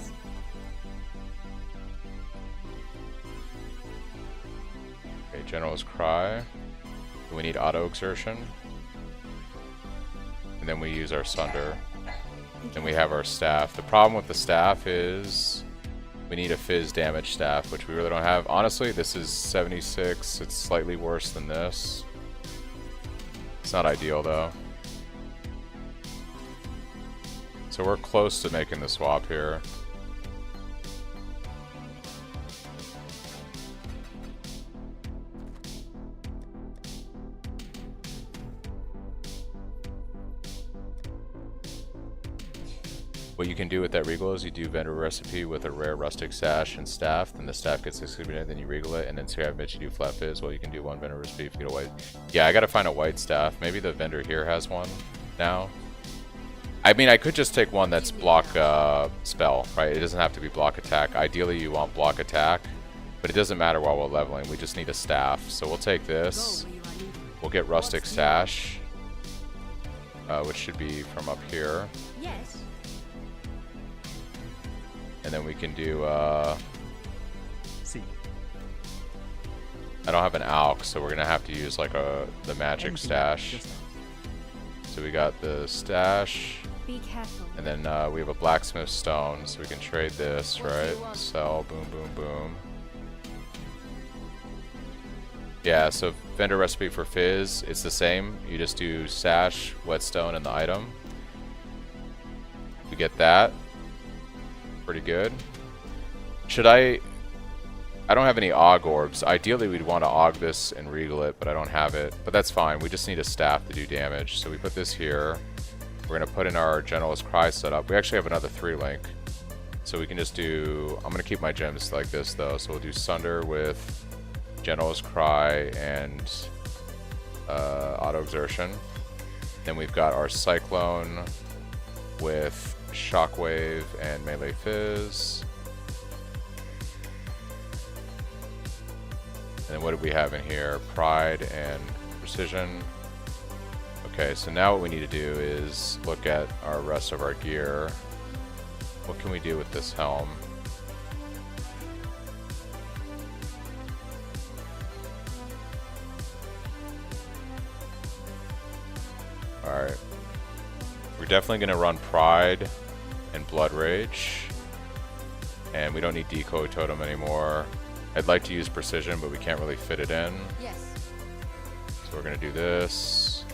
Okay, General's Cry. We need Auto Exertion. And then we use our Sunder. Then we have our staff. The problem with the staff is we need a fizz damage staff, which we really don't have. Honestly, this is 76. It's slightly worse than this. It's not ideal though. So we're close to making the swap here. What you can do with that regal is you do vendor recipe with a rare rustic sash and staff, then the staff gets distributed, then you regal it, and then scrap it, you do flat fizz. Well, you can do one vendor recipe if you get a white. Yeah, I gotta find a white staff. Maybe the vendor here has one now. I mean, I could just take one that's block spell, right? It doesn't have to be block attack. Ideally, you want block attack, but it doesn't matter while we're leveling. We just need a staff. So we'll take this. We'll get rustic sash, which should be from up here. Yes. And then we can do, See. I don't have an alch, so we're gonna have to use like the magic stash. So we got the stash, Be careful. and then we have a blacksmith stone, so we can trade this, right? Sell, boom, boom, boom. Yeah, so vendor recipe for fizz, it's the same. You just do sash, whetstone, and the item. We get that. Pretty good. Should I don't have any Aug orbs. Ideally we'd want to Aug this and regal it, but I don't have it. But that's fine. We just need a staff to do damage. So we put this here. We're going to put in our General's Cry setup. We actually have another 3-link. So we can just do... I'm going to keep my gems like this though. So we'll do Sunder with General's Cry and Auto Exertion. Then we've got our Cyclone with Shockwave and Melee Fizz. And then what do we have in here? Pride and Precision. Okay, so now what we need to do is look at our rest of our gear. What can we do with this helm? Alright. We're definitely going to run Pride and Blood Rage. And we don't need Decoy Totem anymore. I'd like to use Precision, but we can't really fit it in. Yes. So we're going to do this.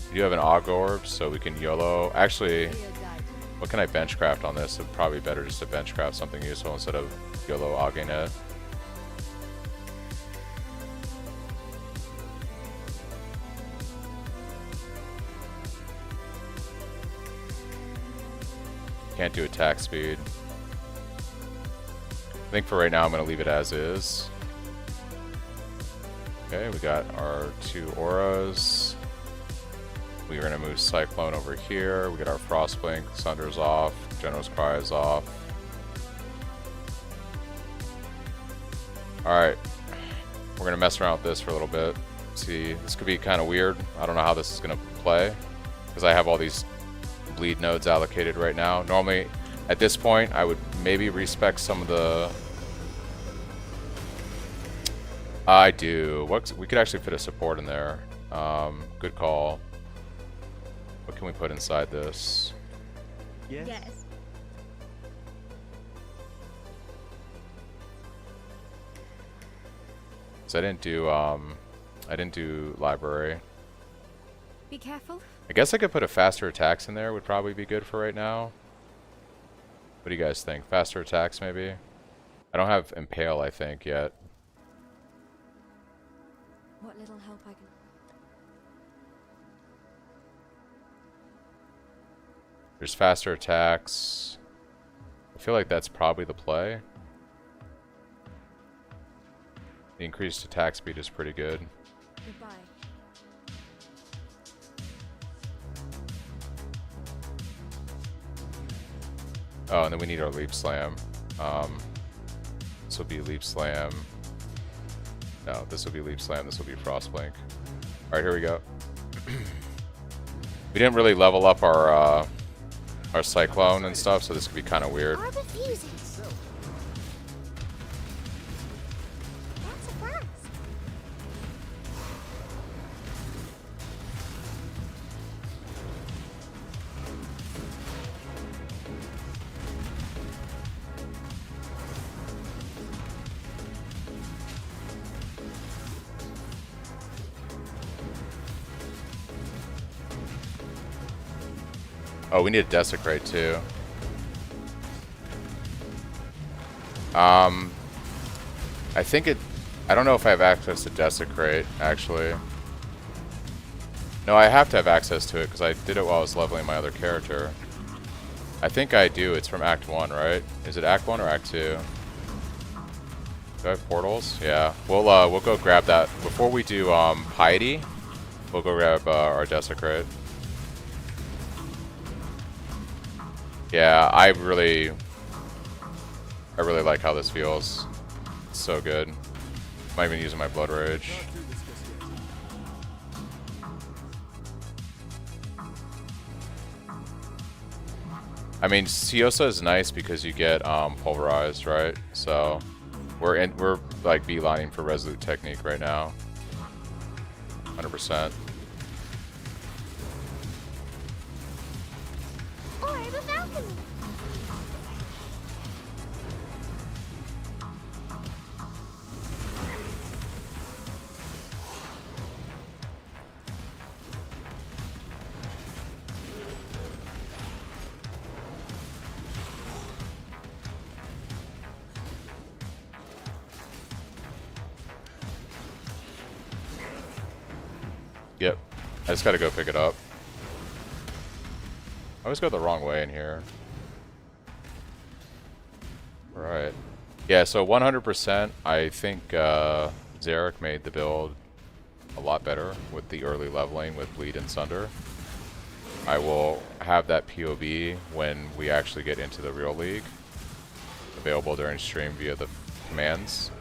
We do have an Aug Orb, so we can YOLO. Actually, what can I benchcraft on this? It'd probably be better just to benchcraft something useful instead of YOLO Auging it. Can't do attack speed. I think for right now I'm going to leave it as is. Okay, we got our 2 auras. We're going to move Cyclone over here. We get our Frostblink. Sunder's off. General's Cry is off. Alright. We're going to mess around with this for a little bit. See, this could be kind of weird. I don't know how this is going to play, because I have all these bleed nodes allocated right now. Normally, at this point, I would maybe respec some of the... I do. We could actually fit a support in there. Good call. What can we put inside this? Yes. Yes. So I didn't do library. Be careful. I guess I could put a faster attacks in there, would probably be good for right now. What do you guys think? Faster attacks maybe? I don't have Impale, I think, yet. What little help I can... There's faster attacks. feel like that's probably the play. The increased attack speed is pretty good. Goodbye. Oh, and then we need our Leap Slam. This will be Leap Slam. No, this will be Leap Slam. This will be Frost Blink. Alright, here we go. We didn't really level up our Cyclone and stuff, so this could be kind of weird. Orb of Fusion. That's a blast. Oh, we need a Desecrate too. I think it... I don't know if I have access to Desecrate, actually. No, I have to have access to it because I did it while I was leveling my other character. I think I do. It's from Act 1, right? Is it Act 1 or Act 2? Do I have portals? Yeah. We'll go grab that. Before we do Piety, we'll go grab our Desecrate. Yeah, I really like how this feels. It's so good. I'm not even using my Blood Rage. I mean, Siosa is nice because you get pulverized, right? So we're like beelining for Resolute Technique right now. 100%. Orb of Alchemy. Yep. I just gotta go pick it up. I always go the wrong way in here. Right. Yeah, so 100%, I think Zarek made the build a lot better with the early leveling with Bleed and Sunder. I will have that PoB when we actually get into the real league. Available during stream via the commands.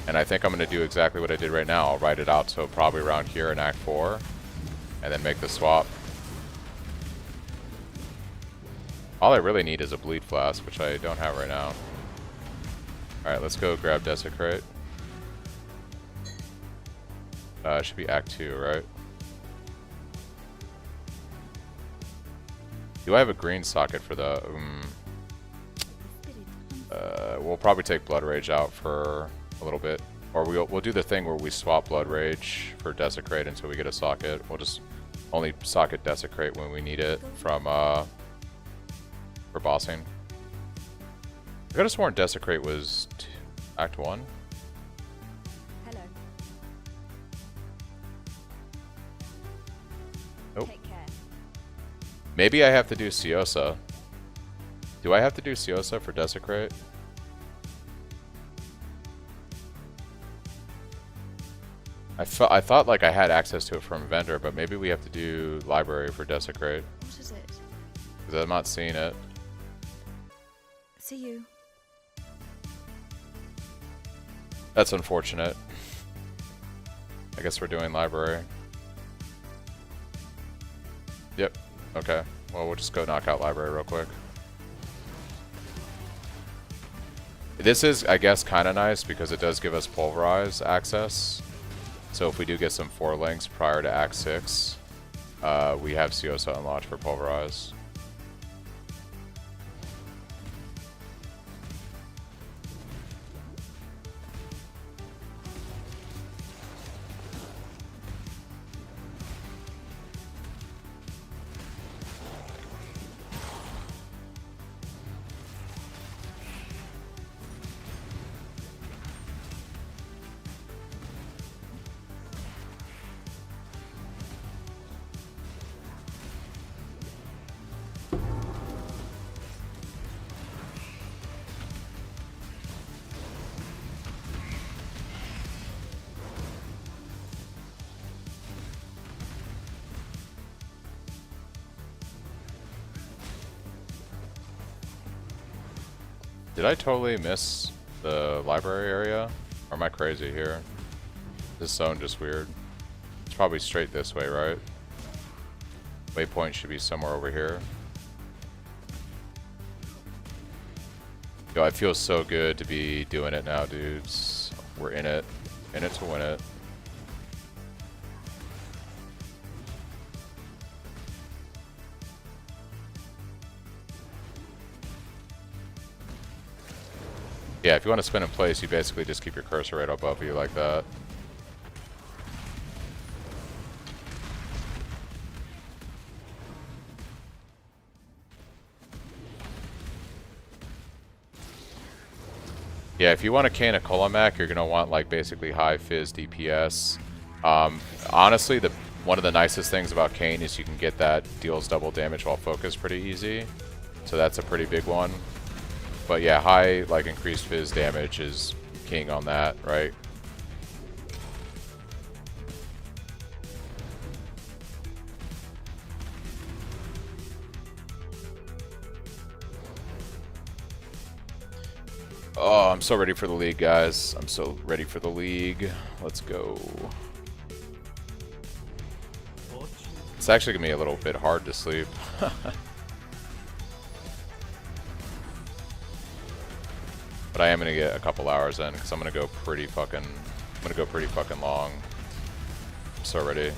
And I think I'm going to do exactly what I did right now. I'll write it out, so probably around here in Act 4. And then make the swap. All I really need is a Bleed Flask, which I don't have right now. Alright, let's go grab Desecrate. It should be Act 2, right? Do I have a green socket for the... we'll probably take Blood Rage out for a little bit. Or we'll do the thing where we swap Blood Rage for Desecrate until we get a socket. We'll just only socket Desecrate when we need it from... for bossing. I could have sworn Desecrate was Act 1. Hello. Nope. Take care. Maybe I have to do Siosa. Do I have to do Siosa for Desecrate? I thought like I had access to it from vendor, but maybe we have to do library for Desecrate. What is it? Because I'm not seeing it. See you. That's unfortunate. I guess we're doing library. Yep. Okay. Well, we'll just go knock out library real quick. This is, I guess, kind of nice because it does give us pulverize access. So if we do get some 4 links prior to Act 6, we have Siosa unlocked for pulverize. Did I totally miss the library area? Or am I crazy here? This zone just weird. It's probably straight this way, right? Waypoint should be somewhere over here. Yo, I feel so good to be doing it now, dudes. We're in it. In it to win it. Yeah, if you want to spin in place, you basically just keep your cursor right above you like that. Yeah, if you want a can of Colomac, you're going to want like basically high fizz DPS. Honestly, one of the nicest things about Kane is you can get that deals double damage while focused pretty easy. So that's a pretty big one. But yeah, high like increased fizz damage is king on that, right? Oh, I'm so ready for the league, guys. I'm so ready for the league. Let's go. It's actually gonna be a little bit hard to sleep. But I am gonna get a couple hours in because I'm gonna go pretty fucking long. I'm so ready.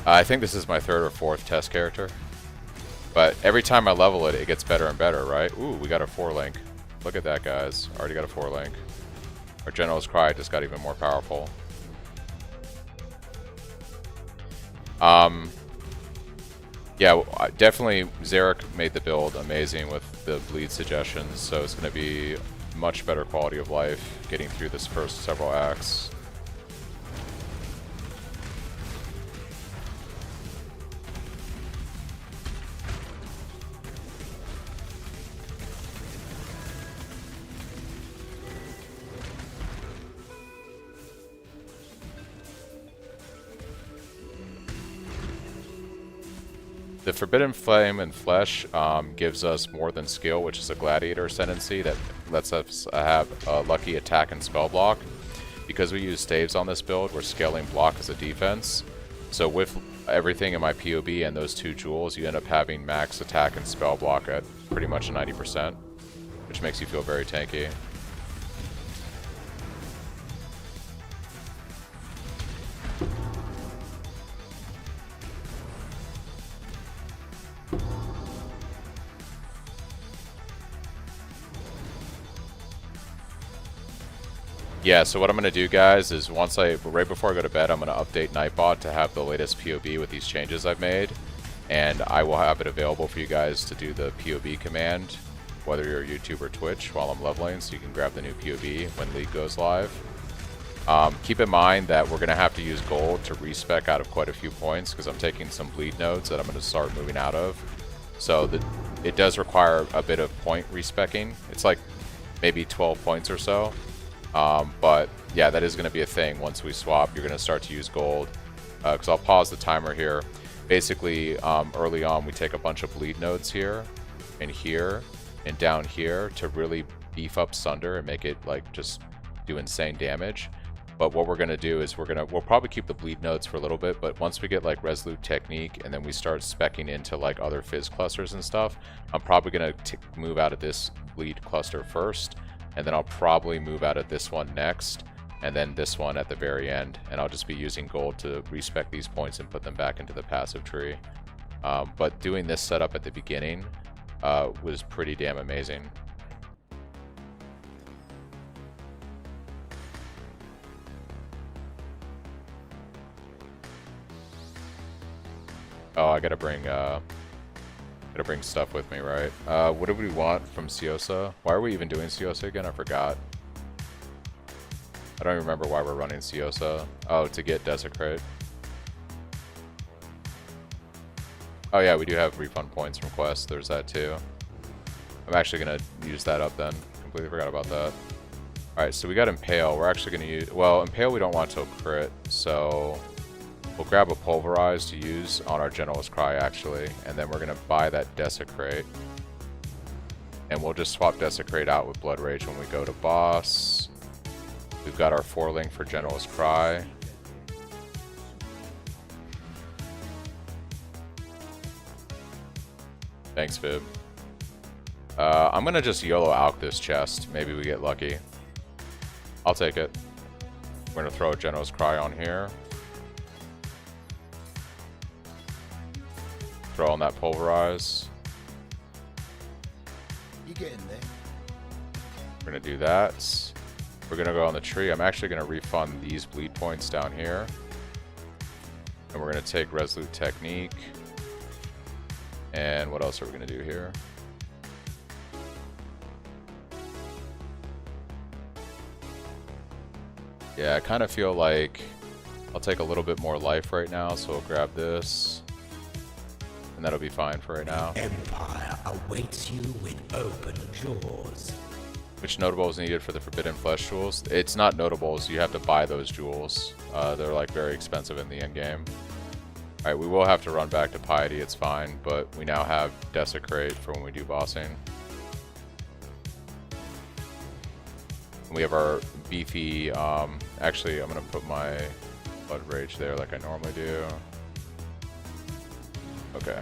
I think this is my 3rd or 4th test character. But every time I level it, it gets better and better, right? Ooh, we got a 4-link. Look at that, guys. Already got a 4-link. Our General's Cry just got even more powerful. Yeah, definitely Zarek made the build amazing with the bleed suggestions, so it's going to be much better quality of life getting through this first several acts. The Forbidden Flame and Flesh gives us more than skill, which is a Gladiator Ascendancy that lets us have a lucky attack and spell block. Because we use staves on this build, we're scaling block as a defense. So with everything in my PoB and those 2 jewels, you end up having max attack and spell block at pretty much 90%, which makes you feel very tanky. Yeah, so what I'm going to do, guys, is right before I go to bed, I'm going to update Nightbot to have the latest PoB with these changes I've made. And I will have it available for you guys to do the PoB command, whether you're YouTube or Twitch, while I'm leveling, so you can grab the new PoB when League goes live. Keep in mind that we're going to have to use gold to respec out of quite a few points, because I'm taking some bleed nodes that I'm going to start moving out of. So it does require a bit of point respecing. It's like maybe 12 points or so. But yeah, that is going to be a thing. Once we swap, you're going to start to use gold. Because I'll pause the timer here. Basically, early on, we take a bunch of bleed nodes here, and down here to really beef up Sunder and make it like just do insane damage. But what we're going to do is we'll probably keep the bleed nodes for a little bit, but once we get like Resolute Technique and then we start speccing into like other fizz clusters and stuff, I'm probably going to move out of this bleed cluster first. And then I'll probably move out of this one next, and then this one at the very end. And I'll just be using gold to respec these points and put them back into the passive tree. But doing this setup at the beginning was pretty damn amazing. Oh, I gotta bring stuff with me, right? What do we want from Ciosa? Why are we even doing Ciosa again? I forgot. I don't even remember why we're running Ciosa. Oh, to get Desecrate. Oh yeah, we do have refund points from Quest. There's that too. I'm actually gonna use that up then. Completely forgot about that. Alright, so we got Impale. We're actually gonna use... Well, Impale we don't want to crit, so... We'll grab a Pulverize to use on our General's Cry, actually, and then we're going to buy that Desecrate. And we'll just swap Desecrate out with Blood Rage when we go to boss. We've got our 4-link for General's Cry. Thanks, Fib. I'm going to just YOLO out this chest. Maybe we get lucky. I'll take it. We're going to throw a General's Cry on here. Throw on that Pulverize. You getting there? We're going to do that. We're going to go on the tree. I'm actually going to refund these bleed points down here. And we're going to take Resolute Technique. And what else are we going to do here? Yeah, I kind of feel like I'll take a little bit more life right now, so we'll grab this. And that'll be fine for right now. Empire awaits you with open jaws. Which notable is needed for the Forbidden Flesh jewels? It's not notables, you have to buy those jewels. They're like very expensive in the end game. Alright, we will have to run back to Piety, it's fine, but we now have Desecrate for when we do bossing. We have our beefy, actually I'm going to put my Blood Rage there like I normally do. Okay.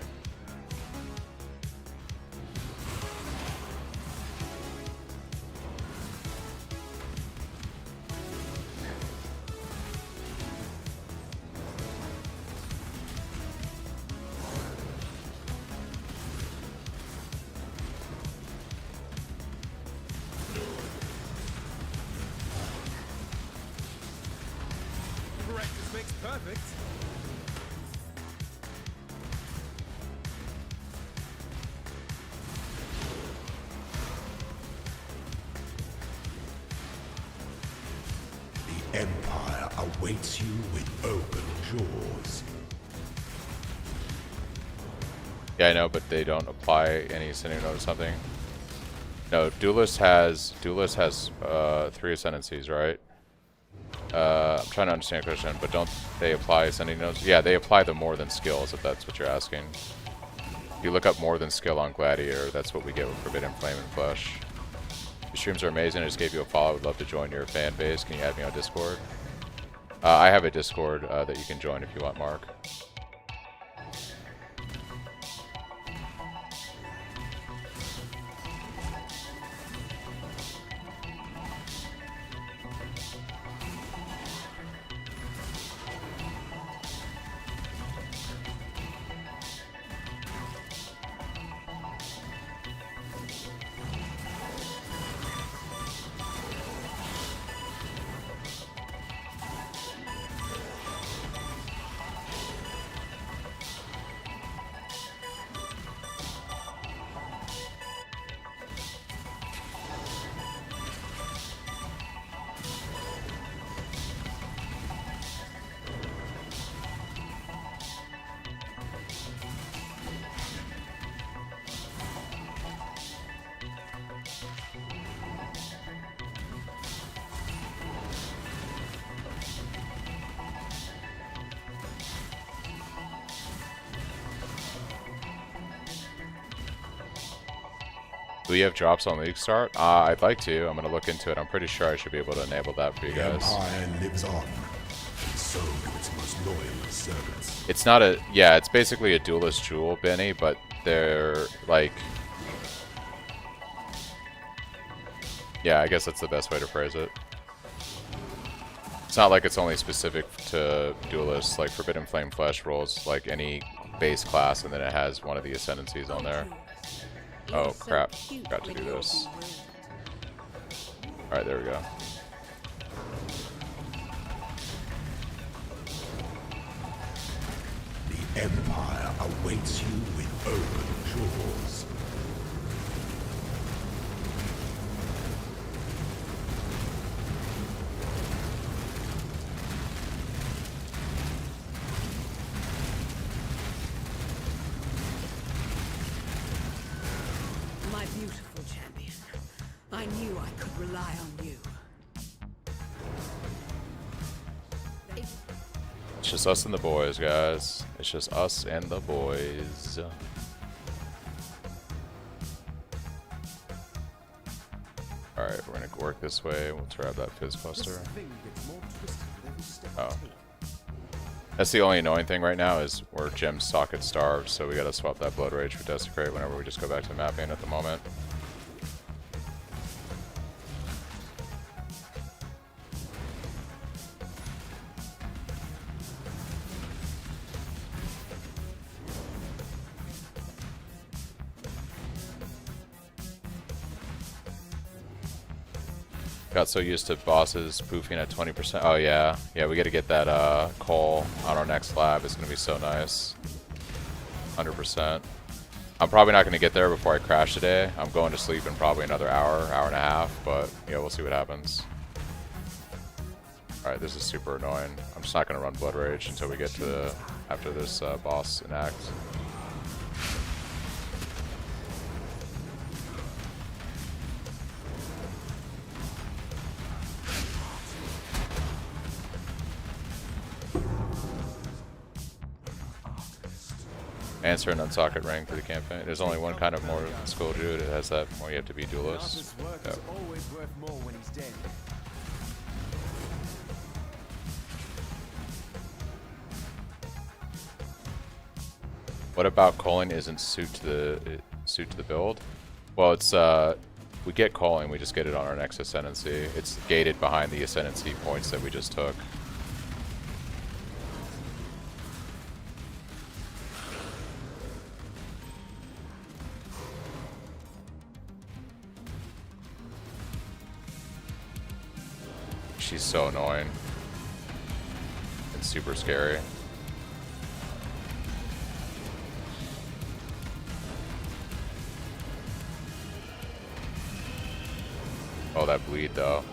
Practice makes perfect. The Empire awaits you with open jaws. Yeah, I know, but they don't apply any ascending note or something. No, Duelist has 3 ascendancies, right? I'm trying to understand the question, but don't they apply ascending notes? Yeah, they apply the more than skills, if that's what you're asking. If you look up more than skill on Gladiator, that's what we get with Forbidden Flame and Flesh. Your streams are amazing. I just gave you a follow. I would love to join your fan base. Can you add me on Discord? I have a Discord that you can join if you want, Mark. Do we have drops on League Start? I'd like to. I'm going to look into it. I'm pretty sure I should be able to enable that for you The guys. Empire lives on, and so do its most loyal servants. It's not a... Yeah, it's basically a Duelist Jewel, Benny, but they're like... Yeah, I guess that's the best way to phrase it. It's not like it's only specific to Duelists. Like Forbidden Flame Flesh rolls like any base class, and then it has one of the Ascendancies on there. Oh crap, forgot to do this. Alright, there we go. The Empire awaits you with open jaws. My beautiful champion. I knew I could rely on you. It's just us and the boys, guys. It's just us and the boys. Alright, we're gonna work this way. We'll grab that fizz cluster. This thing gets more twisted with every step Oh. I take. That's the only annoying thing right now is we're gem socket starved, so we gotta swap that Blood Rage for Desecrate whenever we just go back to mapping at the moment. Got so used to bosses poofing at 20%. Oh yeah, yeah, we gotta get that coal on our next lab. It's gonna be so nice. 100%. I'm probably not gonna get there before I crash today. I'm going to sleep in probably another hour, hour and a half, but yeah, we'll see what happens. Alright, this is super annoying. I'm just not gonna run Blood Rage until we get to after this boss enact. Answer an unsocket ring for the campaign. There's only one kind of more skill druid. It has that more you have to be An duelist. artist's work Yep. is always worth more when he's dead. What about calling isn't suit to the build? Well, it's we get calling, we just get it on our next Ascendancy. It's gated behind the Ascendancy points that we just took. She's so annoying. It's super scary. Oh, that bleed though.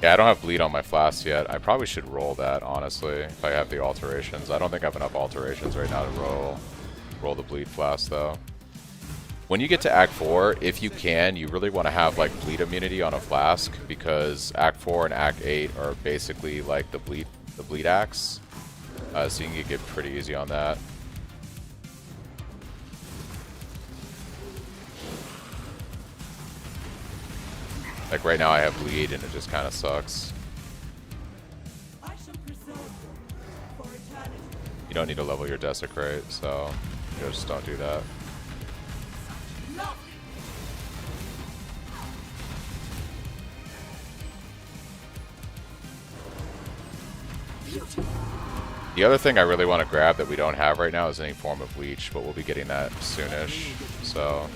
Yeah, I don't have bleed on my flask yet. I probably should roll that, honestly, if I have the alterations. I don't think I have enough alterations right now to roll the bleed flask though. When you get to Act 4, if you can, you really want to have like bleed immunity on a flask, because Act 4 and Act 8 are basically like the bleed acts. So you can get pretty easy on that. Like right now I have bleed and it just kind of sucks. You don't need to level your Desecrate, so just don't do that. The other thing I really want to grab that we don't have right now is any form of Leach, but we'll be getting that soonish, so...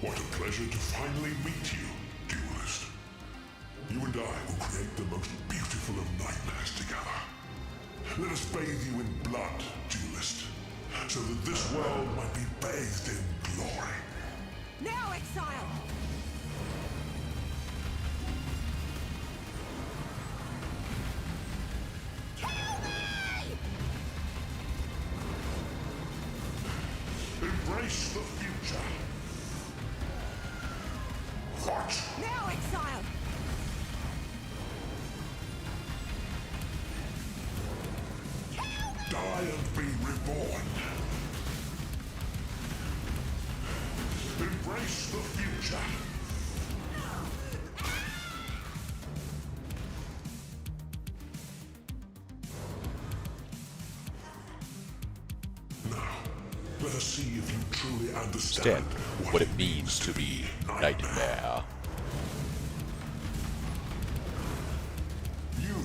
What a pleasure to finally meet you, duelist. You and I will create the most beautiful of nightmares together. Let us bathe you in blood, duelist, so that this world might be bathed in glory. Now, exile! Embrace the future. What? Now, exile! Die and be reborn. Embrace the future. Now, let us see if you truly understand what it means to be Nightmare. You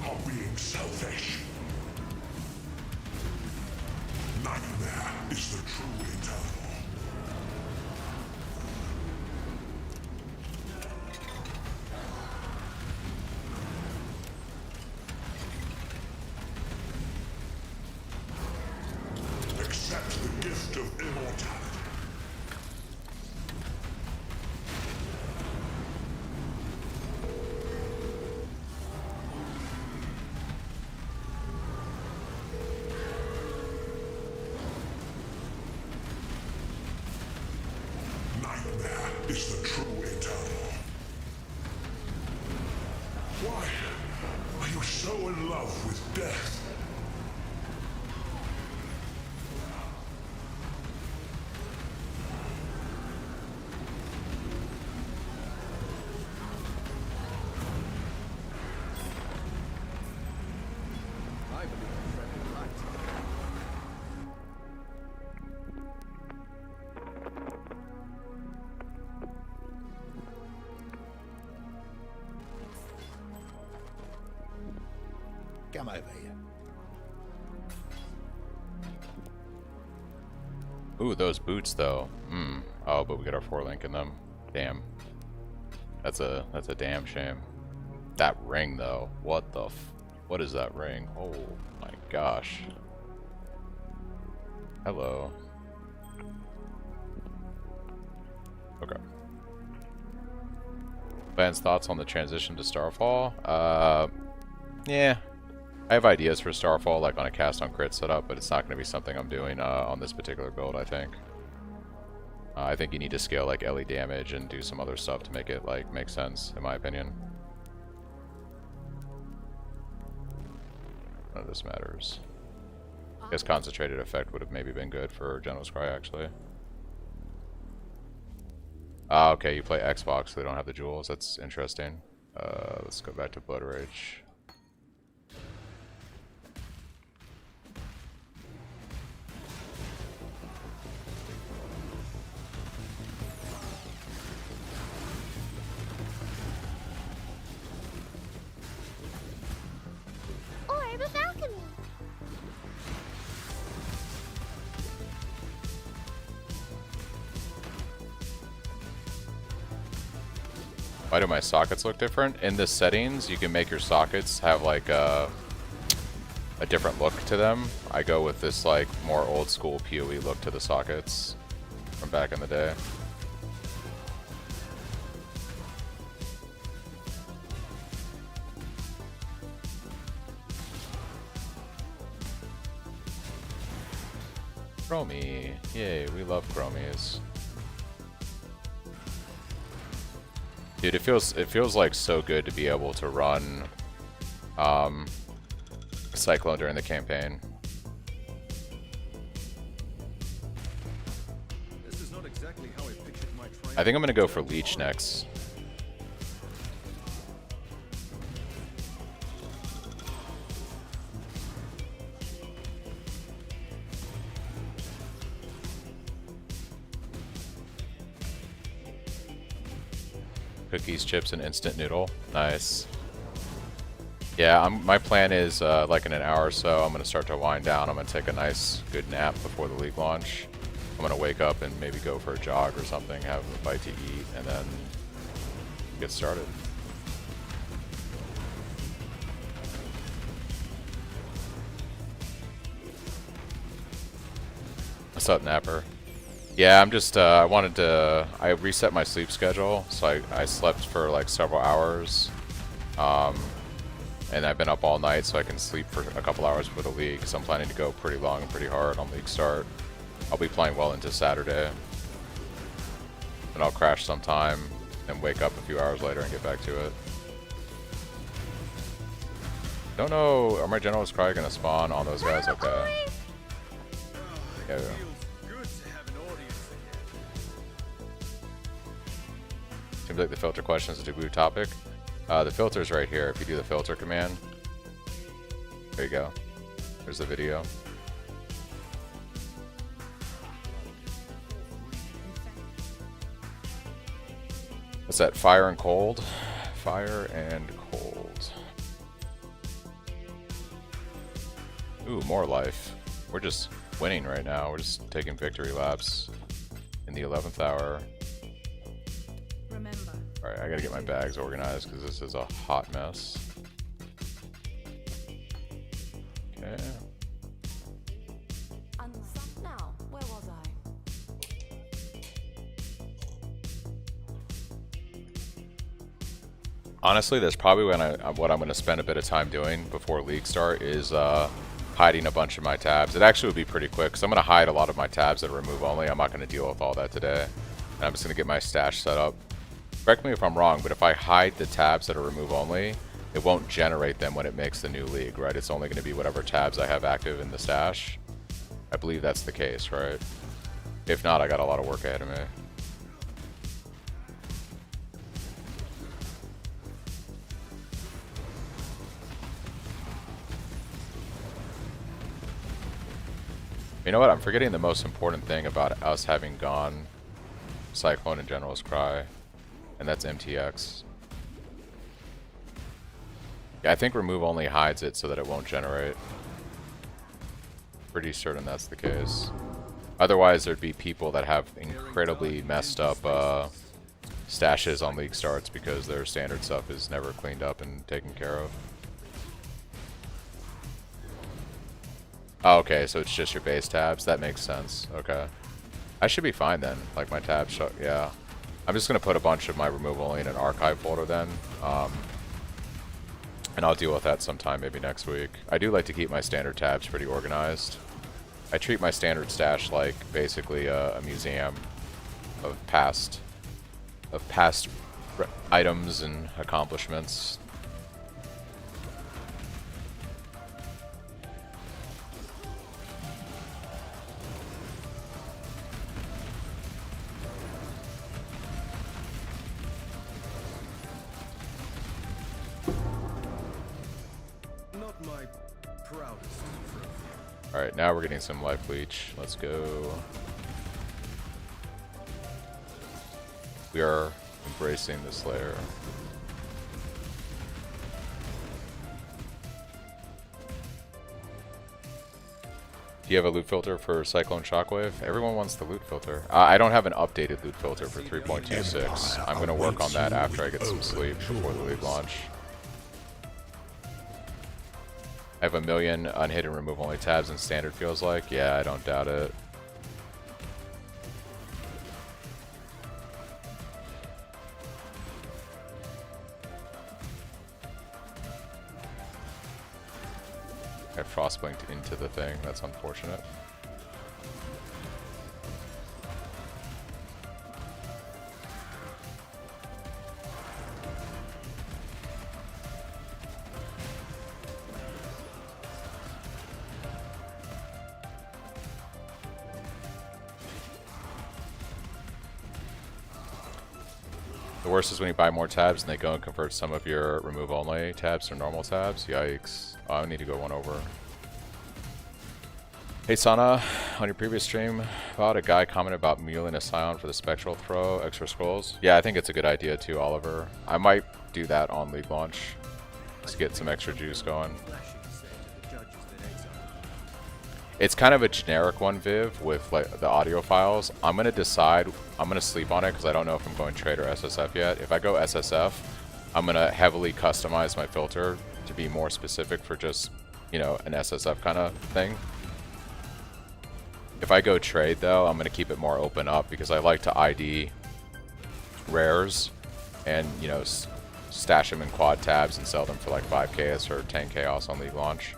are being selfish. Nightmare is the true eternal. Accept the gift of immortality. come over here. Ooh, those boots though. Oh, but we got our 4 link in them. Damn. That's a damn shame. That ring though. What is that ring? Oh my gosh. Hello. Okay. Plans, thoughts on the transition to Starfall? Yeah. I have ideas for Starfall, like on a cast on crit setup, but it's not going to be something I'm doing on this particular build, I think. I think you need to scale like LE damage and do some other stuff to make it like make sense, in my opinion. None of this matters. I guess concentrated effect would have maybe been good for General's Cry, actually. Okay, you play Xbox, so they don't have the jewels. That's interesting. Let's go back to Blood Rage. Orb of Alchemy. Why do my sockets look different? In the settings, you can make your sockets have like a different look to them. I go with this like more old school PoE look to the sockets from back in the day. Chromie. Yay, we love chromies. Dude, it feels like so good to be able to run Cyclone during the campaign. This is not exactly how I pictured my train. I think I'm gonna go for Leach next. Cookies, chips, and instant noodle. Nice. Yeah, my plan is like in an hour or so, I'm going to start to wind down. I'm going to take a nice, good nap before the league launch. I'm going to wake up and maybe go for a jog or something, have a bite to eat, and then get started. What's up, Napper? Yeah, I'm just, I reset my sleep schedule, so I slept for like several hours, and I've been up all night so I can sleep for a couple hours for the league, because I'm planning to go pretty long and pretty hard on league start. I'll be playing well into Saturday, and I'll crash sometime and wake up a few hours later and get back to it. Don't know, are my General's Cry gonna spawn on those guys? Okay. Yeah. Seems like the filter question is a taboo topic. The filter's right here. If you do the filter command, there you go. There's the video. What's that? Fire and cold? Fire and cold. Ooh, more life. We're just winning right now. We're just taking victory laps in the 11th hour. Alright, I gotta get my bags organized because this is a hot mess. Okay. Now, where was I? Honestly, that's probably what I'm going to spend a bit of time doing before league start is hiding a bunch of my tabs. It actually would be pretty quick because I'm going to hide a lot of my tabs that are remove only. I'm not going to deal with all that today. And I'm just going to get my stash set up. Correct me if I'm wrong, but if I hide the tabs that are remove only, it won't generate them when it makes the new league, right? It's only going to be whatever tabs I have active in the stash. I believe that's the case, right? If not, I got a lot of work ahead of me. You know what? I'm forgetting the most important thing about us having gone Cyclone and General's Cry, and that's MTX. Yeah, I think remove only hides it so that it won't generate. Pretty certain that's the case. Otherwise, there'd be people that have incredibly messed up stashes on league starts because their standard stuff is never cleaned up and taken care of. Oh, okay, so it's just your base tabs. That makes sense. Okay. I should be fine then. Like my tabs, yeah. I'm just going to put a bunch of my remove only in an archive folder then. And I'll deal with that sometime, maybe next week. I do like to keep my standard tabs pretty organized. I treat my standard stash like basically a museum of past items and accomplishments. Not my proudest trophy. Alright, now we're getting some life leech. Let's go. We are embracing the Slayer. Do you have a loot filter for Cyclone Shockwave? Everyone wants the loot filter. I don't have an updated loot filter for 3.26. I'm going to work on that after I get some sleep before the league launch. I have 1 million unhidden remove only tabs in standard, feels like. Yeah, I don't doubt it. I frostblinked into the thing. That's unfortunate. The worst is when you buy more tabs and they go and convert some of your remove only tabs to normal tabs. Yikes. Oh, I need to go one over. Hey Sana, on your previous stream, a guy commented about muling a Scion for the spectral throw, extra scrolls. Yeah, I think it's a good idea too, Oliver. I might do that on league launch to get some extra juice going. It's kind of a generic one, Viv, with like the audio files. I'm gonna decide. I'm gonna sleep on it because I don't know if I'm going trade or SSF yet. If I go SSF, I'm gonna heavily customize my filter to be more specific for just, you know, an SSF kind of thing. If I go trade though, I'm gonna keep it more open up because I like to ID rares and, you know, stash them in quad tabs and sell them for like 5 chaos or 10 chaos on league launch.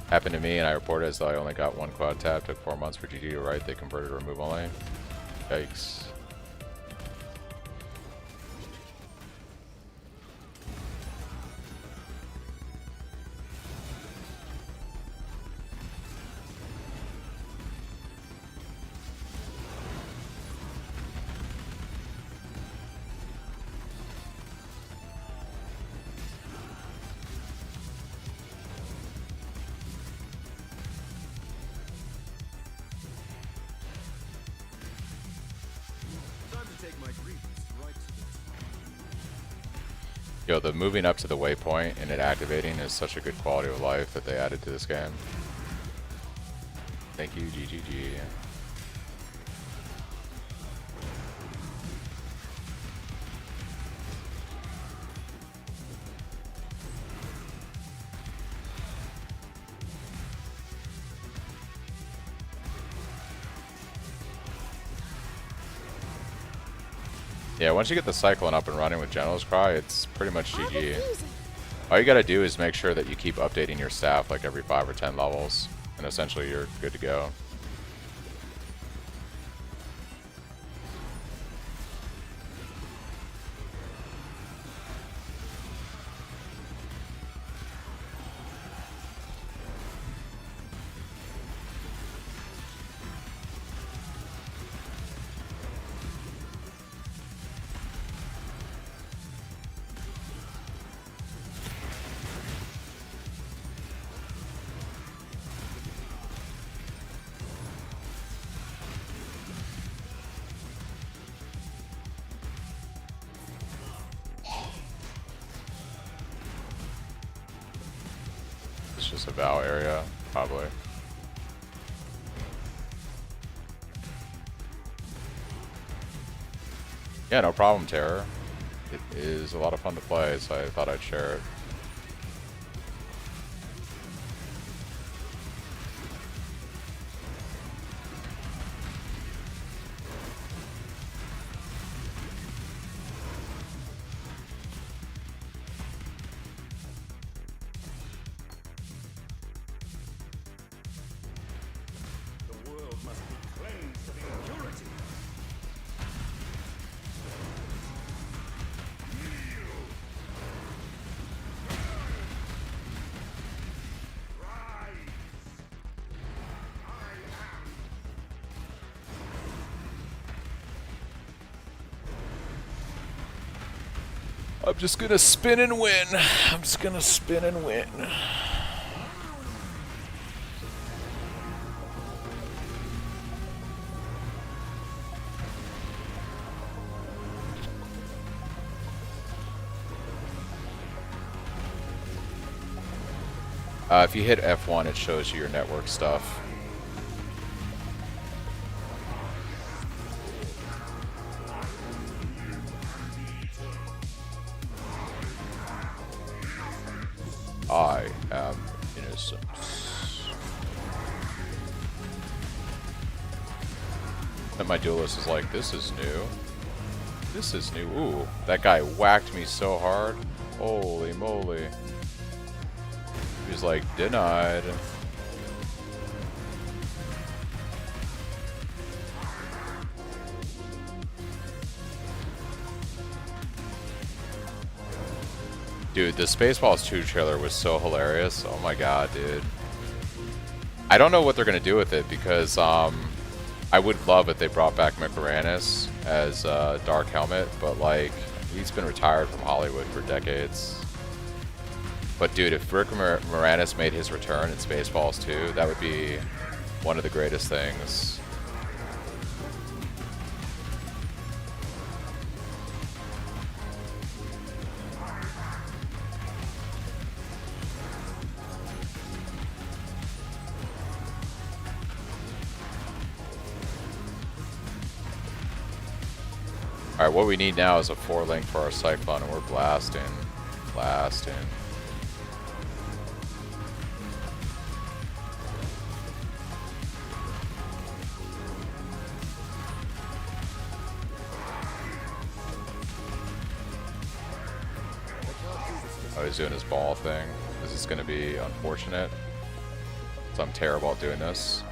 Happened to me and I reported as though I only got 1 quad tab. Took 4 months for GG to write. They converted to remove only. Yikes. Yo, the moving up to the waypoint and it activating is such a good quality of life that they added to this game. Thank you, GGG. Yeah, once you get the Cyclone up and running with General's Cry, it's pretty much GG. All you gotta do is make sure that you keep updating your staff like every 5 or 10 levels, and essentially you're good to go. it's just a Vow area, probably. Yeah, no problem, Terror. It is a lot of fun to play, so I thought I'd share it. The world must be cleansed of impurity. I'm just gonna spin and win. I'm just gonna spin and win. If you hit F1, it shows you your network stuff. I am innocent. And my duelist is like, this is new. This is new. Ooh, that guy whacked me so hard. Holy moly. He's like, denied. Dude, the Spaceballs 2 trailer was so hilarious. Oh my god, dude. I don't know what they're gonna do with it because I would love if they brought back Moranis as Dark Helmet, but like he's been retired from Hollywood for decades. But dude, if Rick Moranis made his return in Spaceballs 2, that would be one of the greatest things. Alright, what we need now is a 4-link for our Cyclone, and we're blasting. Blasting. Oh, he's doing his ball thing. This is going to be unfortunate. So I'm terrible at doing this.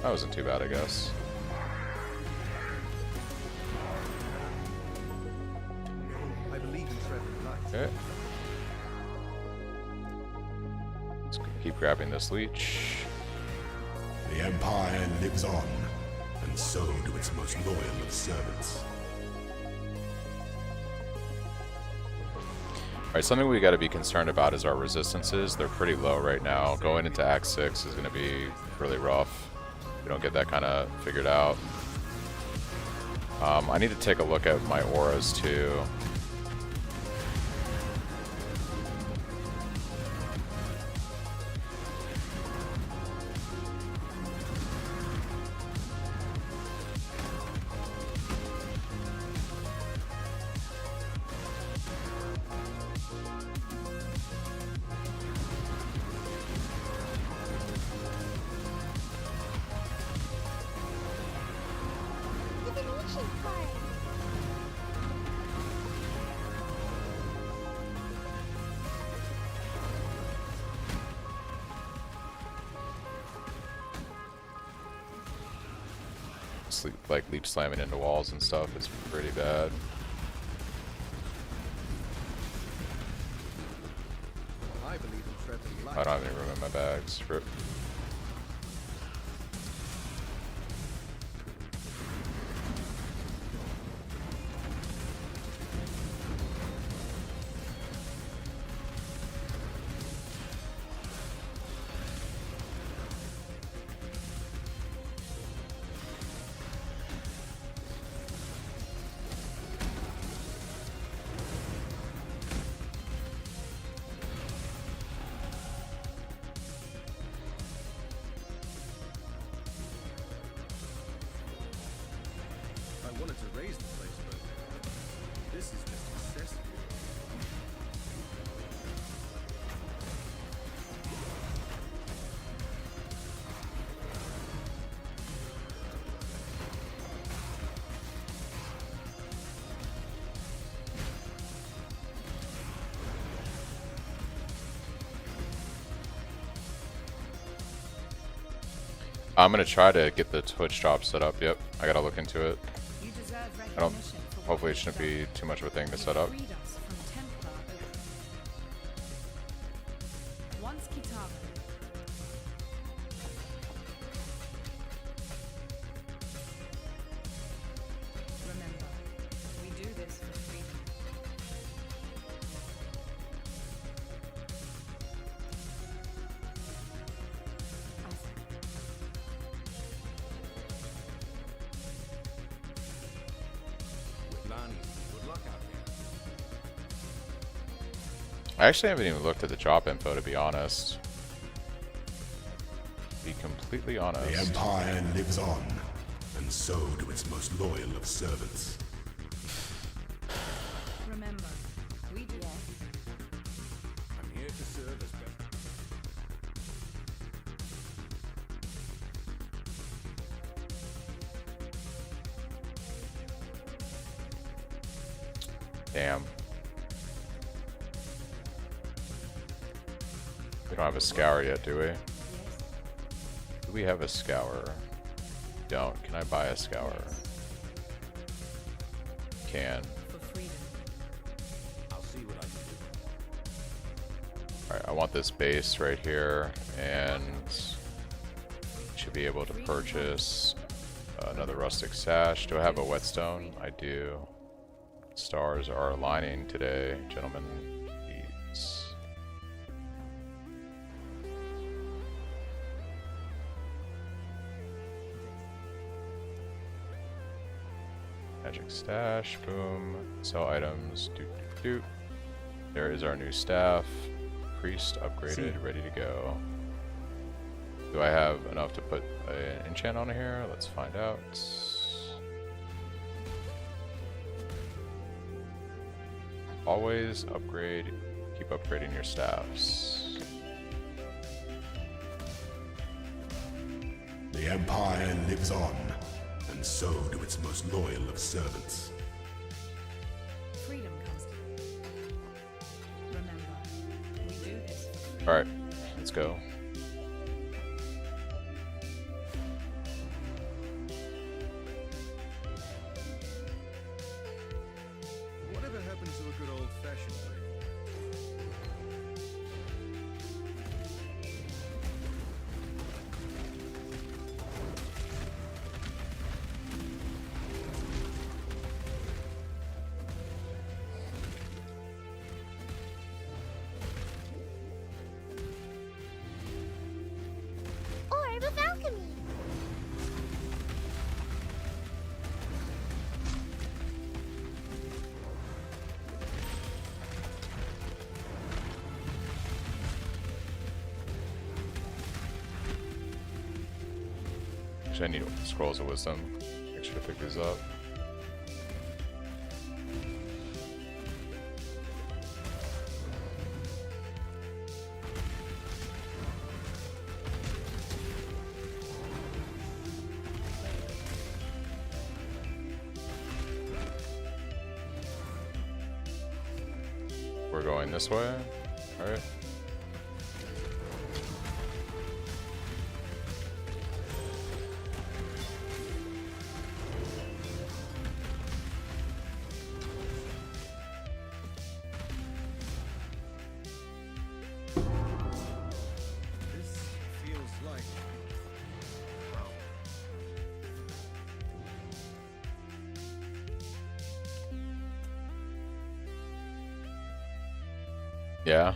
That wasn't too bad, I guess. I believe in treading light. Okay. Let's keep grabbing this leech. The Empire lives on, and so do its most loyal of servants. Alright, something we got to be concerned about is our resistances. They're pretty low right now. Going into Act 6 is going to be really rough. We don't get that kind of figured out. I need to take a look at my auras too. Divination card. Like leech slamming into walls and stuff is pretty bad. I believe in treading light. I don't have any room in my bags. Rip. wanted to raise the place, but this is just excessive. I'm gonna try to get the Twitch drop set up. Yep, I gotta look into it. You deserve I don't. recognition for what Hopefully, it you've shouldn't done. be too much of a thing to You set up. freed us from Templar oath. Once Kitara. Remember, we do this for freedom. Lonnie, good luck out there. I actually haven't even looked at the drop info, to be honest. Be completely honest. The Empire lives on, and so do its most loyal of servants. Remember, we do I'm here to serve as best. Damn. We don't have a scour yet, do we? Do we have a scour? Don't. Can I buy a scour? Can. for freedom. I'll see what I can do. Alright, I want this base right here, and should be able to purchase another rustic sash. Do I have a whetstone? I do. Stars are aligning today, gentlemen. Please. Magic stash, boom. Sell items, doot doot doot. There is our new staff. Priest upgraded, ready to go. Do I have enough to put an enchant on here? Let's find out. Always upgrade, keep upgrading your staffs. The Empire lives on, and so do its most loyal of servants. Freedom comes to you. Remember, we do this for freedom. Alright, let's go. Whatever happened to a good old-fashioned way? Orb of alchemy. Actually, I need scrolls of wisdom. Make sure to pick these up. We're going this way. Alright. This feels like... Yeah.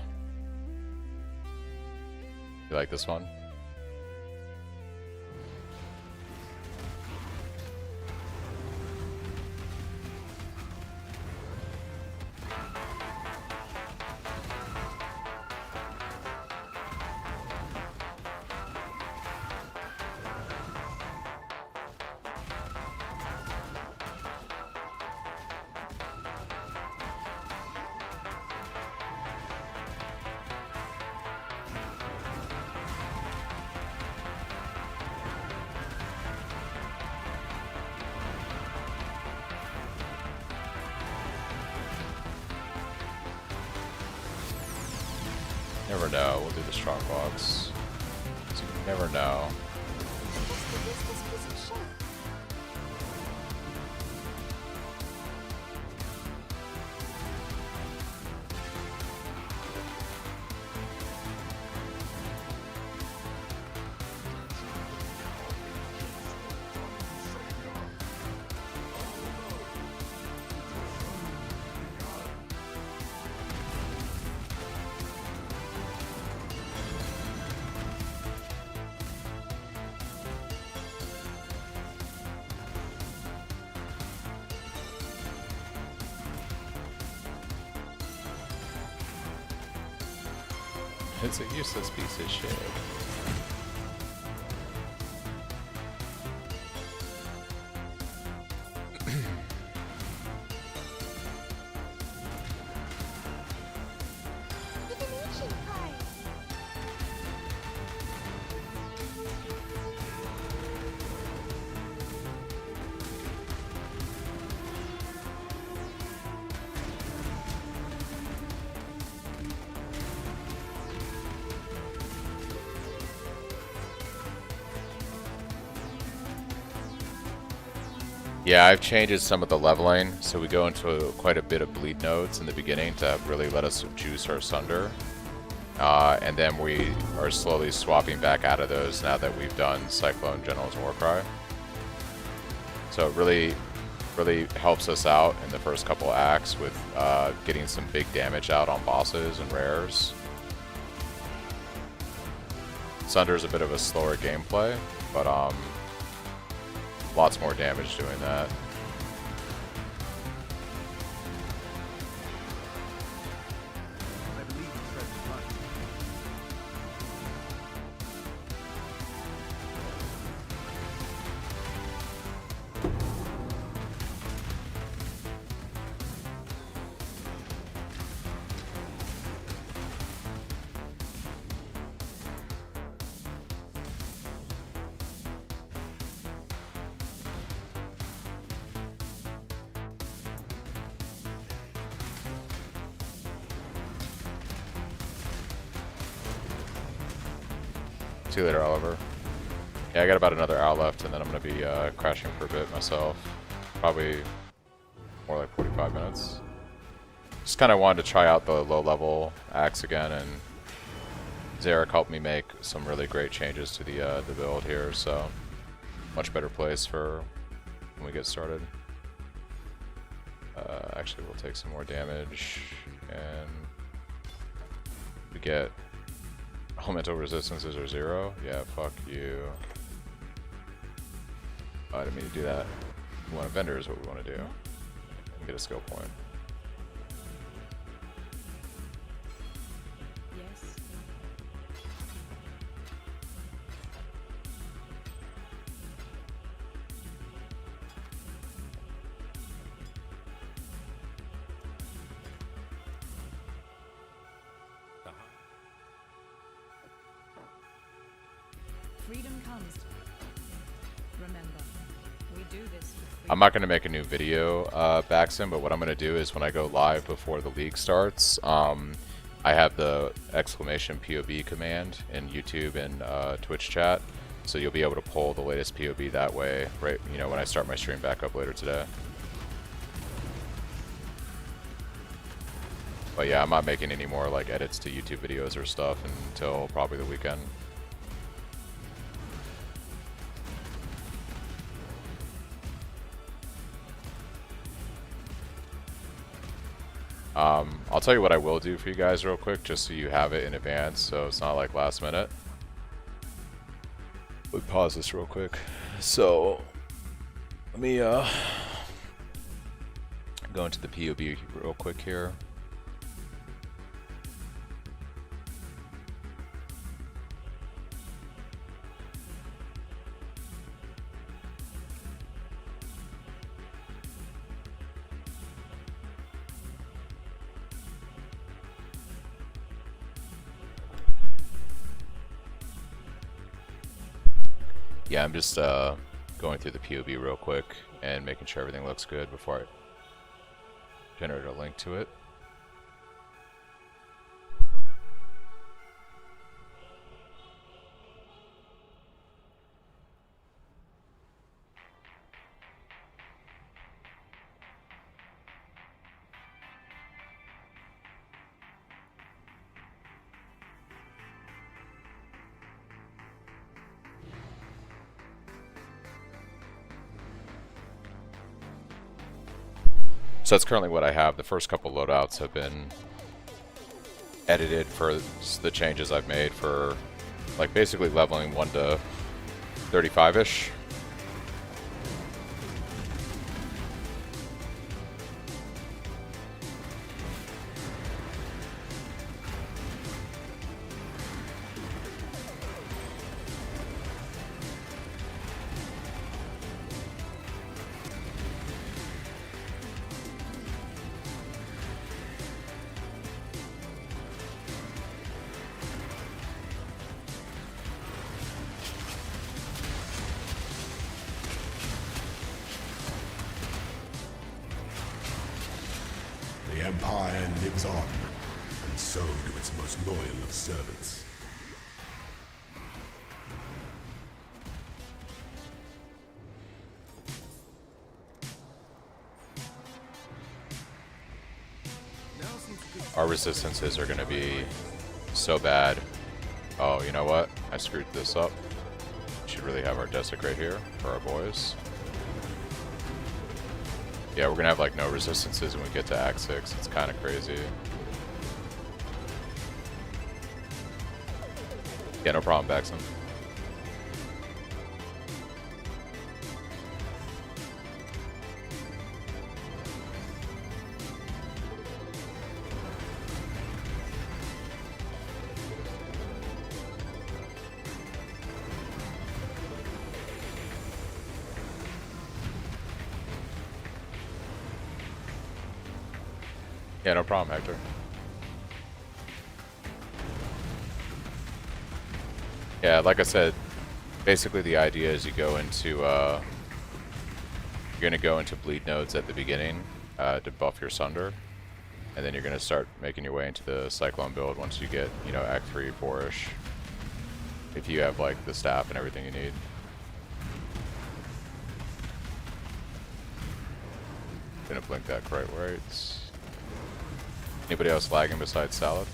You like this one? never know. We'll do the strong box. So you never know. It's a useless piece of shit. Divination card. Yeah, I've changed some of the leveling, so we go into quite a bit of bleed nodes in the beginning to really let us juice our Sunder. And then we are slowly swapping back out of those now that we've done Cyclone General's Warcry. So it really helps us out in the first couple acts with getting some big damage out on bosses and rares. Sunder's a bit of a slower gameplay, but lots more damage doing that. I believe it's very fun. See you later, Oliver. Yeah, I got about another hour left, and then I'm going to be crashing for a bit myself. Probably more like 45 minutes. Just kind of wanted to try out the low-level axe again, and Zarek helped me make some really great changes to the build here, so much better place for when we get started. Actually, we'll take some more damage, and we get elemental resistances are 0. Yeah, fuck you. Oh, I didn't mean to do that. We want a vendor is what we want to do. And get a skill point. Yes. Freedom comes. Remember, we do this for freedom. I'm not going to make a new video Baxim, but what I'm going to do is when I go live before the league starts, I have the exclamation PoB command in YouTube and Twitch chat, so you'll be able to pull the latest PoB that way, right? You know, when I start my stream back up later today. But yeah, I'm not making any more like edits to YouTube videos or stuff until probably the weekend. I'll tell you what I will do for you guys real quick, just so you have it in advance, so it's not like last minute. We'll pause this real quick. So, let me go into the PoB real quick here. Yeah, I'm just going through the PoB real quick and making sure everything looks good before I generate a link to it. So that's currently what I have. The first couple loadouts have been edited for the changes I've made for like basically leveling 1 to 35-ish. The Empire lives on, and so do its most loyal of servants. Our resistances are going to be so bad. Oh, you know what? I screwed this up. Should really have our Desecrate here for our boys. Yeah, we're going to have like no resistances when we get to Act 6. It's kind of crazy. Yeah, no problem, Baxton. Yeah, no problem, Hector. Yeah, like I said, basically the idea is you go into, you're gonna go into bleed nodes at the beginning to buff your Sunder, and then you're gonna start making your way into the Cyclone build once you get, you know, Act 3, 4-ish. If you have like the staff and everything you need. Gonna blink that right where it's. Anybody else lagging besides Salad?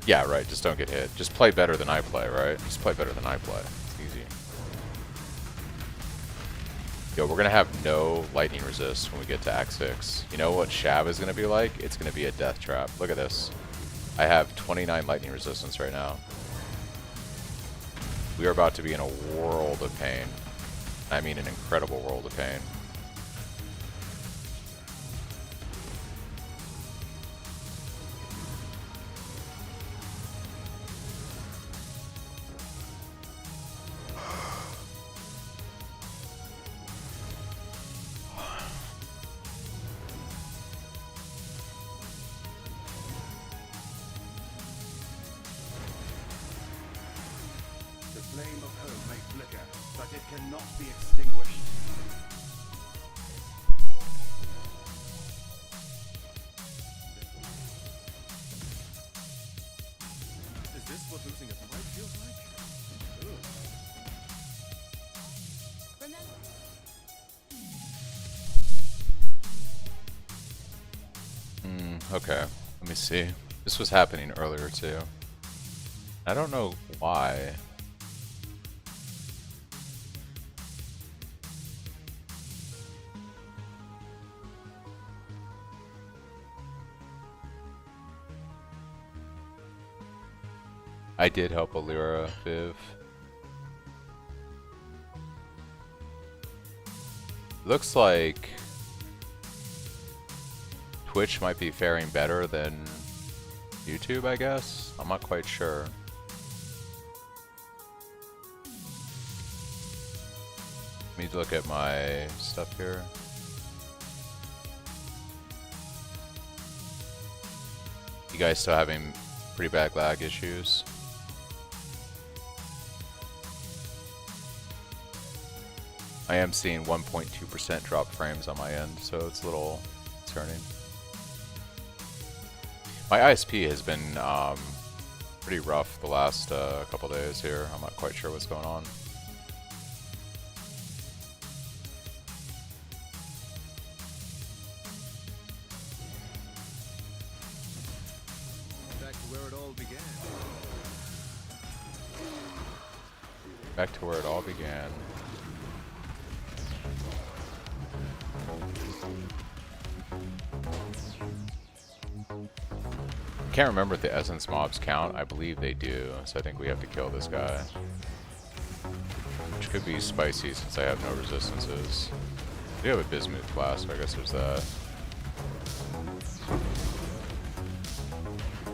Yeah, right, just don't get hit. Just play better than I play, right? Just play better than I play. It's easy. Yo, we're gonna have no lightning resist when we get to Act 6. You know what Shav is gonna be like? It's gonna be a death trap. Look at this. I have 29 lightning resistance right now. We are about to be in a world of pain. I mean an incredible world of pain. The flame of hope may flicker, but it cannot be extinguished. Is this what losing a fight feels like? Ugh. Okay, let me see. This was happening earlier too. I don't know why. I did help Alira, Viv. Looks like Twitch might be faring better than YouTube, I guess. I'm not quite sure. Let me look at my stuff here. You guys still having pretty bad lag issues? I am seeing 1.2% drop frames on my end, so it's a little concerning. My ISP has been pretty rough the last couple days here. I'm not quite sure what's going on. Back to where it all began. Back to where it all began. can't remember if the essence mobs count. I believe they do, so I think we have to kill this guy. Which could be spicy since I have no resistances. I do have a bismuth flask, so I guess there's that.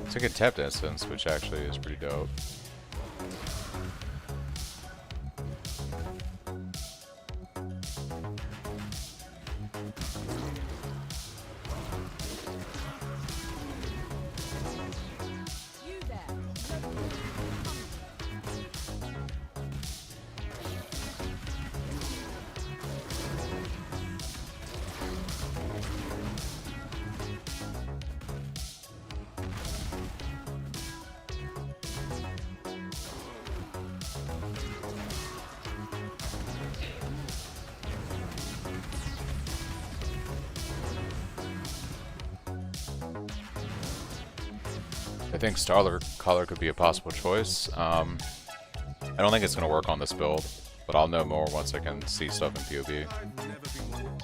It's like a tapped instance, which actually is pretty dope. You there. I think Starler Color could be a possible choice. I don't think it's going to work on this build, but I'll know more once I can see stuff in PoB. I've never been more.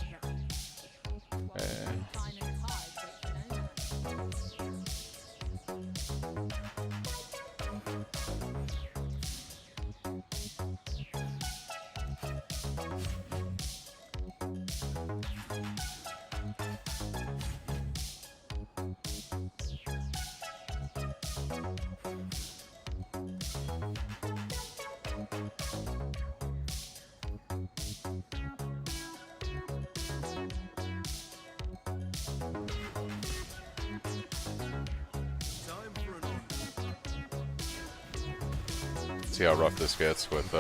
See how rough this gets with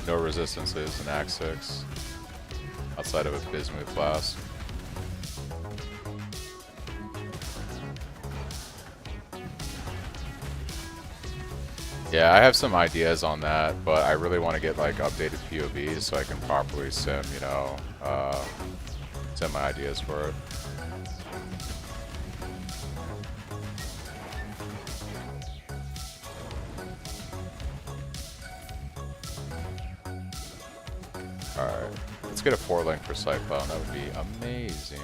no resistances and Act 6 outside of a bismuth flask. Yeah, I have some ideas on that, but I really want to get like updated POBs so I can properly sim, you know, sim my ideas for it. Alright, let's get a 4-link for Cyclone, that would be amazing.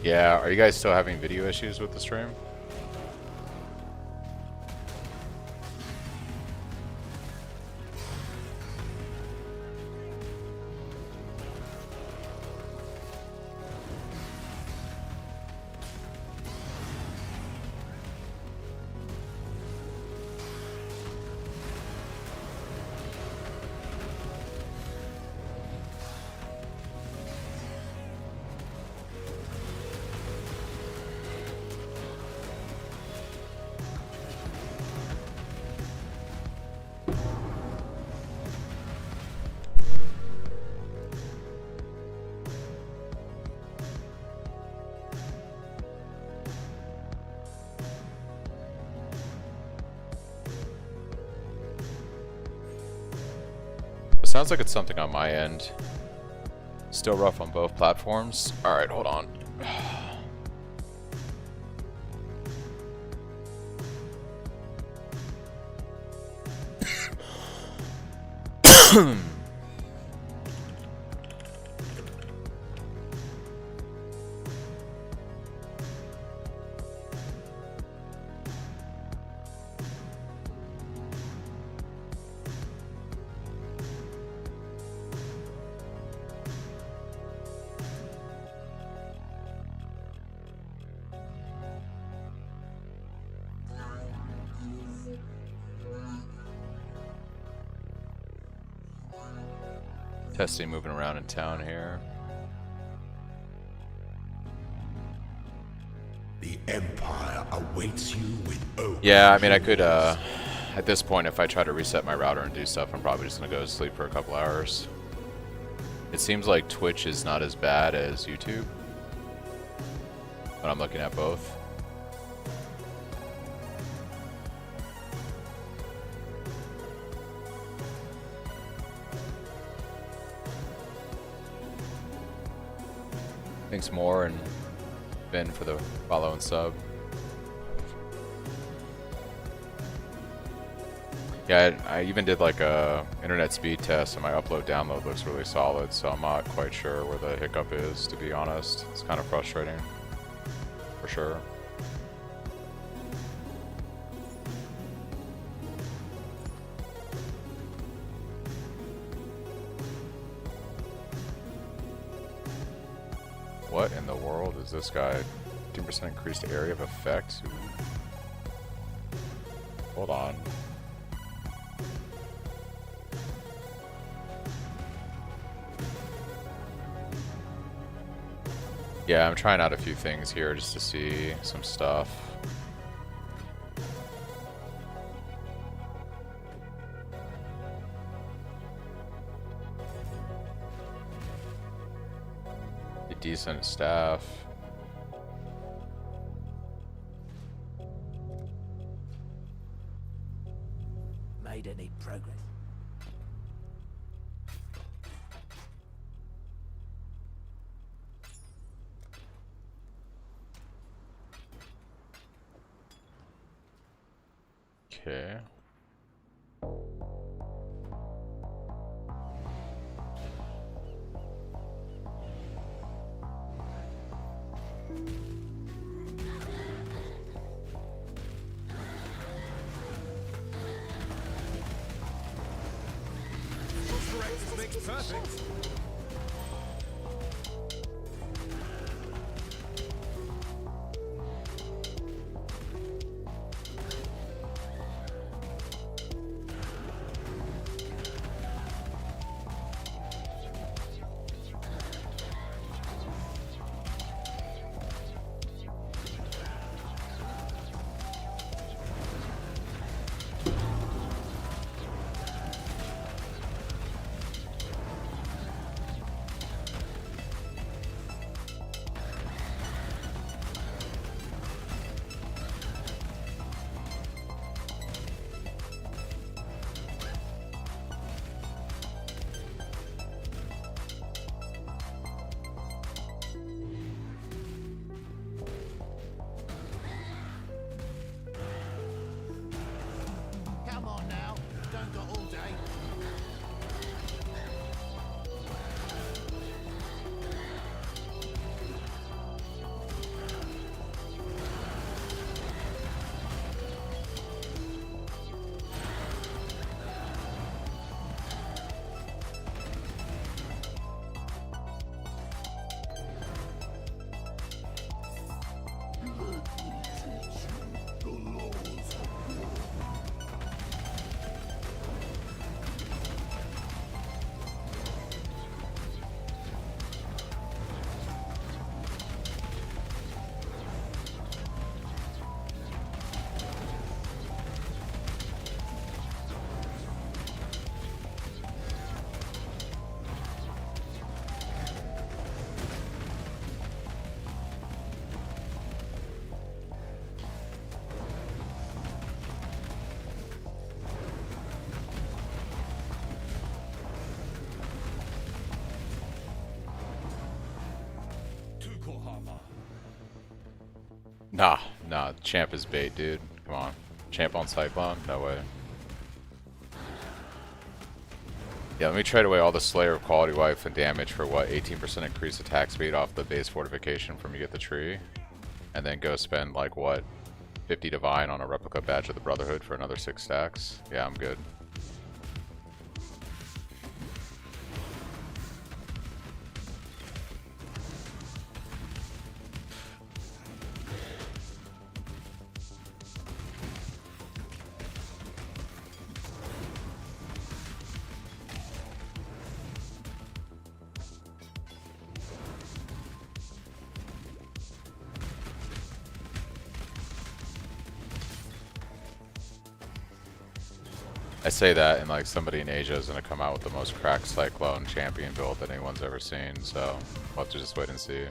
Yeah, are you guys still having video issues with the stream? Sounds like it's something on my end. Still rough on both platforms. Alright, hold on. Testing moving around in town here. The Empire awaits you with open. Yeah, I mean I could at this point if I try to reset my router and do stuff, I'm probably just gonna go to sleep for a couple hours. It seems like Twitch is not as bad as YouTube, but I'm looking at both. Thanks more, and Ben for the follow and sub. Yeah, I even did like a internet speed test, and my upload download looks really solid, so I'm not quite sure where the hiccup is, to be honest. It's kind of frustrating, for sure. What in the world is this guy? 15% increased area of effect? Hold on. Yeah, I'm trying out a few things here just to see some stuff. A decent staff. Made any progress? Okay. Practice makes perfect. Come on now, don't go all day. Nah, champ is bait, dude. Come on. Champ on Cyclone? No way. Yeah, let me trade away all the Slayer of Quality Wife and damage for what? 18% increased attack speed off the base fortification from you get the tree. And then go spend like what? 50 Divine on a replica badge of the Brotherhood for another 6 stacks. Yeah, I'm good. I say that, and like somebody in Asia is gonna come out with the most cracked Cyclone champion build that anyone's ever seen, so we'll have to just wait and see.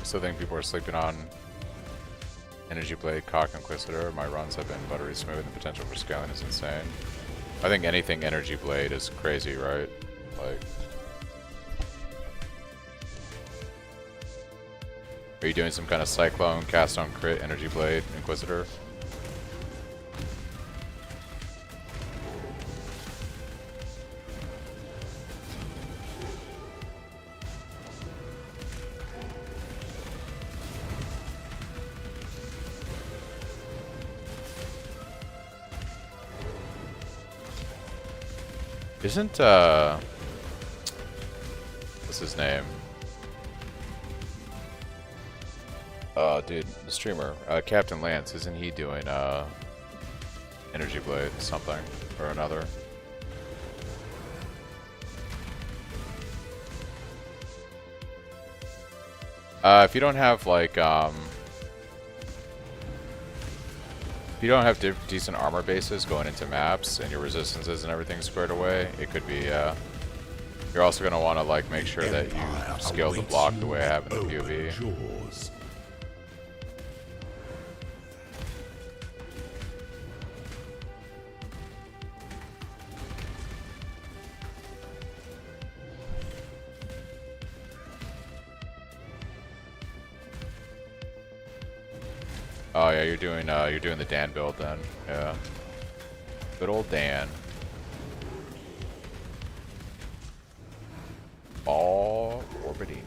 still think people are sleeping on Energy Blade, Cock Inquisitor. My runs have been buttery smooth, and the potential for scaling is insane. I think anything Energy Blade is crazy, right? Like, are you doing some kind of Cyclone, cast on crit, Energy Blade, Inquisitor? Isn't, what's his name? Dude, the streamer, Captain Lance, isn't he doing, Energy Blade something or another? If you don't have, like, if you don't have decent armor bases going into maps and your resistances and everything squared away, it could be, you're also going to want to, like, make sure that you scale the block the way I have in the PoB. Oh yeah, you're doing the Dan build then. Yeah. Good old Dan. All orbiting.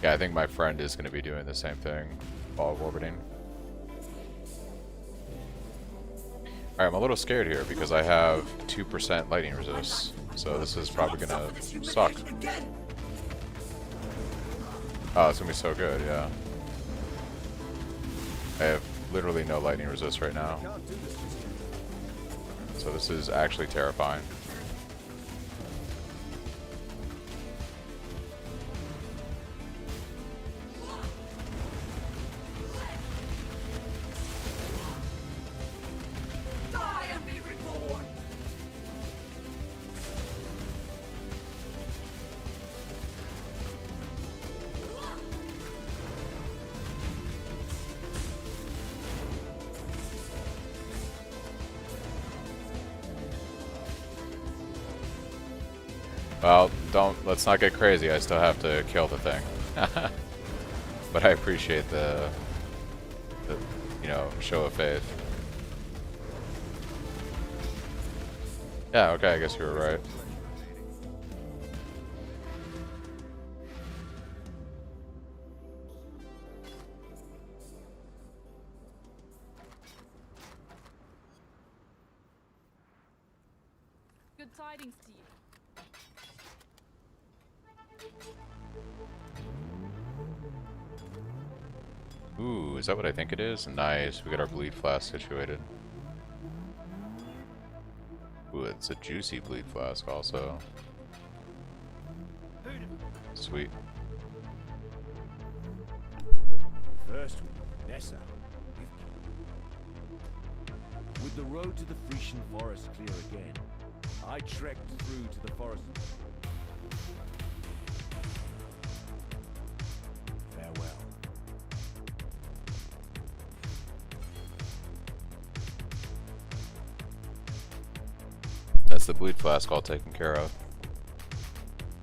Yeah, I think my friend is going to be doing the same thing, ball orbiting. Alright, I'm a little scared here because I have 2% lightning resist, so this is probably going to suck. Oh, it's going to be so good, yeah. I have literally no lightning resist right now. So this is actually terrifying. Well, let's not get crazy. I still have to kill the thing. But I appreciate the you know, show of faith. Yeah, okay, I guess you were right. Good tidings to you. Ooh, is that what I think it is? Nice, we got our bleed flask situated. Ooh, it's a juicy bleed flask also. Sweet. First, Nessa. With the road to the Frisian forest clear again, I trekked through to the forest. Farewell. That's the bleed flask all taken care of.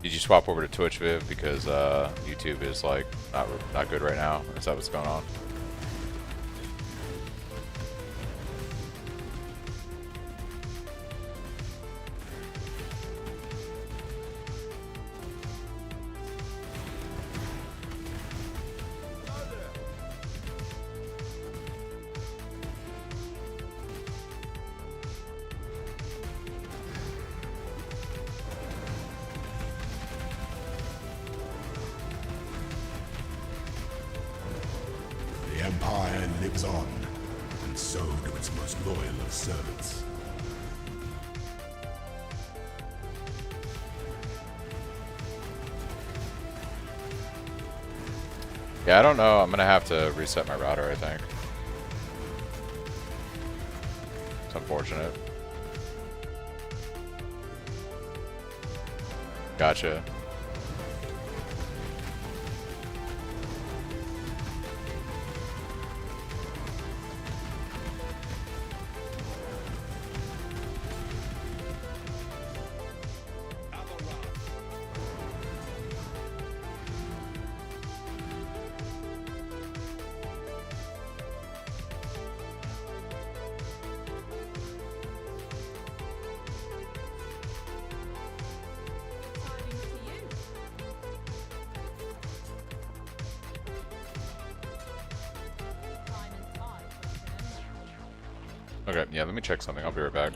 Did you swap over to Twitch, Viv? Because YouTube is like not good right now. Is that what's going on? The Empire lives on, and so do its most loyal of servants. Yeah, I don't know. I'm gonna have to reset my router, I think. It's unfortunate. Gotcha. Okay, yeah, let me check something. I'll be right back.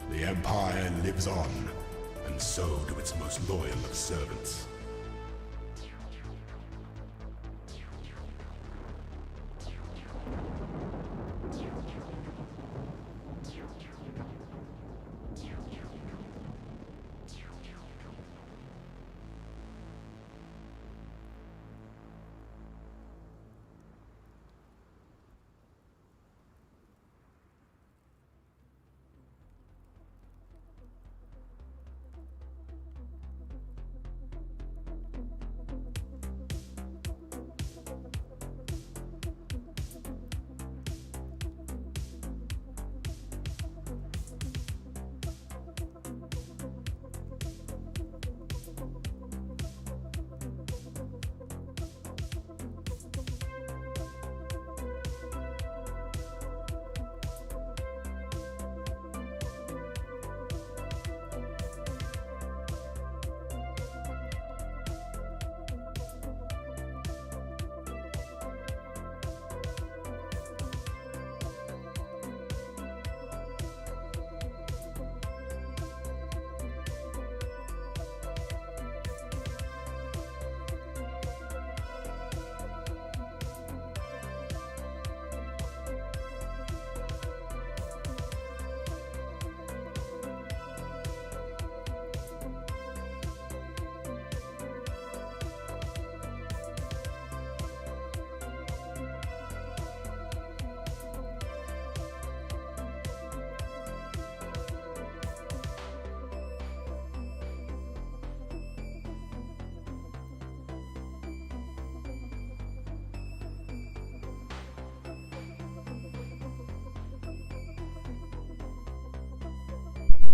The Empire lives on, and so do its most loyal of servants.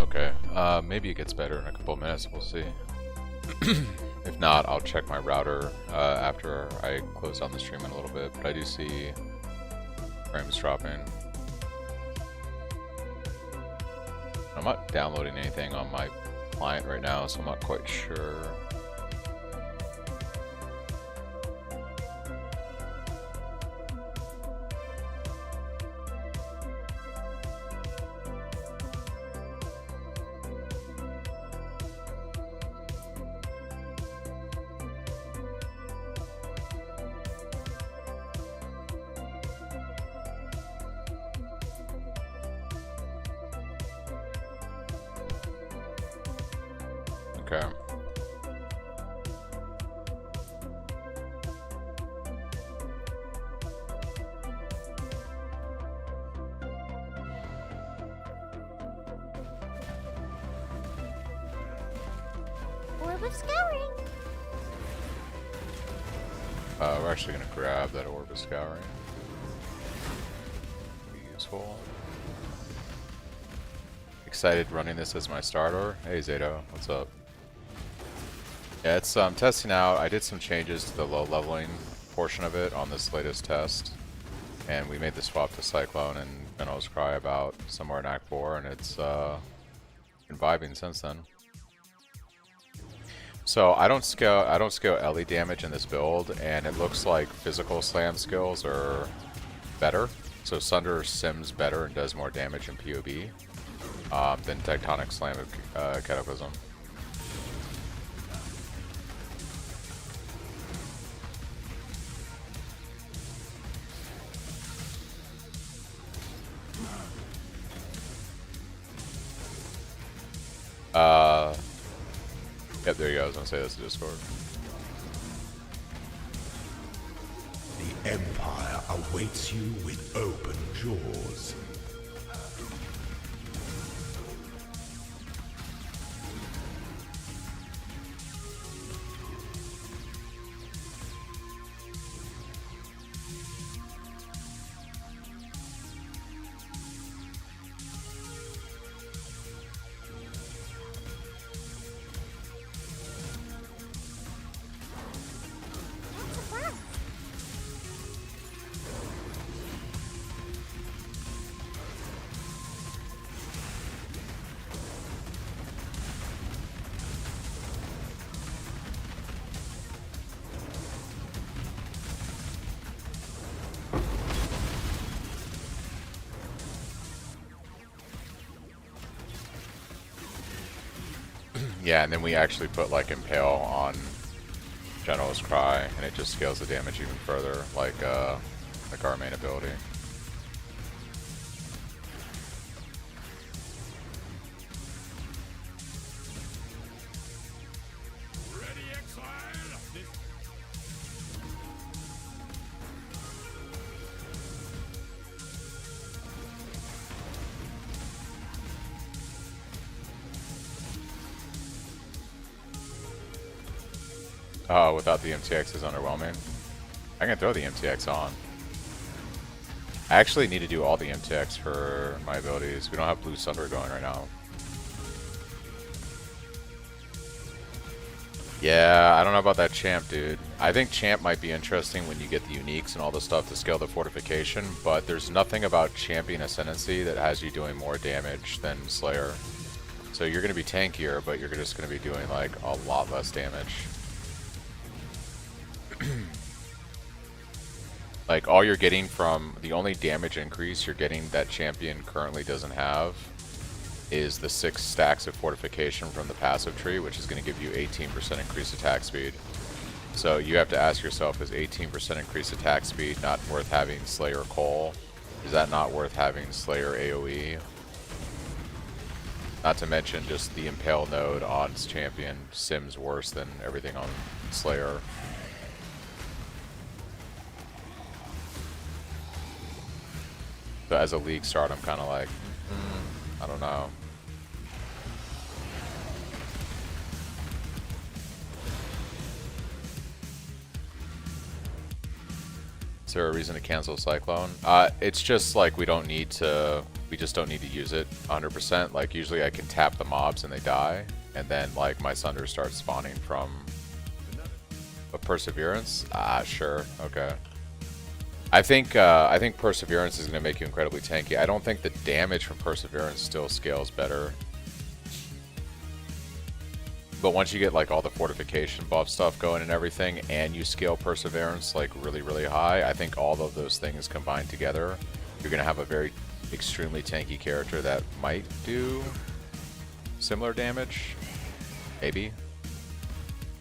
Okay, maybe it gets better in a couple minutes, we'll see. If not, I'll check my router after I close down the stream in a little bit, but I do see frames dropping. I'm not downloading anything on my client right now, so I'm not quite sure. Okay. orb of scouring. We're actually gonna grab that orb of scouring. Be useful. Excited running this as my starter. Hey Zato, what's up? Yeah, it's testing out. I did some changes to the low leveling portion of it on this latest test, and we made the swap to Cyclone and Finalizing Respec about somewhere in Act 4, and it's been vibing since then. So I don't scale LE damage in this build, and it looks like physical slam skills are better. So Sunder sims better and does more damage in PoB than Tectonic Slam Cataclysm. Yep, there you go. I was gonna say that's the Discord. The Empire awaits you with open jaws. Yeah, and then we actually put like Impale on General's Cry, and it just scales the damage even further, like our main ability. Ready, exile! Without the MTX is underwhelming. I can throw the MTX on. I actually need to do all the MTX for my abilities. We don't have Blue Sunder going right now. Yeah, I don't know about that Champ, dude. I think Champ might be interesting when you get the uniques and all the stuff to scale the fortification, but there's nothing about Champion Ascendancy that has you doing more damage than Slayer. So you're going to be tankier, but you're just going to be doing like a lot less damage. Like all you're getting from the only damage increase you're getting that champion currently doesn't have is the 6 stacks of fortification from the passive tree, which is going to give you 18% increased attack speed. So you have to ask yourself, is 18% increased attack speed not worth having Slayer Cole? Is that not worth having Slayer AoE? Not to mention just the Impale node on champion sims worse than everything on Slayer. So as a league start, I'm kind of like, I don't know. Is there a reason to cancel Cyclone? It's just like we just don't need to use it 100%. Like usually I can tap the mobs and they die, and then like my Sunder starts spawning from a Perseverance. Sure, okay. I think Perseverance is going to make you incredibly tanky. I don't think the damage from Perseverance still scales better. But once you get like all the fortification buff stuff going and everything, and you scale Perseverance like really, really high, I think all of those things combined together, you're going to have a very extremely tanky character that might do similar damage. Maybe.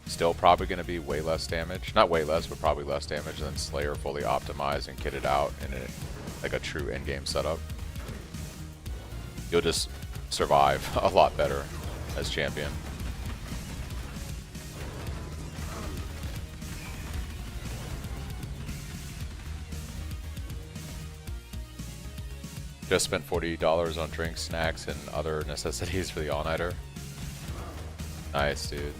Still probably going to be way less damage. Not way less, but probably less damage than Slayer fully optimized and kitted out in like a true endgame setup. You'll just survive a lot better as champion. Just spent $40 on drinks, snacks, and other necessities for the all-nighter. Nice, dude.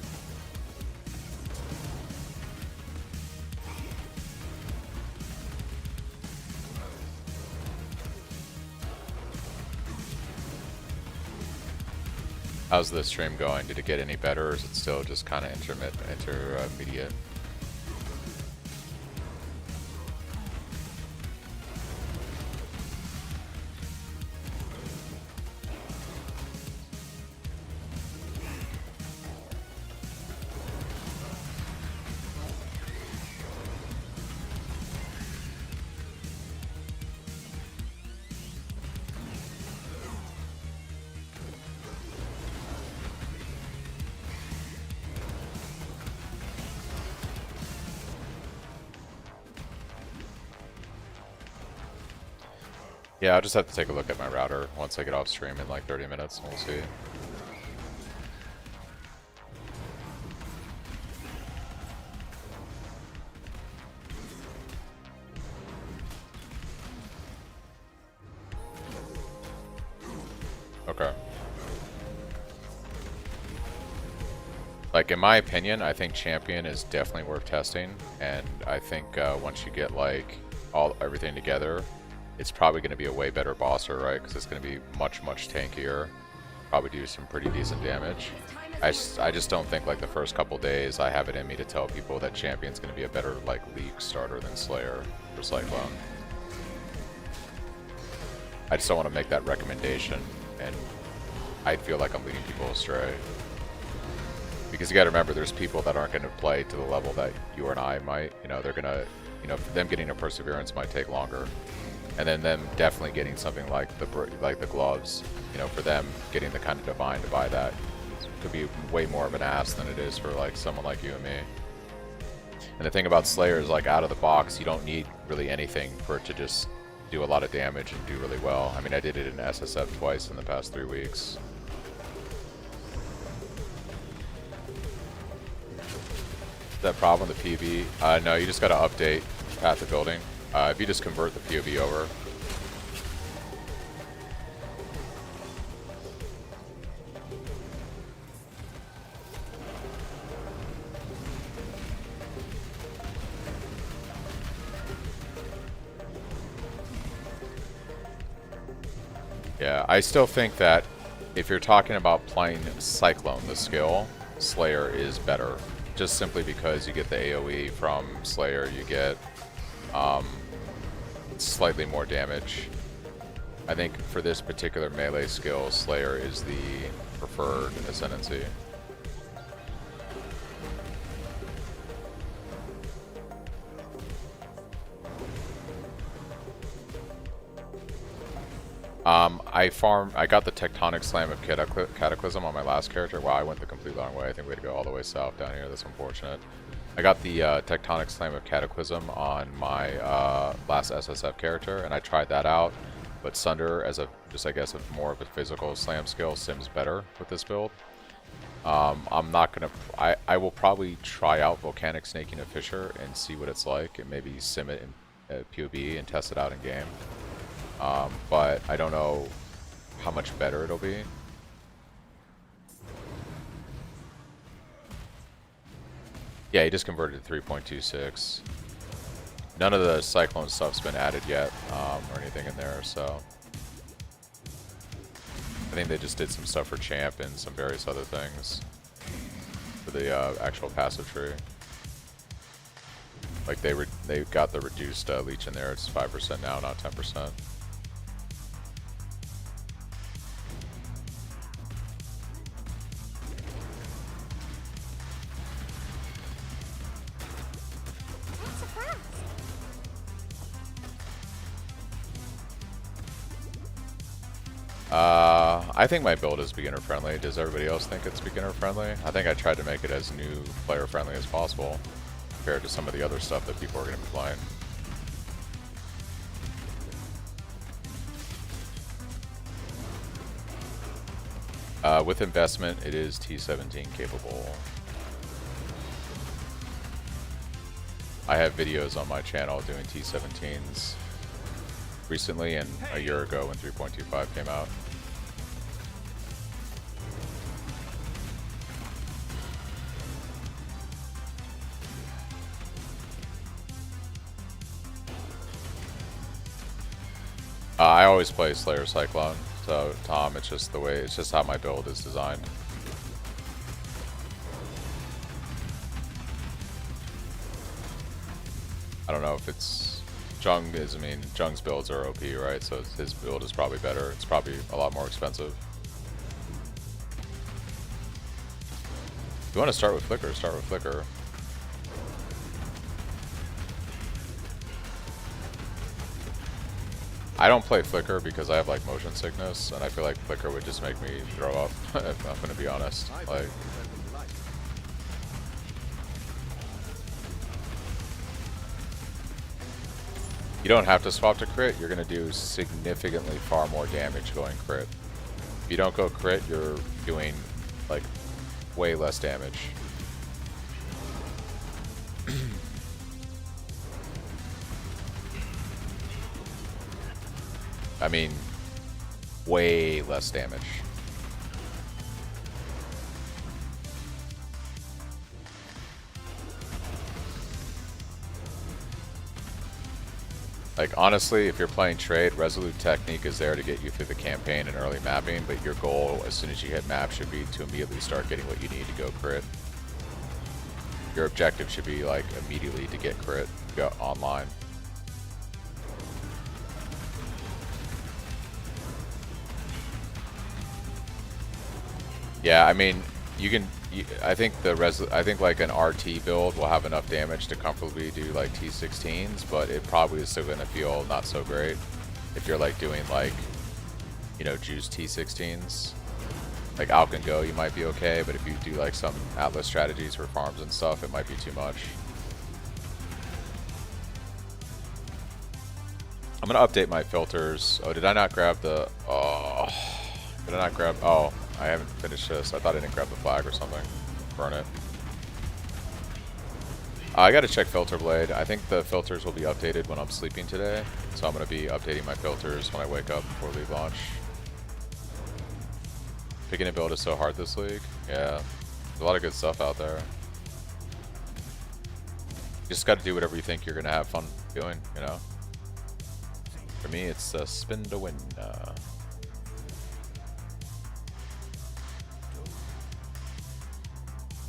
How's the stream going? Did it get any better, or is it still just kind of intermediate? Yeah, I'll just have to take a look at my router once I get off stream in like 30 minutes, and we'll see. Okay. Like, in my opinion, I think Champion is definitely worth testing, and I think once you get like everything together, it's probably going to be a way better bosser, right? Because it's going to be much tankier. Probably do some pretty decent damage. I just don't think like the first couple days I have it in me to tell people that Champion's going to be a better like League starter than Slayer for Cyclone. I just don't want to make that recommendation, and I feel like I'm leading people astray. Because you got to remember, there's people that aren't going to play to the level that you and I might. You know, they're going to, you know, them getting a Perseverance might take longer. And then them definitely getting something like the gloves, you know, for them getting the kind of divine to buy that could be way more of an ask than it is for like someone like you and me. And the thing about Slayer is, like, out of the box, you don't need really anything for it to just do a lot of damage and do really well. I mean, I did it in SSF twice in the past 3 weeks. Is that problem with the PoB? No, you just got to update Path of Building. If you just convert the PoB over. Yeah, I still think that if you're talking about playing Cyclone, the skill, Slayer is better. Just simply because you get the AoE from Slayer, you get slightly more damage. I think for this particular melee skill, Slayer is the preferred Ascendancy. I got the Tectonic Slam of Cataclysm on my last character. Wow, I went the complete wrong way. I think we had to go all the way south down here. That's unfortunate. I got the Tectonic Slam of Cataclysm on my last SSF character, and I tried that out. But Sunder, as a just I guess more of a physical slam skill, sims better with this build. I'm not gonna. I will probably try out Volcanic Snaking a Fissure and see what it's like, and maybe sim it in PoB and test it out in game. But I don't know how much better it'll be. Yeah, he just converted to 3.26. None of the Cyclone stuff's been added yet, or anything in there, so I think they just did some stuff for Champ and some various other things for the actual passive tree. Like they got the reduced Leach in there. It's 5% now, not 10%. I think my build is beginner friendly. Does everybody else think it's beginner friendly? I think I tried to make it as new player friendly as possible compared to some of the other stuff that people are going to be playing. With investment, it is T17 capable. I have videos on my channel doing T17s recently and a year ago when 3.25 came out. I always play Slayer Cyclone. So Tom, it's just the way, it's just how my build is designed. I don't know if it's Jung is, I mean, Jung's builds are OP, right? So his build is probably better. It's probably a lot more expensive. If you want to start with Flicker, start with Flicker. I don't play Flicker because I have like motion sickness, and I feel like Flicker would just make me throw up, if I'm gonna be honest. Like, you don't have to swap to crit, you're gonna do significantly far more damage going crit. If you don't go crit, you're doing like way less damage. I mean, way less damage. Like, honestly, if you're playing trade, Resolute Technique is there to get you through the campaign and early mapping, but your goal, as soon as you hit map, should be to immediately start getting what you need to go crit. Your objective should be, like, immediately to get crit, go online. Yeah, I mean, you can. I think like an RT build will have enough damage to comfortably do like T16s, but it probably is still gonna feel not so great if you're like doing like, you know, juice T16s. Like Alk and Go, you might be okay, but if you do like some Atlas strategies for farms and stuff, it might be too much. I'm gonna update my filters. Oh, did I not grab the? Oh, did I not grab? Oh. I haven't finished this. I thought I didn't grab the flag or something. Burn it. I gotta check Filter Blade. I think the filters will be updated when I'm sleeping today. So I'm gonna be updating my filters when I wake up before league launch. Picking a build is so hard this league. Yeah. There's a lot of good stuff out there. You just gotta do whatever you think you're gonna have fun doing, you know? For me, it's spin to win.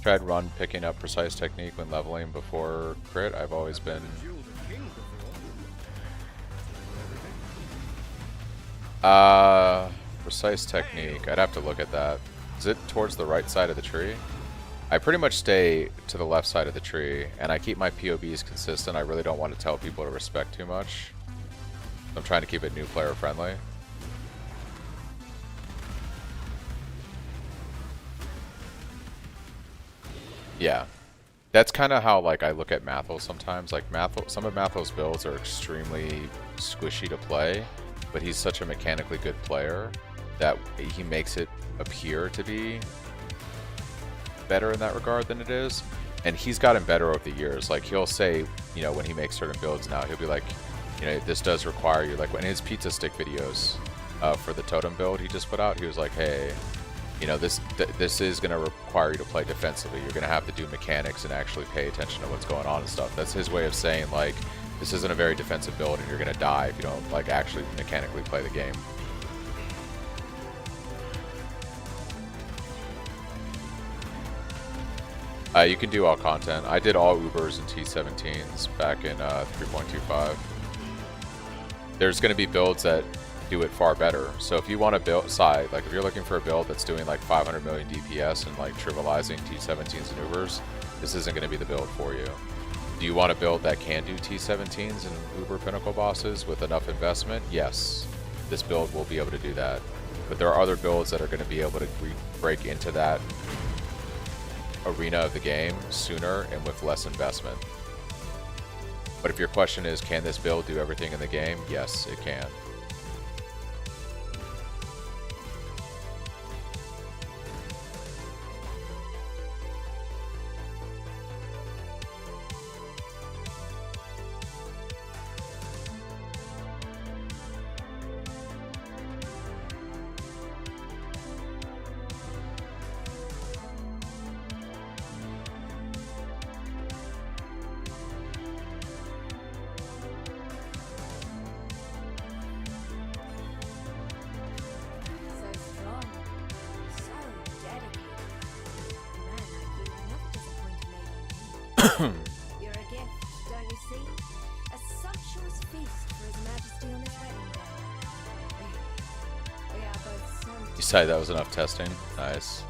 Tried run picking up precise technique when leveling before crit. I've always been precise technique. I'd have to look at that. Is it towards the right side of the tree? I pretty much stay to the left side of the tree, and I keep my POBs consistent. I really don't want to tell people to respect too much. I'm trying to keep it new player friendly. Yeah, that's kind of how like I look at Mathel sometimes. Like some of Mathel's builds are extremely squishy to play, but he's such a mechanically good player that he makes it appear to be better in that regard than it is. And he's gotten better over the years. Like he'll say, you know, when he makes certain builds now, he'll be like, you know, this does require you. Like when his pizza stick videos for the totem build he just put out, he was like, hey, you know, this is going to require you to play defensively. You're going to have to do mechanics and actually pay attention to what's going on and stuff. That's his way of saying, like, this isn't a very defensive build and you're going to die if you don't, like, actually mechanically play the game. You can do all content. I did all Ubers and T17s back in 3.25. There's going to be builds that do it far better. So if you want to build side, like if you're looking for a build that's doing like 500 million DPS and like trivializing T17s and Ubers, this isn't going to be the build for you. Do you want a build that can do T17s and Uber Pinnacle bosses with enough investment? Yes, this build will be able to do that. But there are other builds that are going to be able to break into that arena of the game sooner and with less investment. But if your question is, can this build do everything in the game? Yes, it can. You're a gift, don't you see? A sumptuous feast for His Majesty on his wedding day. We are both so You decided that was enough testing. Nice.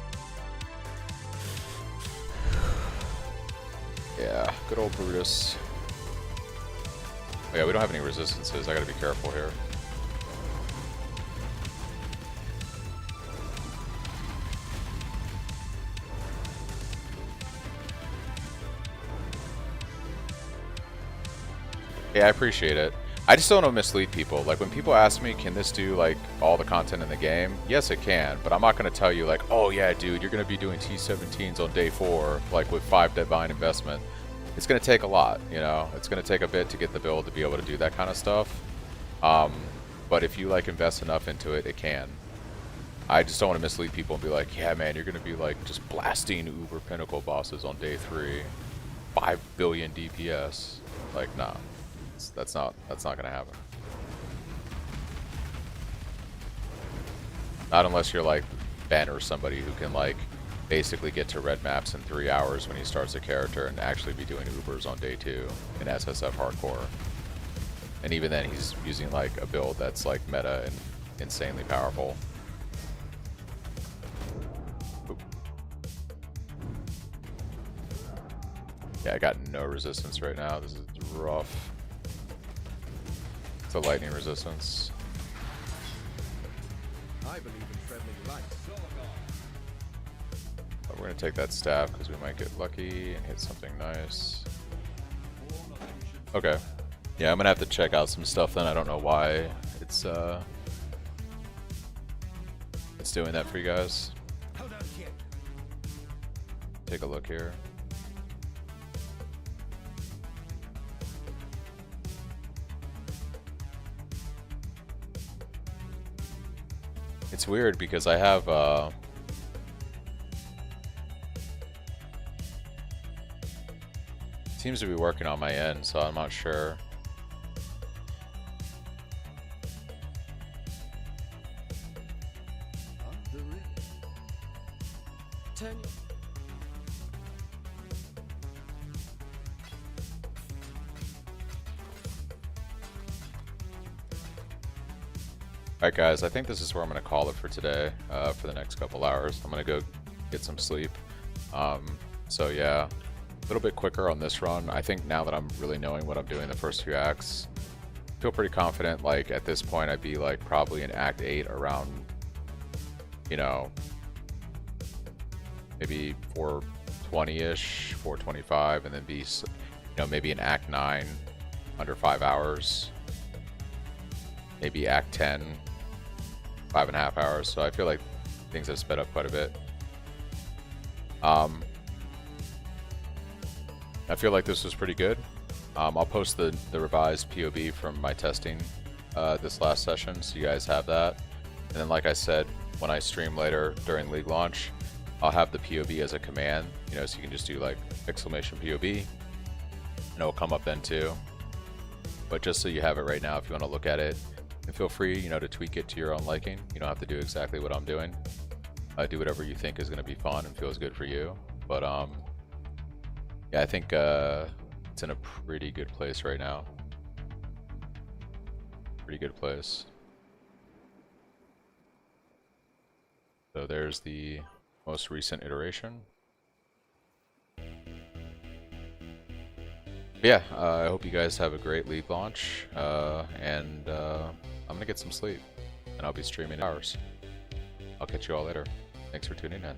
Yeah, good old Brutus. Oh yeah, we don't have any resistances. I gotta be careful here. Yeah, I appreciate it. I just don't want to mislead people. Like, when people ask me, can this do, like, all the content in the game? Yes, it can, but I'm not going to tell you, like, oh, yeah, dude, you're going to be doing T17s on day 4, like, with 5 divine investment. It's going to take a lot, you know? It's going to take a bit to get the build to be able to do that kind of stuff. But if you, like, invest enough into it, it can. I just don't want to mislead people and be like, yeah, man, you're going to be, like, just blasting Uber Pinnacle bosses on day 3. 5 billion DPS. Like, nah. That's not gonna happen. Not unless you're like Ben or somebody who can like basically get to red maps in 3 hours when he starts a character and actually be doing Ubers on day 2 in SSF hardcore. And even then he's using like a build that's like meta and insanely powerful. Oop. Yeah, I got no resistance right now. This is rough. The lightning resistance. I believe in friendly light. But we're gonna take that staff because we might get lucky and hit something nice. Okay. Yeah, I'm gonna have to check out some stuff then. I don't know why it's doing that for you guys. Take a look here. It's weird because I have seems to be working on my end, so I'm not sure. Alright guys, I think this is where I'm going to call it for today, for the next couple hours. I'm going to go get some sleep. So yeah, a little bit quicker on this run. I think now that I'm really knowing what I'm doing the first few acts, I feel pretty confident. Like at this point I'd be like probably in Act 8 around, you know, maybe 420-ish, 425, and then be, you know, maybe in Act 9 under 5 hours. Maybe Act 10, 5.5 hours. So I feel like things have sped up quite a bit. I feel like this was pretty good. I'll post the revised PoB from my testing this last session, so you guys have that. And then, like I said, when I stream later during League launch, I'll have the PoB as a command, you know, so you can just do like exclamation PoB, and it'll come up then too. But just so you have it right now, if you want to look at it, and feel free, you know, to tweak it to your own liking. You don't have to do exactly what I'm doing. Do whatever you think is going to be fun and feels good for you. But yeah, I think it's in a pretty good place right now. Pretty good place. So there's the most recent iteration. But yeah, I hope you guys have a great League launch, and I'm gonna get some sleep, and I'll be streaming hours. I'll catch you all later. Thanks for tuning in.